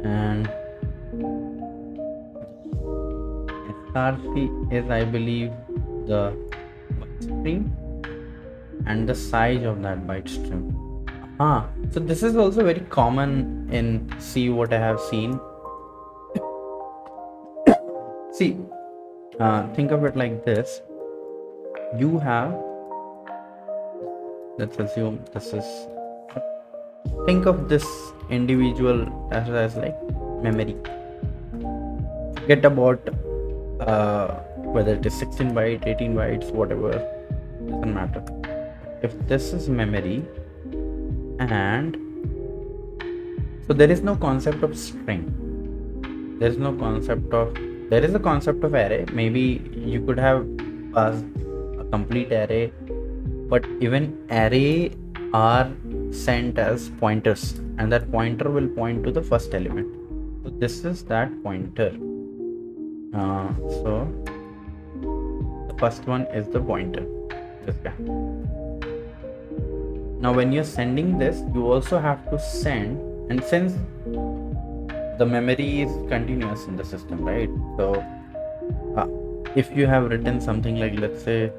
and SRC is, I believe, the byte stream and the size of that byte stream. So this is also very common in C, what I have seen. See, think of it like this. You have let's assume this is, think of this individual as like memory. Forget about whether it is 16 byte, 18 bytes, whatever, doesn't matter. If this is memory, and so there is no concept of string, there is no concept of, there is a concept of array. Maybe you could have passed a complete array, but even array are sent as pointers, and that pointer will point to the first element. So this is that pointer. So the first one is the pointer, this guy. Now when you're sending this, you also have to send, and since the memory is continuous in the system, right? So if you have written something like, let's say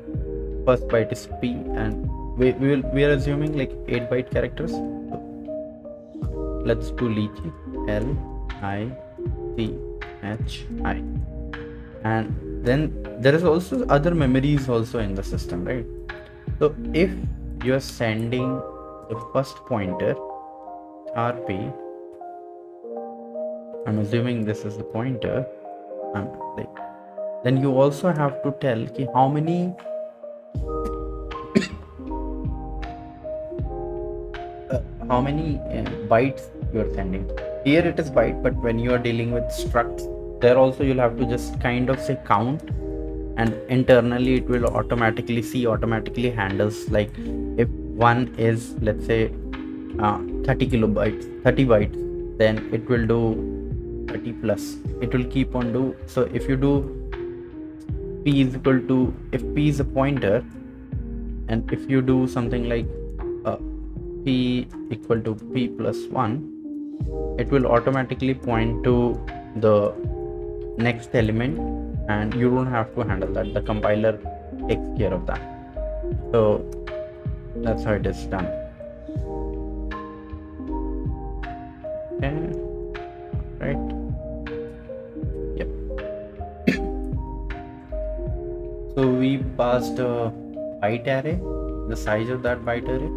first byte is P, and we are assuming like 8 byte characters. So let's do Lichi, L-I-C-H-I, and then there is also other memories also in the system, right? So if you are sending the first pointer RP, I'm assuming this is the pointer, then you also have to tell how many bytes you are sending. Here it is byte, but when you are dealing with structs, there also you'll have to just kind of say count, and internally it will automatically handles, like if one is, let's say 30 bytes, then it will do 30 plus, it will keep on do. So if you do P is equal to, if P is a pointer, and if you do something like P equal to P plus 1, it will automatically point to the next element, and you don't have to handle that. The compiler takes care of that. So that's how it is done. Okay, right? Yep. So we passed a byte array, the size of that byte array.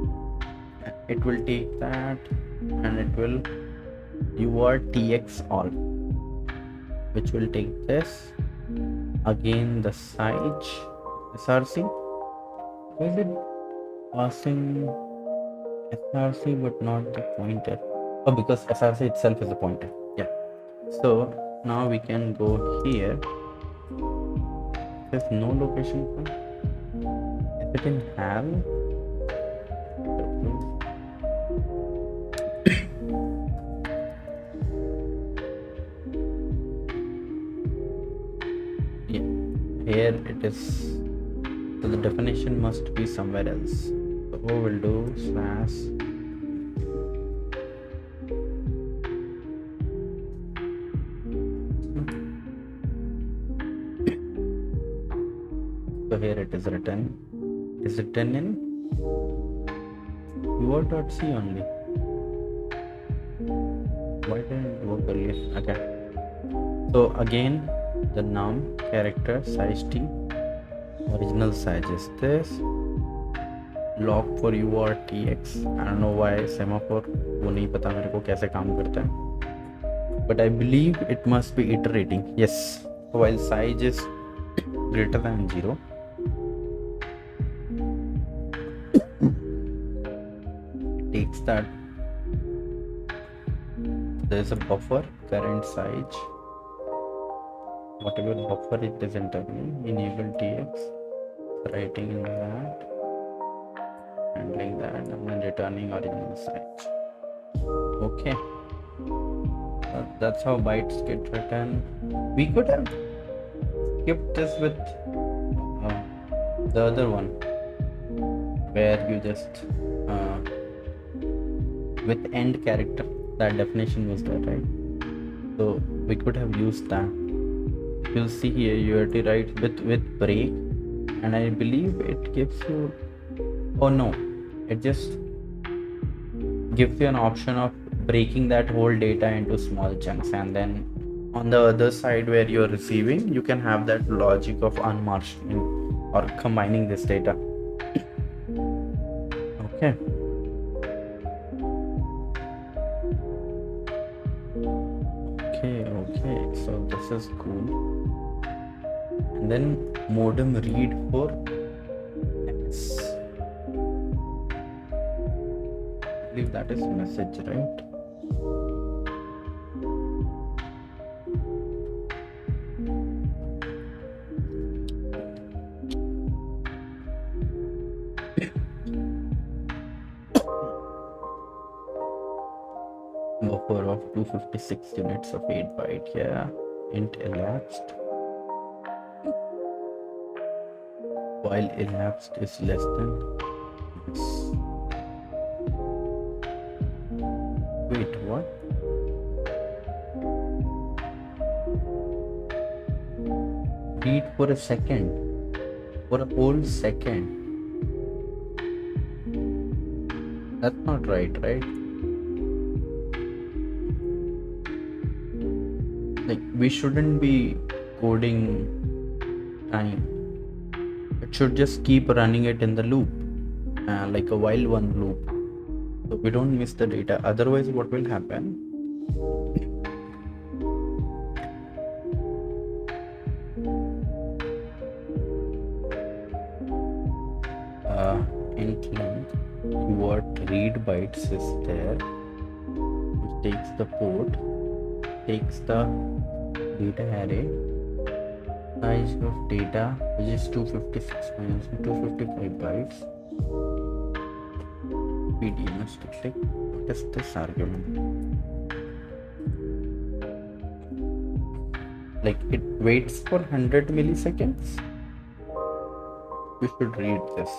It will take that and it will UART all, which will take this, again the size SRC. Why is it passing SRC but not the pointer? Oh, because SRC itself is a pointer. Yeah. So now we can go here. There's no location for, is it in HAL? Yeah, here it is. So the definition must be somewhere else. So we'll do slash so here it is written. Is it written in UART.c only? Why didn't it work earlier? Okay. So again, the num character size t, original size is this, log for UARTX. I don't know why semaphore, वो नहीं पता मेरे को कैसे काम करता है, but I believe it must be iterating. Yes, while size is greater than 0, it takes that there is a buffer, current size, whatever buffer it is internally, enable tx, writing in that, handling that, and then returning original size. Okay, that's how bytes get written. We could have skipped this with the other one, where you just with end character, that definition was there, right? So we could have used that. You'll see here UART write with break, and I believe it gives you, oh no, it just gives you an option of breaking that whole data into small chunks, and then on the other side where you're receiving, you can have that logic of unmarshalling or combining this data. Okay. Okay, so this is cool. And then modem read for S. I believe that is message, right? Buffer of 256 units of 8 byte, yeah. Int elapsed, while elapsed is less than this. Wait, what? Read for a second, for a whole second. That's not right, right? Like, we shouldn't be coding time. It should just keep running it in the loop, like a while one loop, so we don't miss the data. Otherwise, what will happen? Int length UART read bytes is there, which takes the port, takes the data array, size of data, which is 256 minus 255 bytes. PDMS to what is this argument? Like, it waits for 100 milliseconds. We should read this.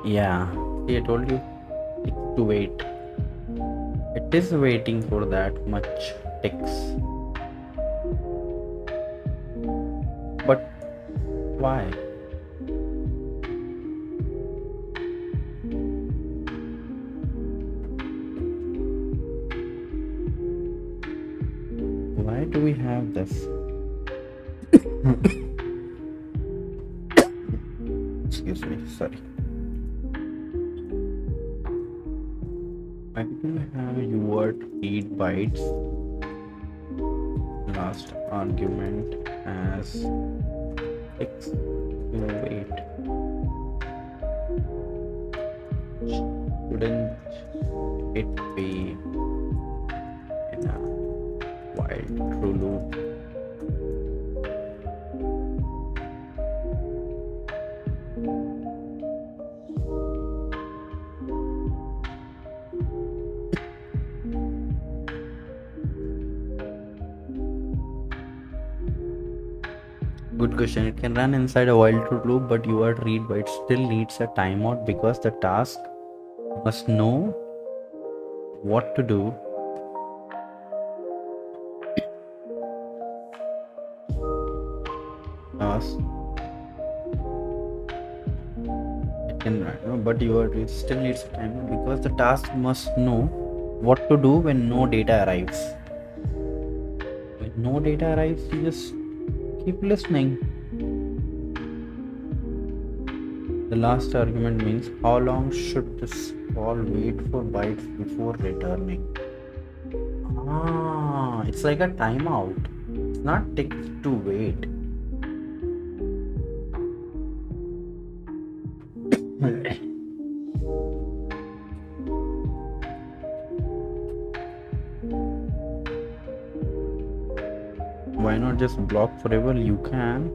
Yeah, see, I told you it's to wait. It is waiting for that much ticks. But why? Why do we have this? Excuse me, sorry. Why do we have UART read bytes last argument as 6 to 8? Shouldn't it be in a while true loop? Good question. It can run inside a while true loop, but UART read byte still needs a timeout because the task must know what to do. It can run, but UART still needs a timeout because the task must know what to do when no data arrives. When no data arrives, you just keep listening. The last argument means how long should this call wait for bytes before returning? It's like a timeout. It's not tick to wait. Why not just block forever? You can.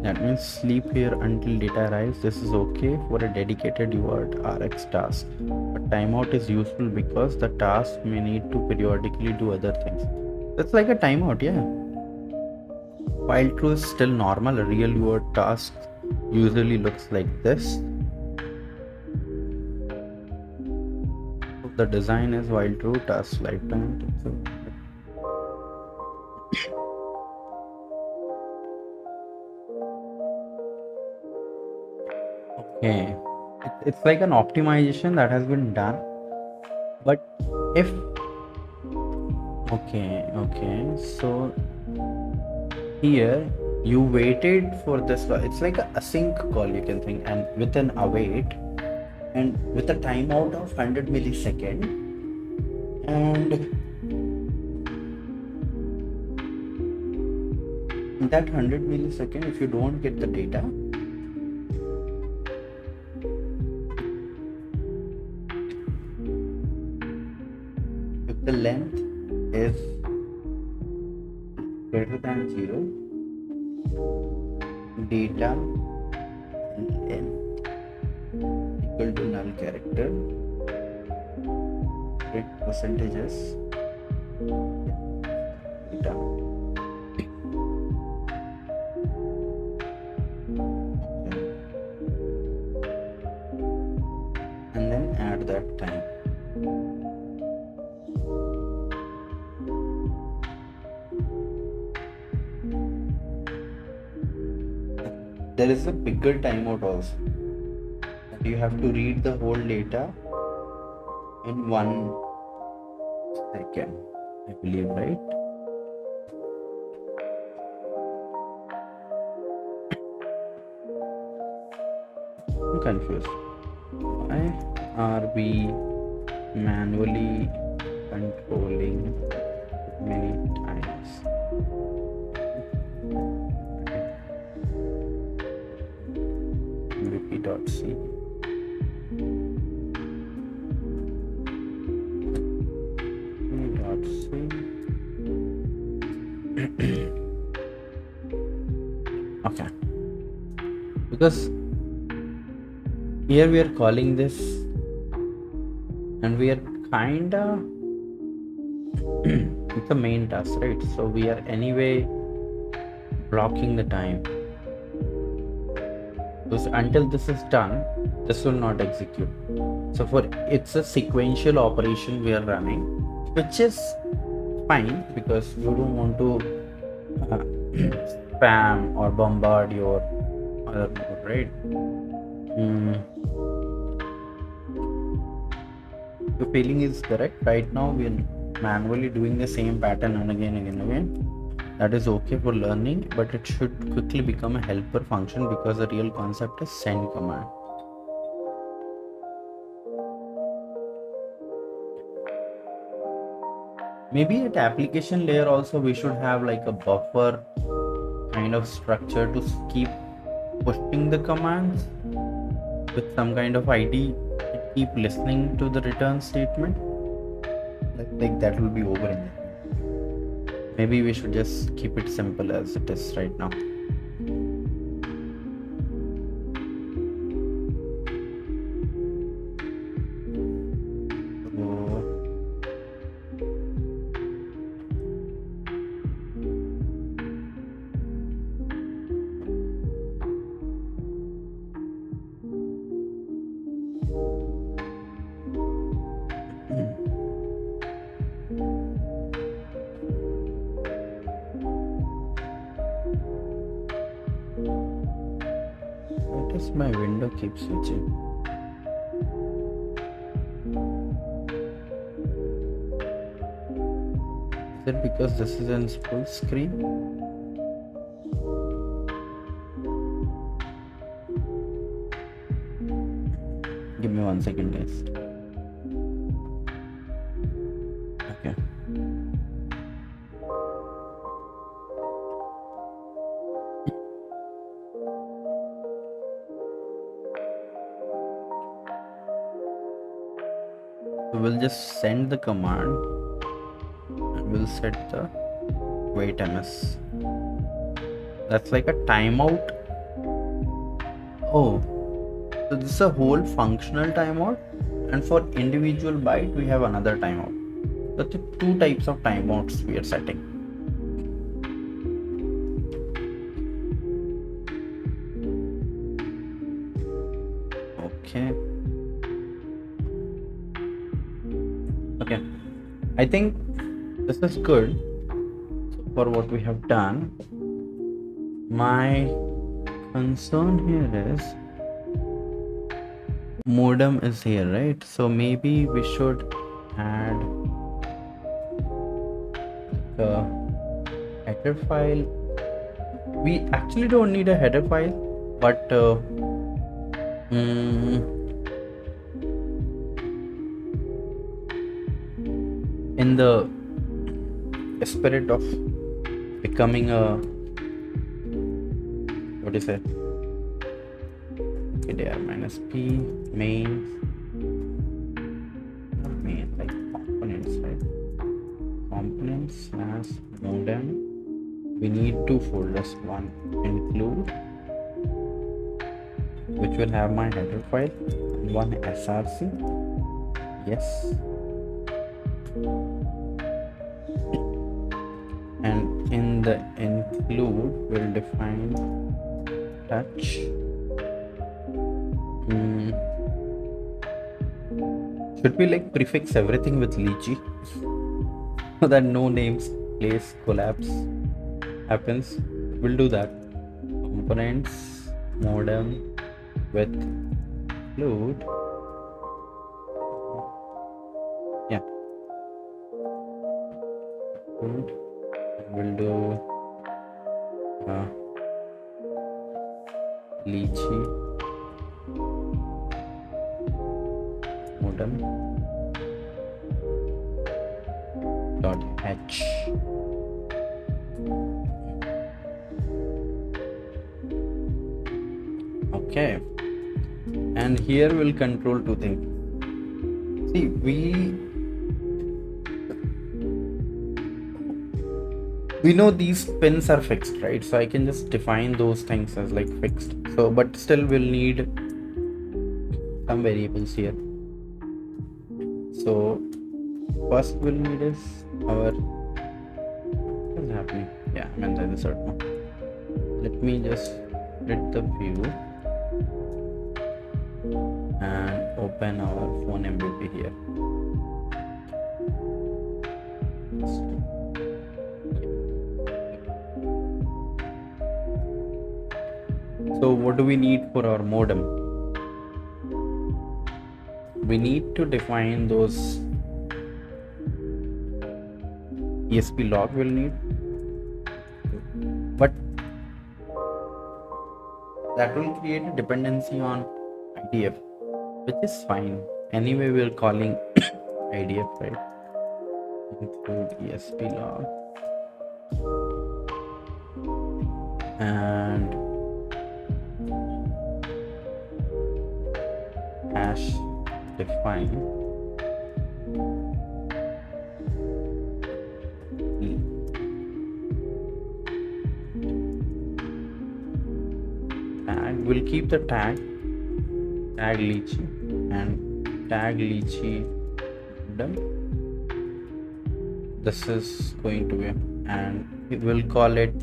That means sleep here until data arrives. This is okay for a dedicated UART RX task. But timeout is useful because the task may need to periodically do other things. That's like a timeout, yeah. While true is still normal, a real UART task usually looks like this. The design is while true, task lifetime. Okay, it's like an optimization that has been done, but if Okay, so here you waited for this. It's like a async call, you can think, and with an await and with a timeout of 100 millisecond, and in that 100 millisecond, if you don't get the data, if the length is greater than 0, data length equal to null character, with percentages data. And then add that time. There is a bigger timeout also. You have to read the whole data in 1 second, I believe, right? I'm confused. Why are we manually controlling many times? Repeat.c. Okay, because here we are calling this and we are kinda it's a main task, right? So we are anyway blocking the time, because until this is done, this will not execute. So for it's a sequential operation we are running, which is fine because you don't want to spam or bombard your other node, right? Your feeling is correct. Right now we are manually doing the same pattern and again. That is okay for learning, but it should quickly become a helper function because the real concept is send command. Maybe at application layer also we should have like a buffer kind of structure to keep pushing the commands with some kind of ID and keep listening to the return statement. Like that will be over in there. Maybe we should just keep it simple as it is right now. My window keeps switching. Is it because this is in full screen? Give me 1 second, guys. Okay. We'll just send the command and we'll set the wait ms. That's like a timeout. Oh, so this is a whole functional timeout, and for individual byte we have another timeout. So the 2 types of timeouts we are setting. Okay. I think this is good for what we have done. My concern here is modem is here, right? So maybe we should add header file. We actually don't need a header file, but in the spirit of becoming a, what is it, kdir minus p main, not main, like components, right? Components slash modem. We need two folders, one include, which will have my header file, and one src. Yes. And in the include we'll define touch. Should we like prefix everything with lychee so that no names place collapse happens? We'll do that. Components modem with include. Yeah. Good. We'll do lychee modem dot h. Okay, and here we'll control two things. See, we know these pins are fixed, right? So I can just define those things as like fixed. So, but still we'll need some variables here. So first we'll need is our, what is happening? Yeah, I'm inside the cert now. Let me just split the view and open our phone MVP here. So what do we need for our modem? We need to define those ESP log we'll need, but that will create a dependency on IDF, which is fine. Anyway, we're calling IDF, right? Include ESP log and hash define tag. We'll keep the tag lychee and tag lychee modem. This is going to be, and we will call it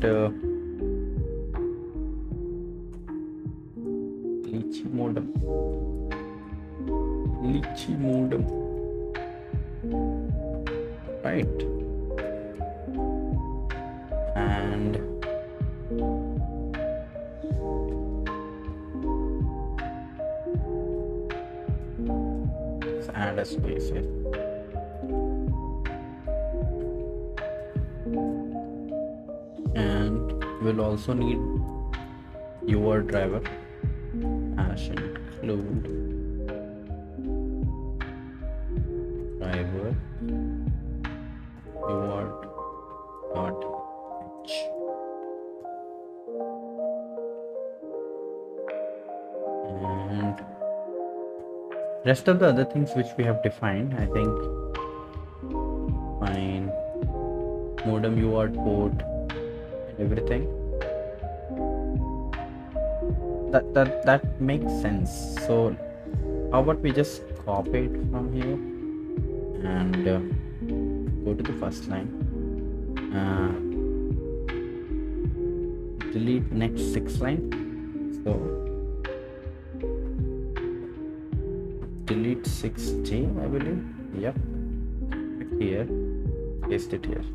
lychee modem. Lychee modem, right? And let's add a space here. And we'll also need UART driver hash include driver UART dot h. And rest of the other things which we have defined, I think, fine. Modem UART port and everything. That makes sense. So how about we just copy it from here and go to the first line, delete next 6 line. So delete 6j, I believe. Yep, here, paste it here.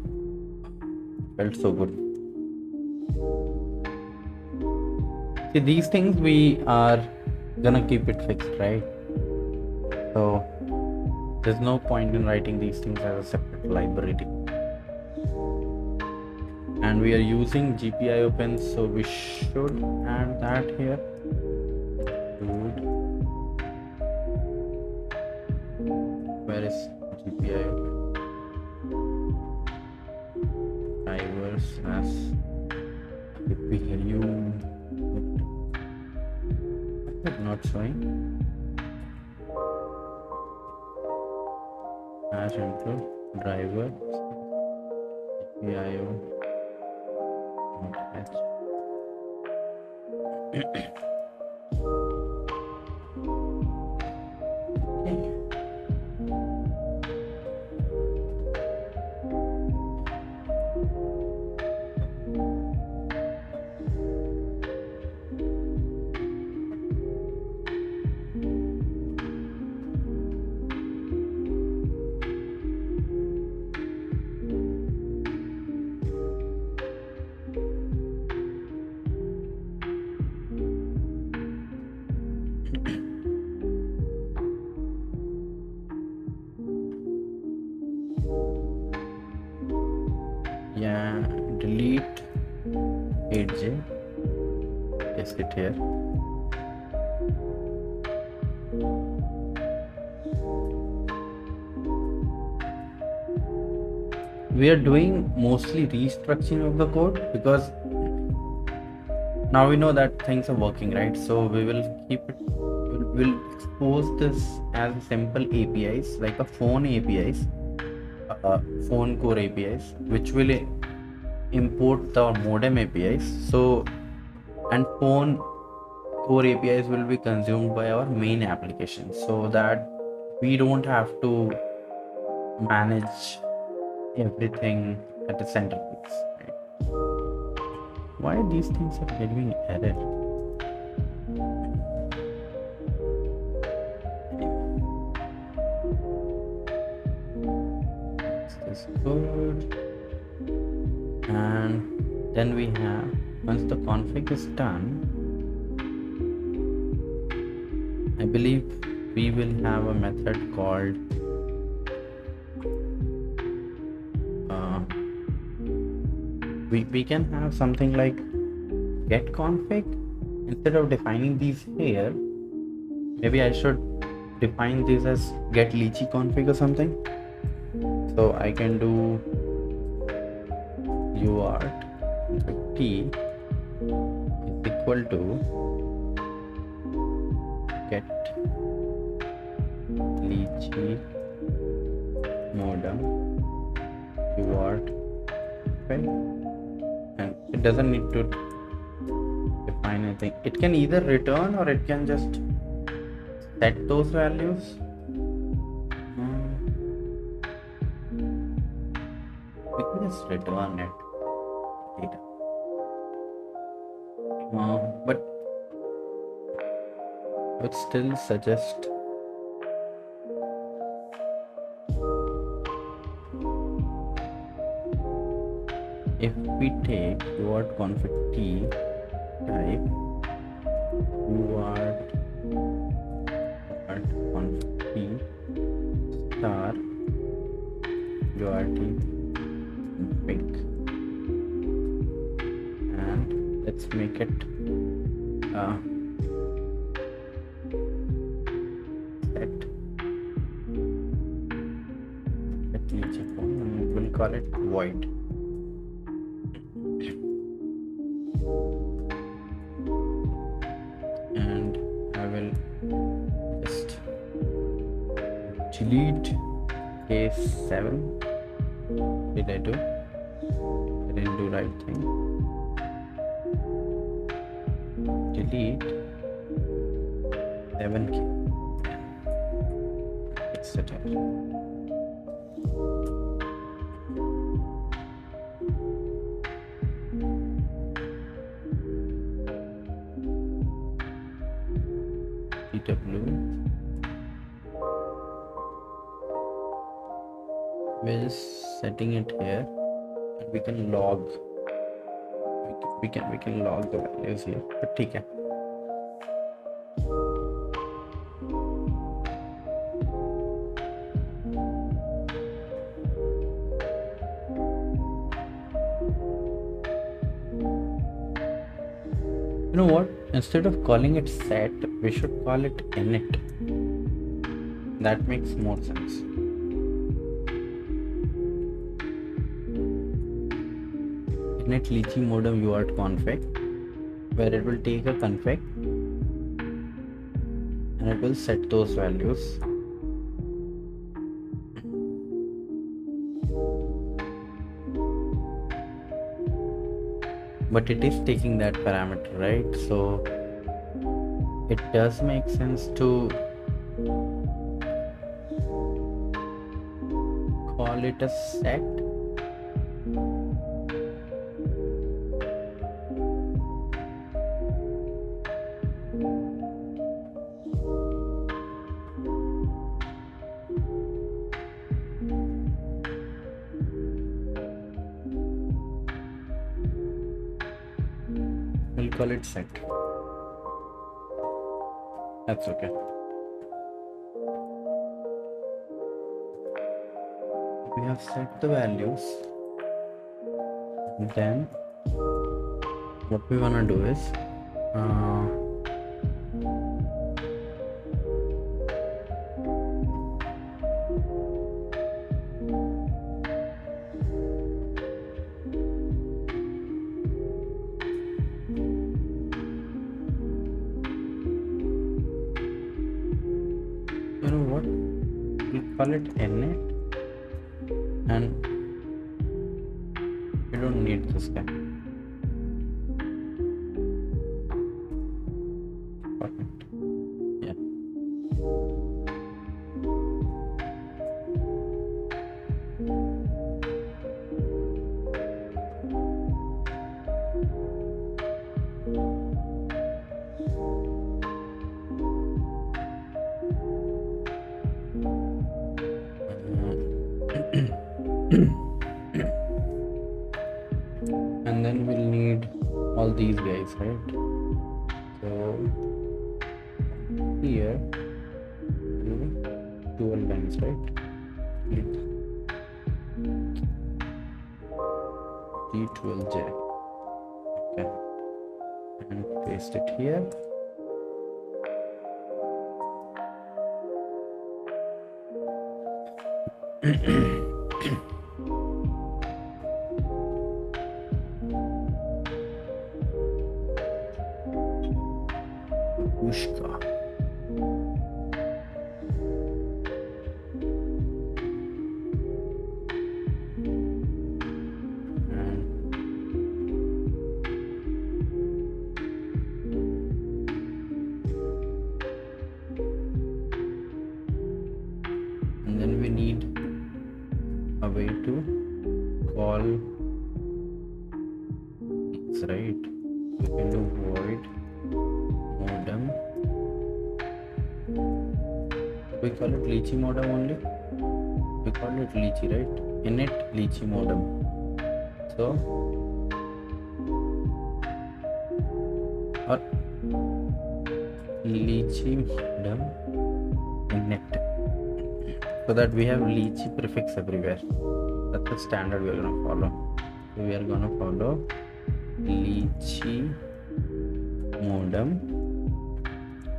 Felt so good. See, these things we are gonna keep it fixed, right? So there's no point in writing these things as a separate library. and we are using GPIO pins, so we should add that here. Include. Where is GPIO? Drivers as GPIO. Not showing. As into driver GPIO. Yeah, delete 8J, paste it here. We are doing mostly restructuring of the code because now we know that things are working, right? So we will keep it, we'll expose this as simple APIs, like a phone APIs, phone core APIs, which will import the modem APIs. So, and phone core APIs will be consumed by our main application, so that we don't have to manage everything at the central place, right? Why these things are giving error? This is good. And then we have, once the config is done, I believe we will have a method called we can have something like get config. Instead of defining these here, maybe I should define this as get lychee config or something. So I can do UART T is equal to get lychee modem UART, right? And it doesn't need to define anything. It can either return or it can just set those values. We can just return it data. But I would still suggest if we take UART config T, type UART config T star UART config, and let's make it set lychee phone, and we'll call it void. And I will just delete case 7. Did I do? I didn't do right thing. Delete 7K. Etc. We're just setting it here, and we can log. We can log the values here. But ठीक है. You know what? Instead of calling it set, we should call it init. That makes more sense. Init lychee modem UART config, where it will take a config and it will set those values. But it is taking that parameter, right? So it does make sense to call it a set. We'll call it set. That's okay. We have set the values. Then what we wanna do is you know what? We'll call it init, and we don't need this guy. Perfect. Yeah. And then we'll need all these guys, right? So here 12 lines, right? D12J. Okay, and paste it here. Pushka. And then we need a way to call these, right? We can do void modem. We call it lychee modem only. We call it lychee, right? Init lychee modem. So or lychee modem init, so that we have lychee prefix everywhere. That's the standard we are going to follow. So we are going to follow lychee modem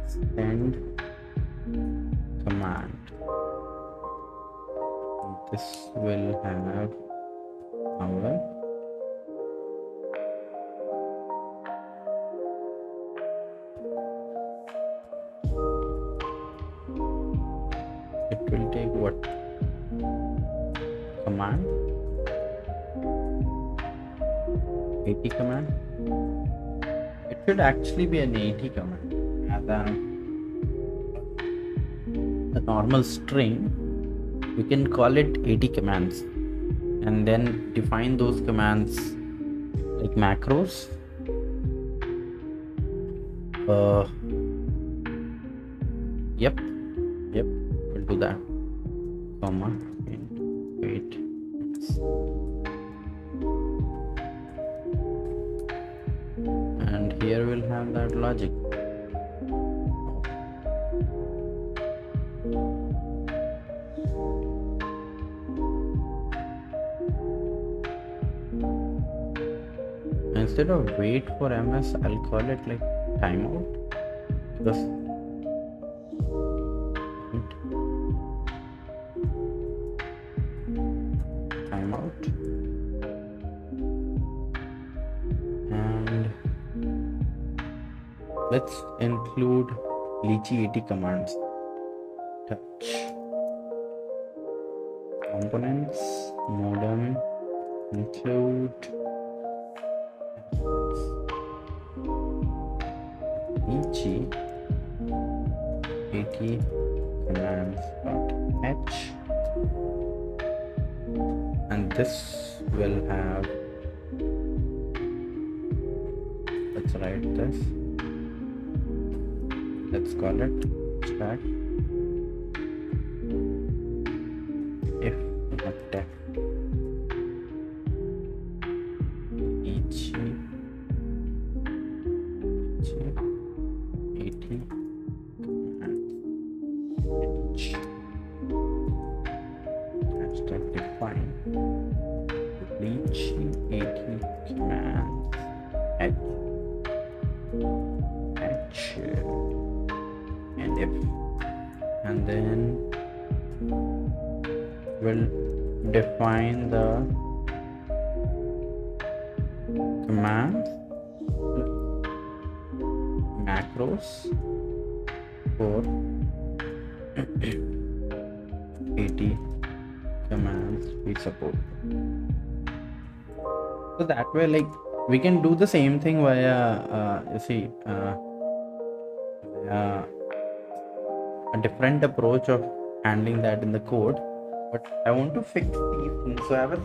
send command. This will have our it will take what command, 80 command. It should actually be an 80 command rather than a normal string. We can call it 80 commands and then define those commands like macros. Yep, we'll do that. Comma wait. And here we'll have that logic. instead of wait for MS, I'll call it like timeout, because timeout, and let's include Lychee 80 commands. Touch components, modem, include Lychee 80 commands.h, and this will have, let's write this, let's call it stack if not def each 80 commands h, hashtag define Lychee 80 commands h and if, and then we'll define the commands macros for 80 commands we support. So that way, like, we can do the same thing via a different approach of handling that in the code, but I want to fix these things. So I have a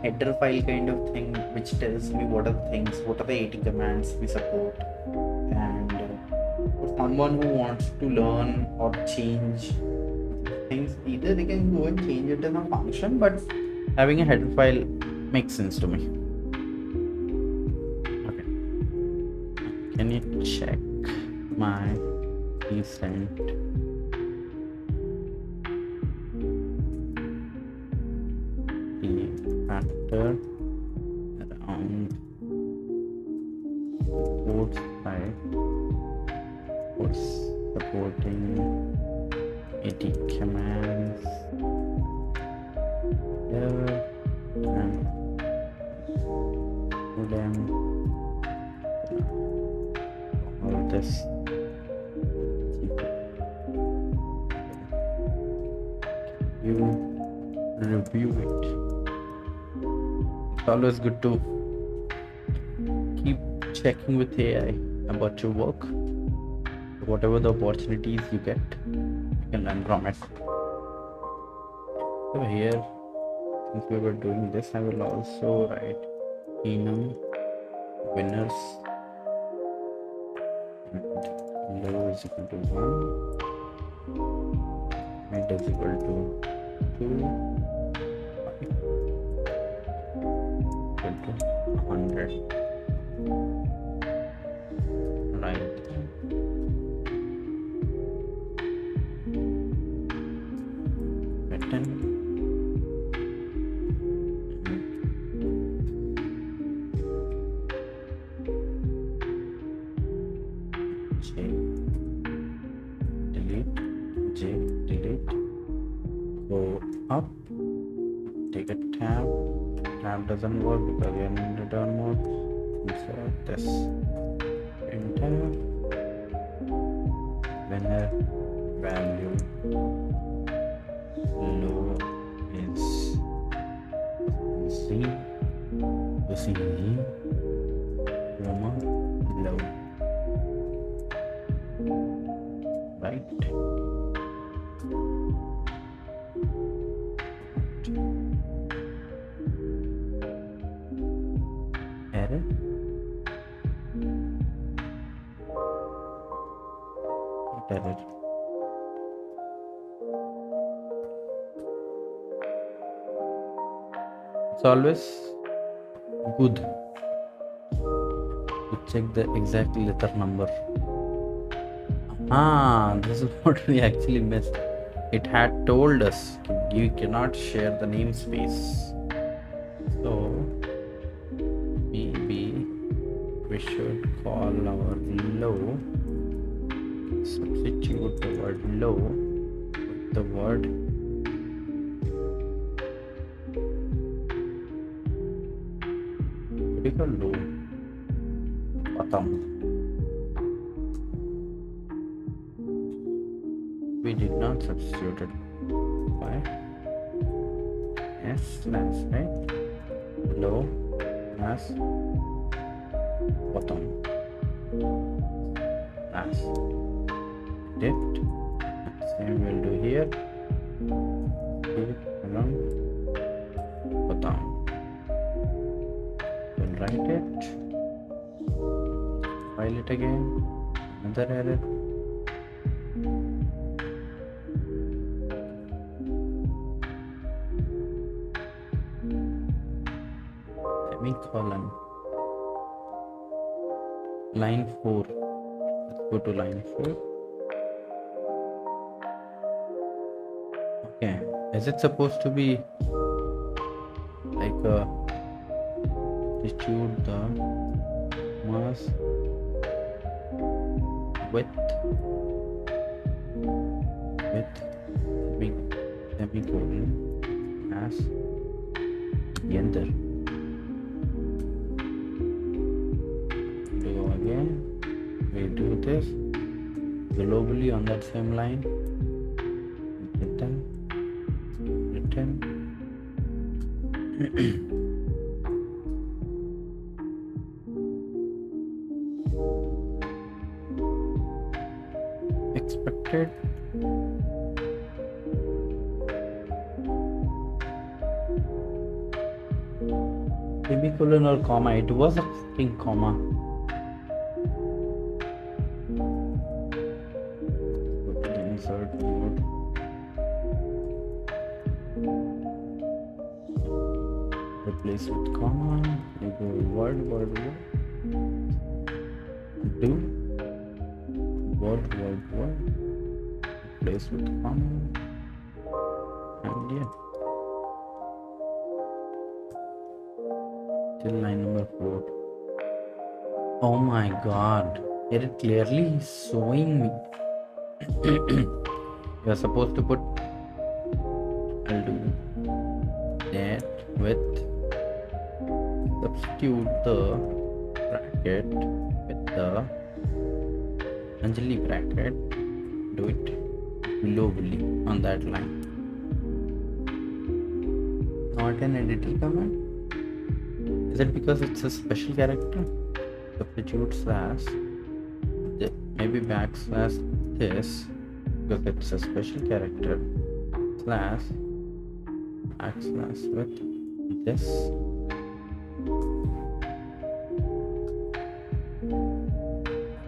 header file kind of thing which tells me what are the things, what are the 80 commands we support, and for someone who wants to learn or change things, either they can go and change it in a function, but having a header file makes sense to me. Okay, can you check my recent factor around support side for supporting 80 commands there, and modem, all this. You review it. It's always good to keep checking with AI about your work. Whatever the opportunities you get, you can learn from it. So here, since we were doing this, I will also write enum winners and low is equal to 1, mid is equal to 2, 5 equal to 100. Right. Written. Delete, go up, take a tab doesn't work because we are in return mode, insert this enter winner value low is Z, comma low, right? Error. What error? It's always good to check the exact letter number. This is what we actually missed. It had told us you cannot share the namespace. So maybe we should call our low, substitute the word low with the word critical low bottom. We did not substitute it. Why? S slash, right? Low slash bottom slash dipped. Same we'll do here. Keep around bottom. We'll write it. File it again. Another error. Semicolon. Line 4. Let's go to line 4. Okay. Is it supposed to be like a substitute the mass with semicolon as enter. Do again. We do this globally on that same line. Return. Expected. Semicolon or comma. It was a fucking comma. Go to the insert mode. Replace with comma. You go word. Do word. Replace with comma. And yeah. Till line number 4. Oh my god. Here it clearly is showing me. You are supposed to put, I'll do that with, substitute the bracket with the Anjali bracket, do it globally on that line. Not an editor command? Is it because it's a special character? Substitute slash, maybe backslash this, because it's a special character, slash backslash with this.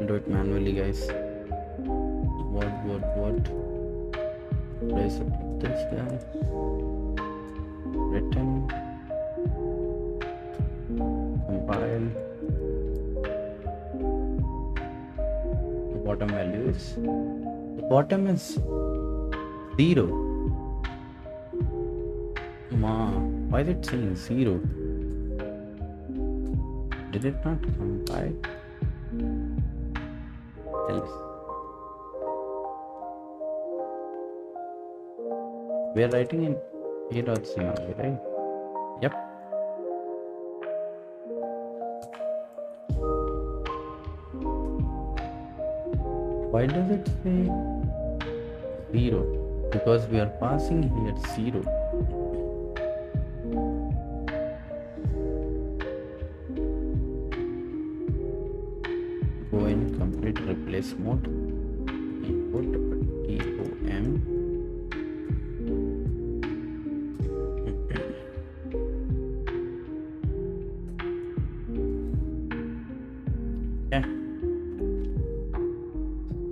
Do it manually, guys. Word. Place it with this guy. Written. Compile. The bottom value is, the bottom is 0. Why is it saying 0? Did it not compile? We are writing in A.C only, right? Yep. Why does it say 0? Because we are passing here 0. Go in complete replace mode. Input TOM.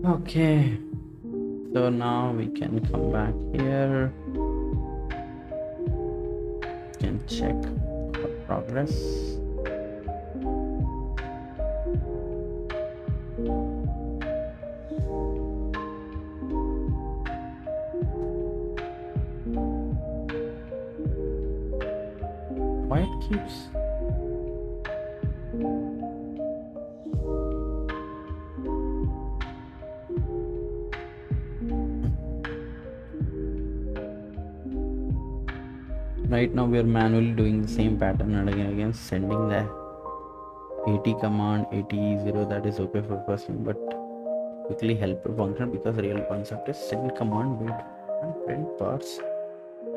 Okay, so now we can come back here, can check our progress. Why it keeps Right now we are manually doing the same pattern and again sending the 80 command 80 that is okay for first thing, but quickly helper function because real concept is send command wait and print parts.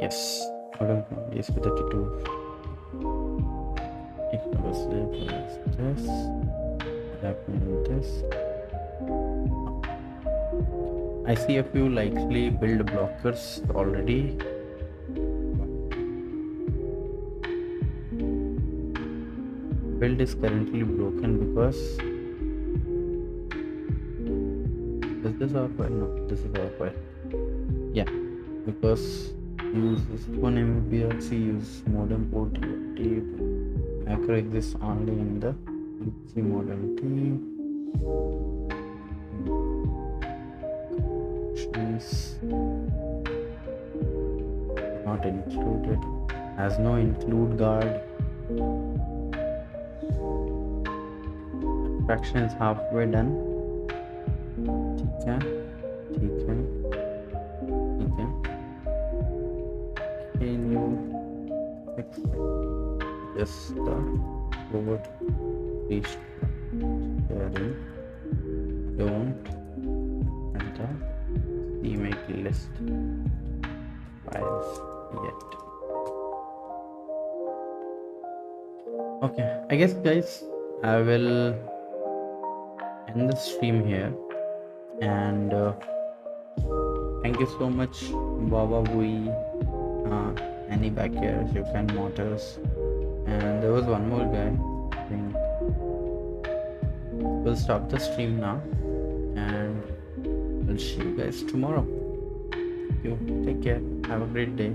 Yes, modem ESP32 equals this happening this. I see a few likely build blockers already. Build is currently broken because is this our file? No, this is our file. Yeah, because use this 1 MBRC use modem port tape macro exists only in the Libc modality. Not included, has no include guard. Abstraction is halfway done. ठीक है. Can you fix just the forward sharing don't and the email list files yet. Okay, I guess guys I will end the stream here, and thank you so much Baba Bui, Annie Backyard, you can motors, and there was one more guy. I think we'll stop the stream now and I'll see you guys tomorrow. Thank you, take care, have a great day.